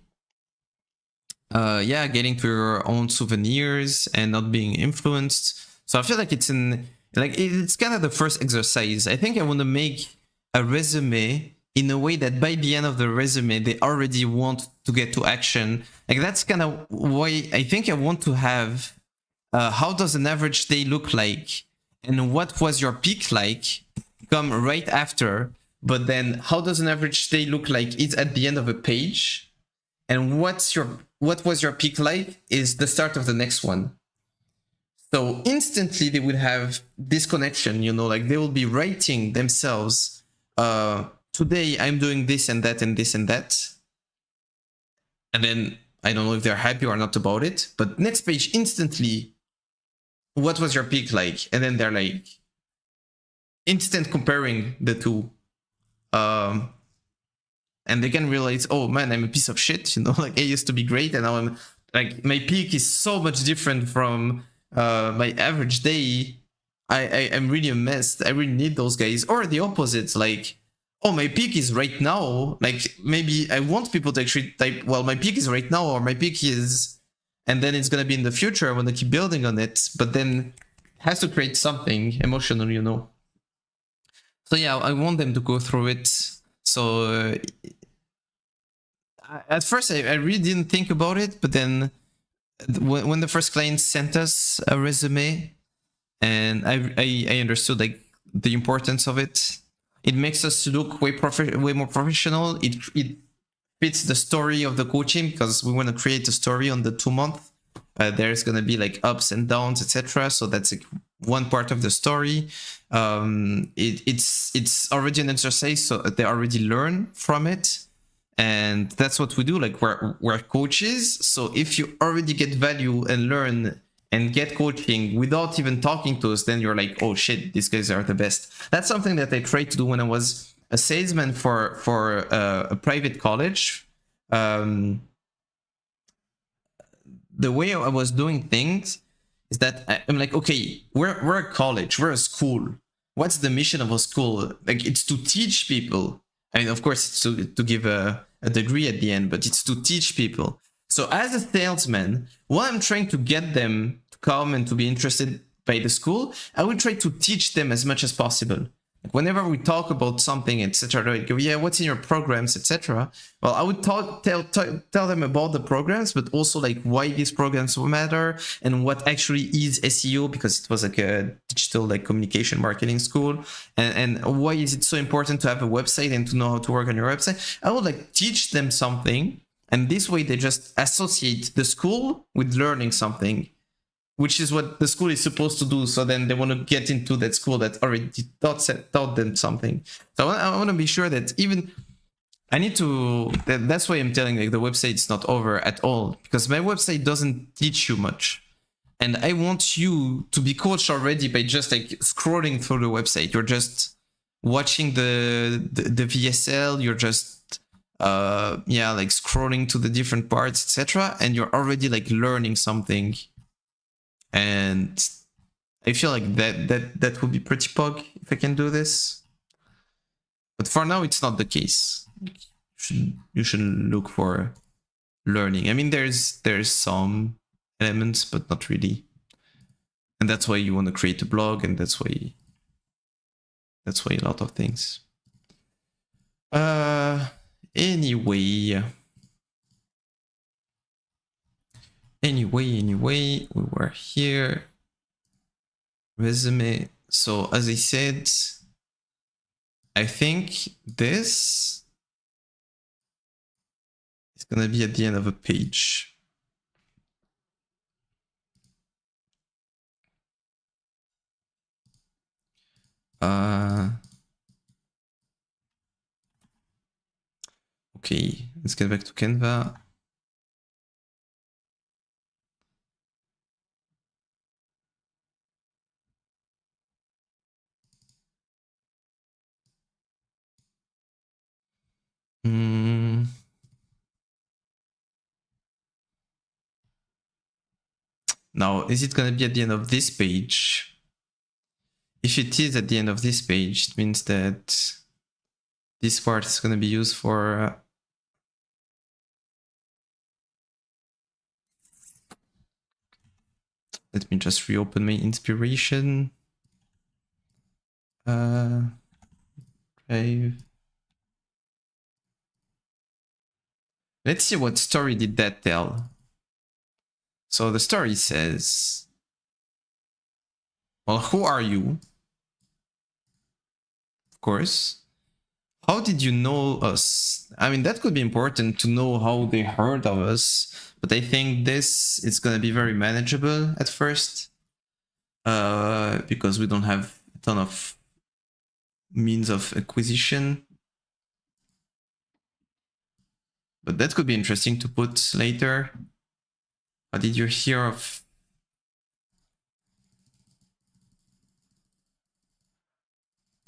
getting to your own souvenirs and not being influenced. So I feel like it's kind of the first exercise. I think I want to make a resume in a way that by the end of the resume, they already want to get to action. Like, that's kind of why I think I want to have how does an average day look like, and what was your peak like, come right after. But then how does an average day look like? It's at the end of a page, and what was your peak like is the start of the next one. So instantly they would have this connection, you know, like they will be writing themselves, today I'm doing this and that and this and that. And then I don't know if they're happy or not about it, but next page instantly, what was your peak like? And then they're like instant comparing the two. And they can realize, oh man, I'm a piece of shit, you know, like I used to be great, and now I'm like, my peak is so much different from my average day. I'm really a mess. I really need those guys. Or the opposite, like, oh, my peak is right now. Like, maybe I want people to actually type, well, my peak is right now, or my peak is, and then it's gonna be in the future. I want to keep building on it, but then it has to create something emotional, you know. So yeah, I want them to go through it. So at first I really didn't think about it, but then when the first client sent us a resume, and I understood like the importance of it. It makes us look way more professional. It fits the story of the coaching, because we want to create a story on the 2 month. There's gonna be like ups and downs, etc. So that's like one part of the story. It's already an exercise, so they already learn from it, and that's what we do. Like, we're coaches, so if you already get value and learn and get coaching without even talking to us, then you're like, oh shit, these guys are the best. That's something that I tried to do when I was a salesman for a private college. The way I was doing things is that I'm like, okay, we're a college, we're a school. What's the mission of a school? Like, it's to teach people. I mean, of course, it's to give a degree at the end, but it's to teach people. So as a salesman, while I'm trying to get them to come and to be interested by the school, I would try to teach them as much as possible. Like, whenever we talk about something, etc., like, yeah, what's in your programs, etc. Well, I would tell them about the programs, but also like why these programs matter and what actually is SEO, because it was like a digital like communication marketing school, and why is it so important to have a website and to know how to work on your website. I would like teach them something, and this way they just associate the school with learning something, which is what the school is supposed to do. So then they want to get into that school that already taught them something. So I want to be sure that even I need to, that's why I'm telling, like, the website is not over at all, because my website doesn't teach you much. And I want you to be coached already by just like scrolling through the website. You're just watching the VSL, you're just like scrolling to the different parts, etc. And you're already like learning something. And I feel like that would be pretty pog if I can do this. But for now, it's not the case. You should look for learning. I mean, there's some elements, but not really. And that's why you want to create a blog, and that's why a lot of things. Anyway, we were here. Resume. So as I said, I think this It's gonna be at the end of a page. Okay, let's get back to Canva. Now, is it gonna be at the end of this page? If it is at the end of this page, it means that this part is gonna be used for let me just reopen my inspiration. Drive. Let's see what story did that tell. So the story says, well, who are you? Of course. How did you know us? I mean, that could be important to know how they heard of us, but I think this is gonna be very manageable at first, because we don't have a ton of means of acquisition. But that could be interesting to put later. How did you hear of?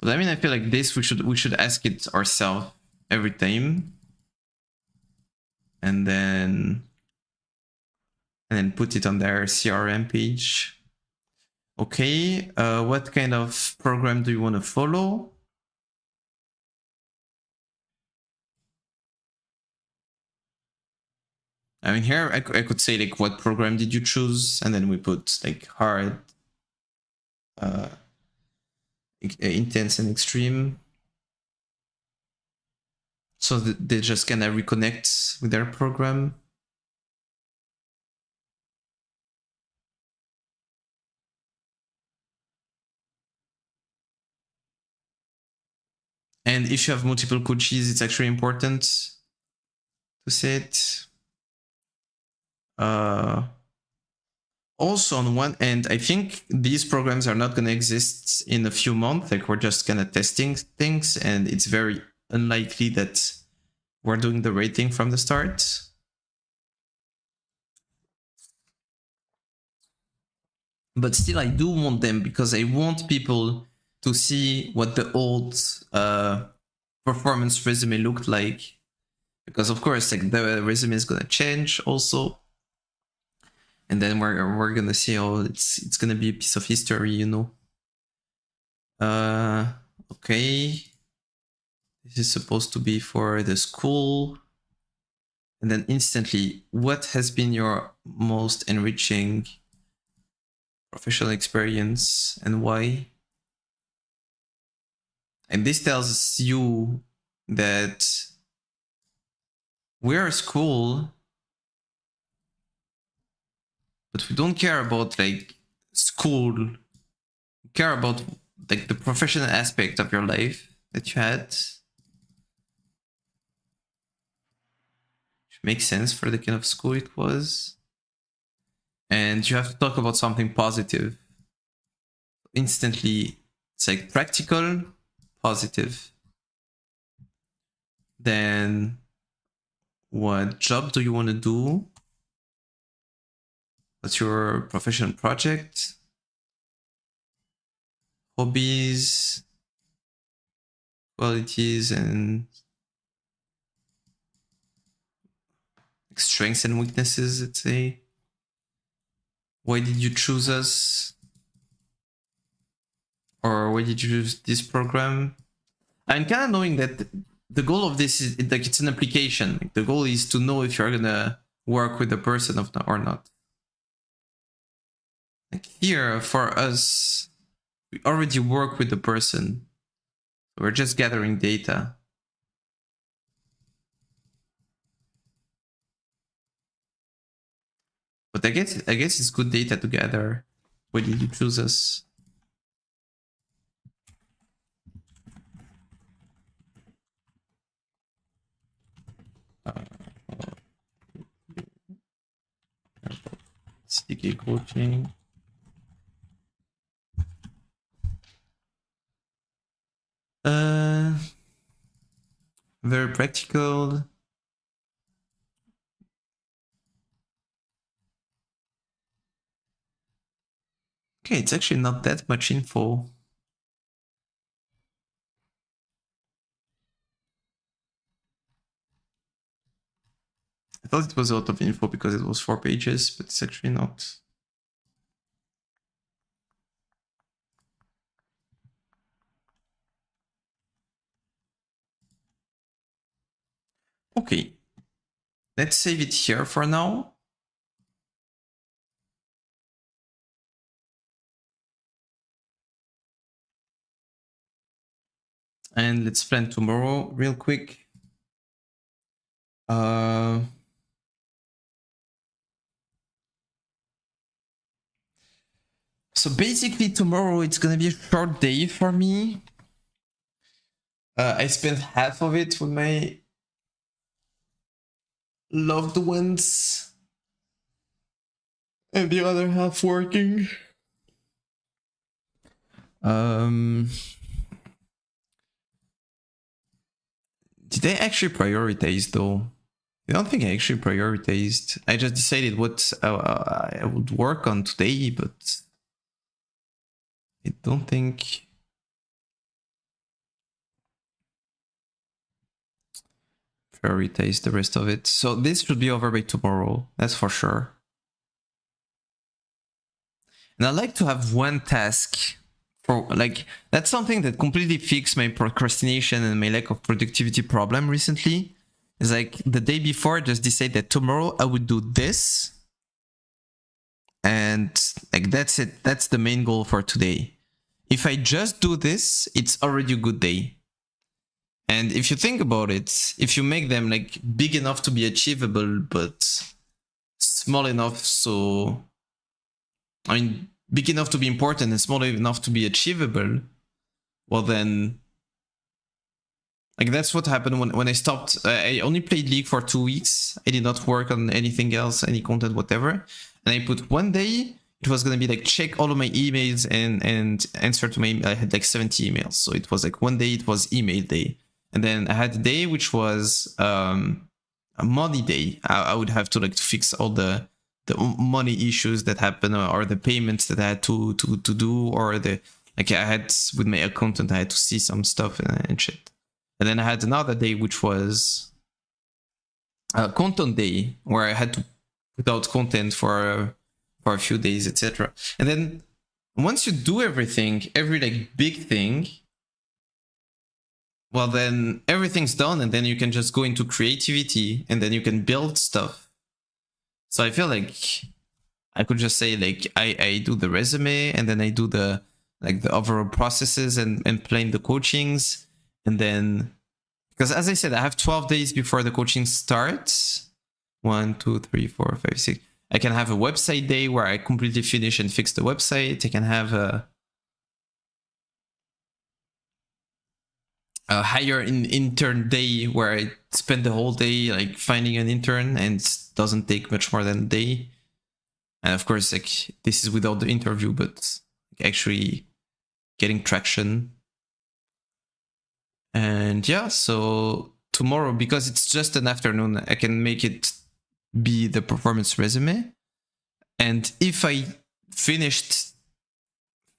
But I mean, I feel like this we should ask it ourselves every time, and then put it on their CRM page. Okay, what kind of program do you want to follow? I mean, here I could say like, what program did you choose? And then we put like hard, intense and extreme. So that they just kind of reconnect with their program. And if you have multiple coaches, it's actually important to say it. Also, on one end, I think these programs are not going to exist in a few months. Like, we're just kind of testing things, and it's very unlikely that we're doing the rating from the start. But still, I do want them because I want people to see what the old performance resume looked like. Because of course, like, the resume is going to change also. And then we're gonna see, oh, it's gonna be a piece of history, you know. Okay. This is supposed to be for the school. And then instantly, what has been your most enriching professional experience and why? And this tells you that we're a school, but we don't care about like school. We care about like the professional aspect of your life that you had. Which makes sense for the kind of school it was. And you have to talk about something positive. Instantly, it's like practical, positive. Then what job do you want to do? What's your professional project? Hobbies, qualities, and strengths and weaknesses, let's say. Why did you choose us? Or why did you choose this program? I'm kind of knowing that the goal of this is like, it's an application. Like, the goal is to know if you're gonna work with the person or not. Like here, for us, we already work with the person. We're just gathering data. But I guess it's good data to gather. Why did you choose us? SDK coaching. Very practical. Okay, it's actually not that much info. I thought it was a lot of info because it was 4 pages, but it's actually not. Okay, let's save it here for now. And let's plan tomorrow real quick. So basically tomorrow it's gonna be a short day for me. I spent half of it with my loved ones and the other half working. Did I actually prioritize though? I don't think I actually prioritized. I just decided what I would work on today, but I don't think. Prioritize the rest of it. So this should be over by tomorrow, that's for sure. And I like to have one task for like, that's something that completely fixed my procrastination and my lack of productivity problem recently. Is like the day before, just decide that tomorrow I would do this. And like, that's it. That's the main goal for today. If I just do this, it's already a good day. And if you think about it, if you make them like big enough to be achievable, but small enough so, I mean, big enough to be important and small enough to be achievable, well then, like that's what happened when I stopped. I only played League for 2 weeks. I did not work on anything else, any content, whatever. And I put one day, it was gonna be like check all of my emails and answer to my, I had like 70 emails. So it was like one day it was email day. And then I had a day which was a money day. I would have to like to fix all the money issues that happen, or the payments that I had to do, or the like I had with my accountant, I had to see some stuff and shit. And then I had another day which was a content day where I had to put out content for a few days, etc. And then once you do everything, every like big thing, well then everything's done, and then you can just go into creativity and then you can build stuff. So I feel like I could just say like I do the resume, and then I do the like the overall processes and plan the coachings. And then, because as I said, I have 12 days before the coaching starts. 1, 2, 3, 4, 5, 6. I can have a website day where I completely finish and fix the website. I can have a hire an intern day where I spend the whole day like finding an intern, and it doesn't take much more than a day. And of course, like this is without the interview, but actually getting traction. And yeah, so tomorrow, because it's just an afternoon, I can make it be the performance resume. And if I finished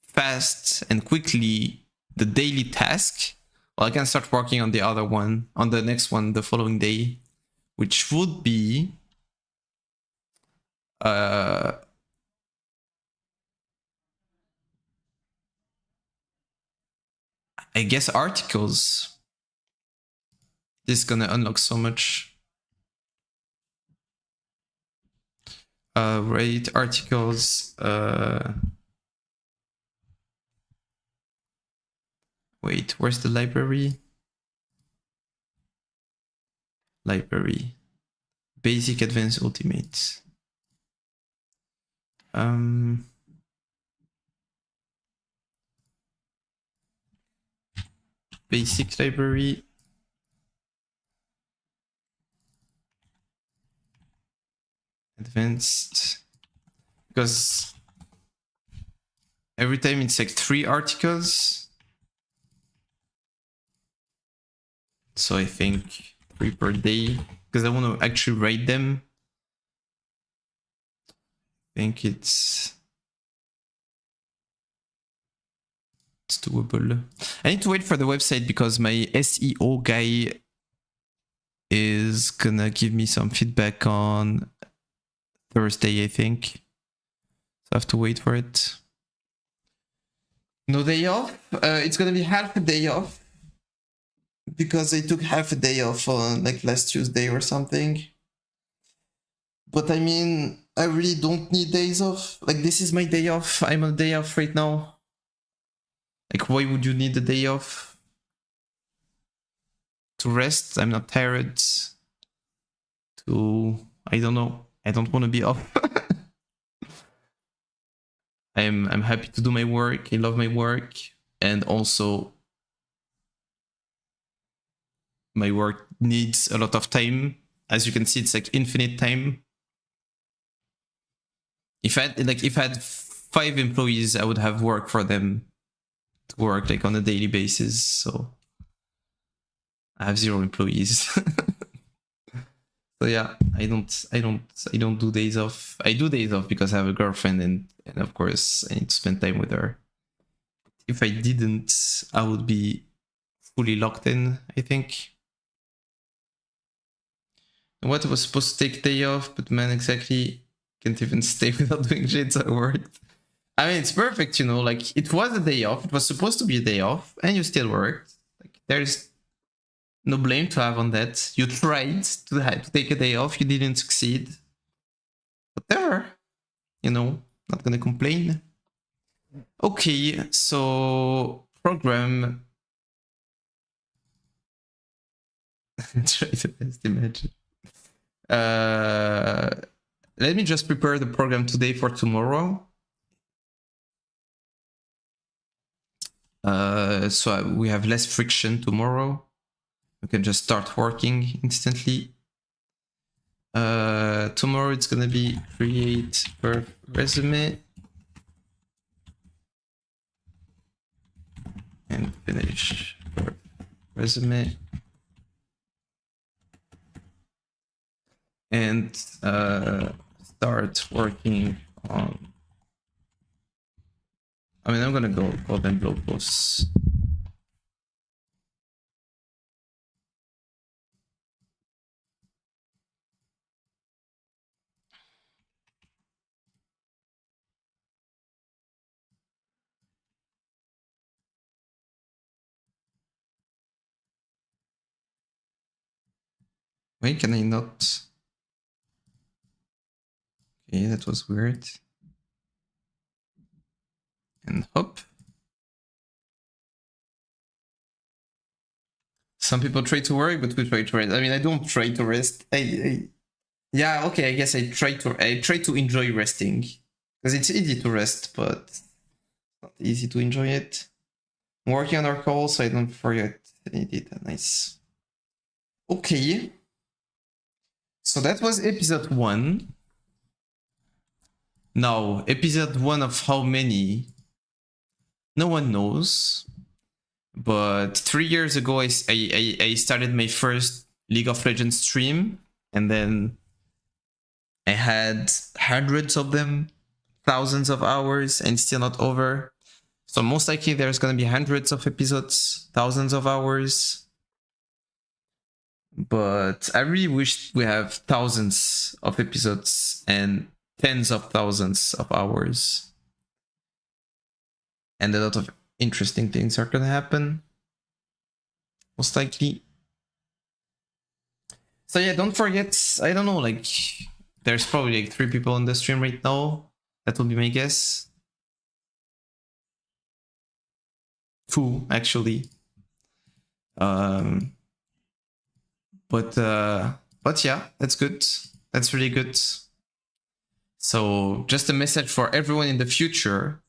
fast and quickly the daily task, well, I can start working on the other one, on the next one, the following day, which would be I guess articles. This is gonna unlock so much. Rate articles. Wait, where's the library? Library. Basic, advanced, ultimate. Basic library. Advanced. because every time it's like 3 articles. So I think 3 per day, because I want to actually write them. I think it's doable. I need to wait for the website because my SEO guy is gonna give me some feedback on Thursday, I think. So I have to wait for it. No day off. It's gonna be half a day off because I took half a day off on like last Tuesday or something. But I mean, I really don't need days off. Like, this is my day off. I'm on a day off right now. Like, why would you need a day off? To rest? I'm not tired. I don't know. I don't want to be off. I'm happy to do my work. I love my work. And also, my work needs a lot of time. As you can see, it's like infinite time. If I had 5 employees, I would have work for them to work like on a daily basis. So I have 0 employees. So yeah, I don't do days off. I do days off because I have a girlfriend and of course I need to spend time with her. If I didn't, I would be fully locked in, I think. What, I was supposed to take a day off, but man, exactly can't even stay without doing shit, so I worked. I mean, it's perfect, you know, like it was a day off, it was supposed to be a day off, and you still worked. Like, there's no blame to have on that. You tried to take a day off, you didn't succeed. Whatever, you know, not gonna complain. Okay, so program. Try to best imagine. Let me just prepare the program today for tomorrow. So we have less friction tomorrow. We can just start working instantly. Tomorrow it's gonna be create per resume and finish per resume. And start working on. I mean, I'm gonna go call them blog posts. Why can I not? Okay, that was weird. And hop. Some people try to work, but we try to rest. I mean, I don't try to rest. Yeah, okay, I guess I try to enjoy resting. Because it's easy to rest, but it's not easy to enjoy it. I'm working on our call, so I don't forget any data. Nice. Okay. So that was episode 1. Now, episode 1 of how many? No one knows. But 3 years ago, I started my first League of Legends stream. And then I had hundreds of them, thousands of hours, and still not over. So most likely there's going to be hundreds of episodes, thousands of hours. But I really wish we have thousands of episodes and tens of thousands of hours. And a lot of interesting things are going to happen. Most likely. So yeah, don't forget, I don't know, like, there's probably like 3 people on the stream right now. That would be my guess. 2, actually. But yeah, that's good. That's really good. So just a message for everyone in the future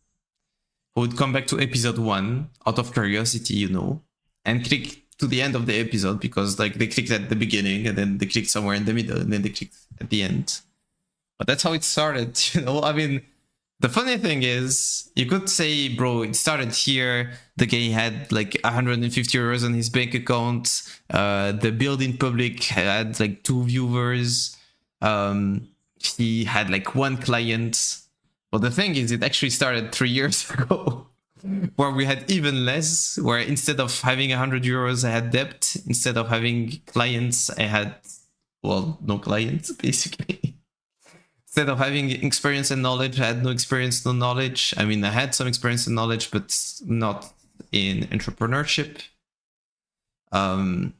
who would come back to episode 1 out of curiosity, you know, and click to the end of the episode because like they clicked at the beginning and then they clicked somewhere in the middle and then they clicked at the end. But that's how it started, you know. I mean, The funny thing is, you could say, bro, it started here. The guy had like 150 euros on his bank account. The build in public had like 2 viewers. He had like 1 client. But the thing is, it actually started 3 years ago, where we had even less. Where instead of having 100 euros, I had debt. Instead of having clients, I had, well, no clients, basically. Instead of having experience and knowledge, I had no experience, no knowledge. I mean, I had some experience and knowledge, but not in entrepreneurship. So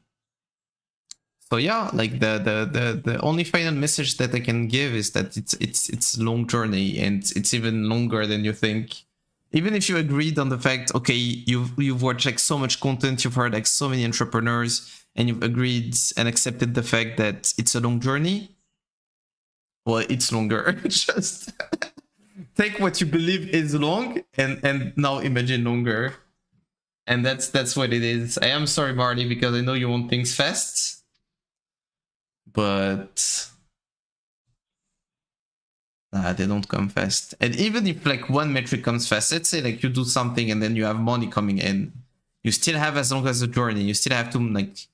yeah, like the only final message that I can give is that it's a long journey, and it's even longer than you think. Even if you agreed on the fact, okay, you've watched like so much content, you've heard like so many entrepreneurs, and you've agreed and accepted the fact that it's a long journey. Well, it's longer. Just take what you believe is long and now imagine longer. And that's what it is. I am sorry, Marty, because I know you want things fast. But they don't come fast. And even if like one metric comes fast, let's say like you do something and then you have money coming in, you still have as long as a journey. You still have to like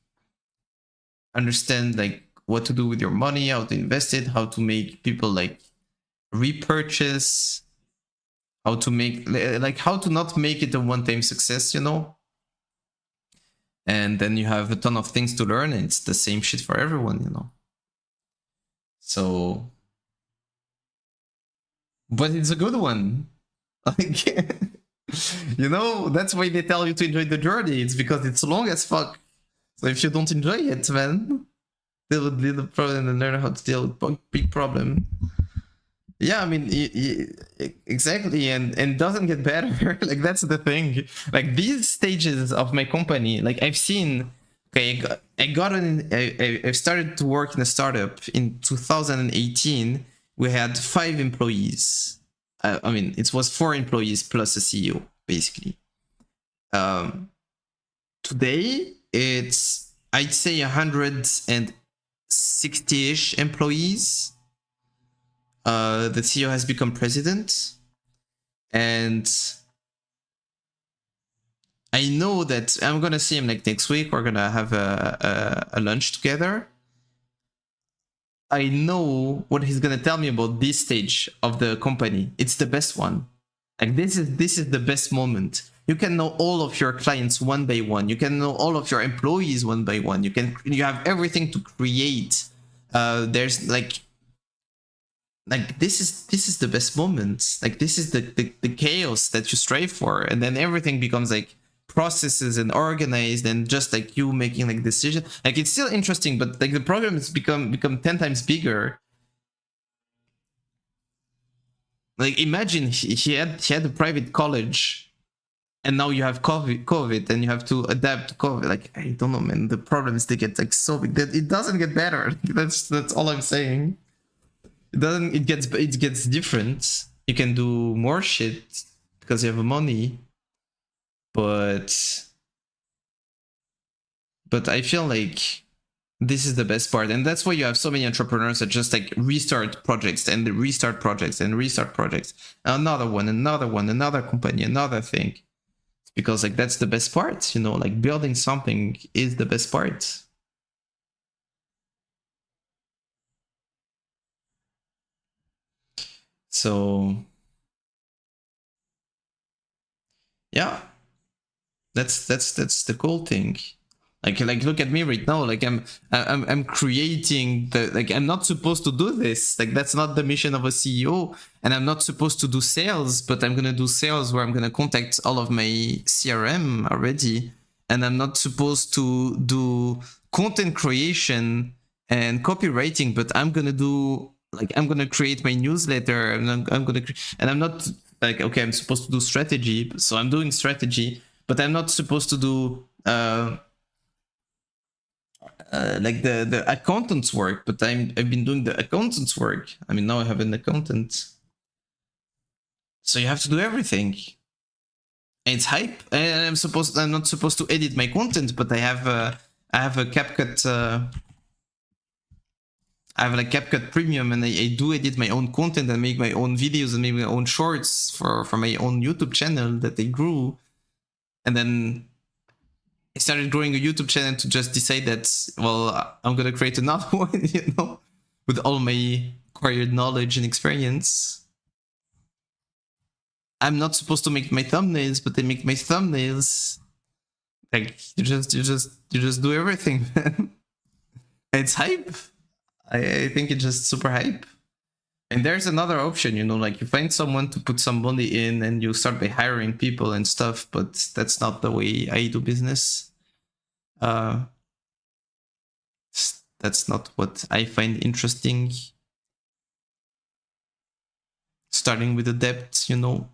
understand like what to do with your money, how to invest it, how to make people like repurchase, how to make like how to not make it a one-time success, you know. And then you have a ton of things to learn, and it's the same shit for everyone, you know. So, but it's a good one. Like, you know, that's why they tell you to enjoy the journey. It's because it's long as fuck. So if you don't enjoy it, man, deal with little problem and learn how to deal with big problem. Yeah, I mean, exactly, and doesn't get better. Like that's the thing. Like these stages of my company, like I've seen. Okay, I started to work in a startup in 2018. We had 5 employees. I mean, it was 4 employees plus a CEO, basically. Today it's, I'd say, 160-ish employees. The CEO has become president, and I know that I'm gonna see him like next week. We're gonna have a lunch together. I know what he's gonna tell me about this stage of the company. It's the best one. Like this is the best moment. You can know all of your clients one by one. You can know all of your employees one by one. You have everything to create. There's like this is the best moment. Like this is the chaos that you strive for, and then everything becomes like processes and organized, and just like you making like decisions. Like it's still interesting, but like the program has become 10 times bigger. Like imagine he had a private college, and now you have COVID, and you have to adapt to COVID. Like I don't know, man. The problems, they get like so big that it doesn't get better. That's all I'm saying. It gets different. You can do more shit because you have money, but I feel like this is the best part, and that's why you have so many entrepreneurs that just like restart projects and restart projects and restart projects, another one, another company, another thing. It's because like that's the best part, you know. Like building something is the best part. So yeah, that's the cool thing. Like look at me right now. Like I'm creating the, like I'm not supposed to do this. Like that's not the mission of a CEO, and I'm not supposed to do sales, but I'm gonna do sales where I'm gonna contact all of my CRM already, and I'm not supposed to do content creation and copywriting, but I'm gonna do, like I'm gonna create my newsletter, and I'm gonna and I'm not like, okay, I'm supposed to do strategy, so I'm doing strategy, but I'm not supposed to do like the accountant's work, but I've been doing the accountant's work. I mean, now I have an accountant, so you have to do everything. And it's hype, and I'm not supposed to edit my content, but I have a CapCut. I have like CapCut Premium, and I do edit my own content and make my own videos and make my own shorts for my own YouTube channel that I grew. And then I started growing a YouTube channel to just decide that, well, I'm gonna create another one, you know, with all my acquired knowledge and experience. I'm not supposed to make my thumbnails, but I make my thumbnails. Like you just do everything, man. It's hype. I think it's just super hype. And there's another option, you know, like you find someone to put some money in and you start by hiring people and stuff, but that's not the way I do business. That's not what I find interesting. Starting with the debt, you know.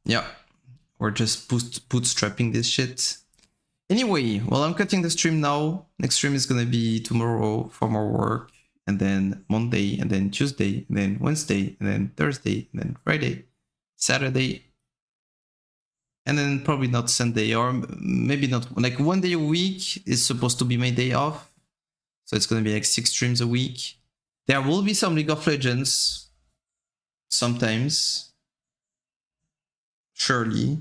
Yeah, we're just bootstrapping this shit. Anyway, well, I'm cutting the stream now. Next stream is gonna be tomorrow for more work, and then Monday, and then Tuesday, and then Wednesday, and then Thursday, and then Friday, Saturday, and then probably not Sunday, or maybe not. Like 1 day a week is supposed to be my day off, so it's gonna be like 6 streams a week. There will be some League of Legends sometimes, surely.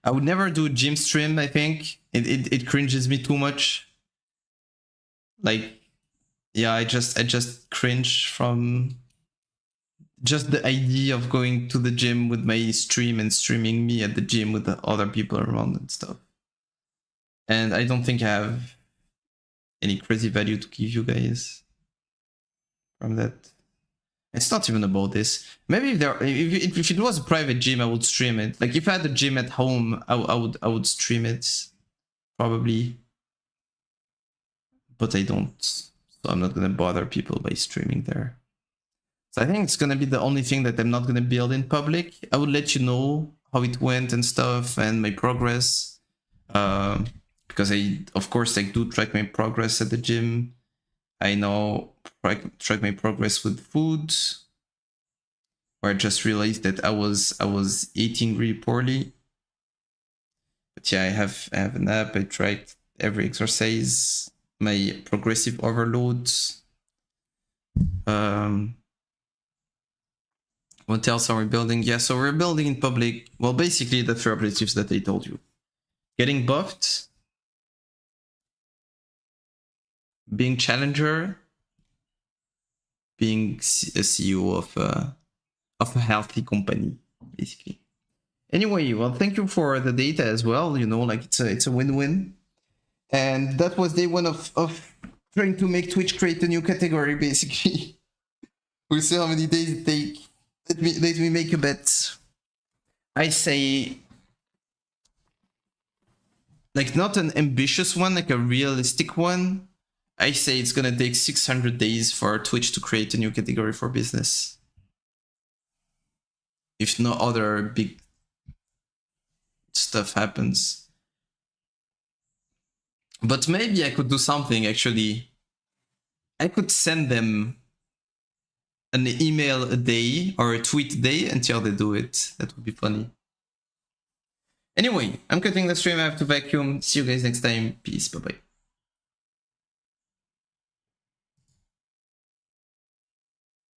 I would never do a gym stream, I think. It cringes me too much. Like, yeah, I just cringe from just the idea of going to the gym with my stream and streaming me at the gym with the other people around and stuff. And I don't think I have any crazy value to give you guys from that. It's not even about this. Maybe if it was a private gym, I would stream it. Like if I had a gym at home, I would stream it, probably. But I don't, so I'm not gonna bother people by streaming there. So I think it's gonna be the only thing that I'm not gonna build in public. I would let you know how it went and stuff and my progress, because I, of course, I do track my progress at the gym. I now track my progress with food, where I just realized that I was eating really poorly. But yeah, I have an app. I tracked every exercise, my progressive overloads. What else are we building? Yeah, so we're building in public. Well, basically the 3 objectives that I told you: getting buffed, being challenger, being a CEO of a healthy company, basically. Anyway, well, thank you for the data as well. You know, like it's a win-win. And that was day 1 of trying to make Twitch create a new category, basically. We'll see how many days it takes. Let me make a bet. I say, like, not an ambitious one, like a realistic one. I say it's gonna take 600 days for Twitch to create a new category for business. If no other big stuff happens. But maybe I could do something, actually. I could send them an email a day or a tweet a day until they do it. That would be funny. Anyway, I'm cutting the stream. I have to vacuum. See you guys next time. Peace. Bye-bye.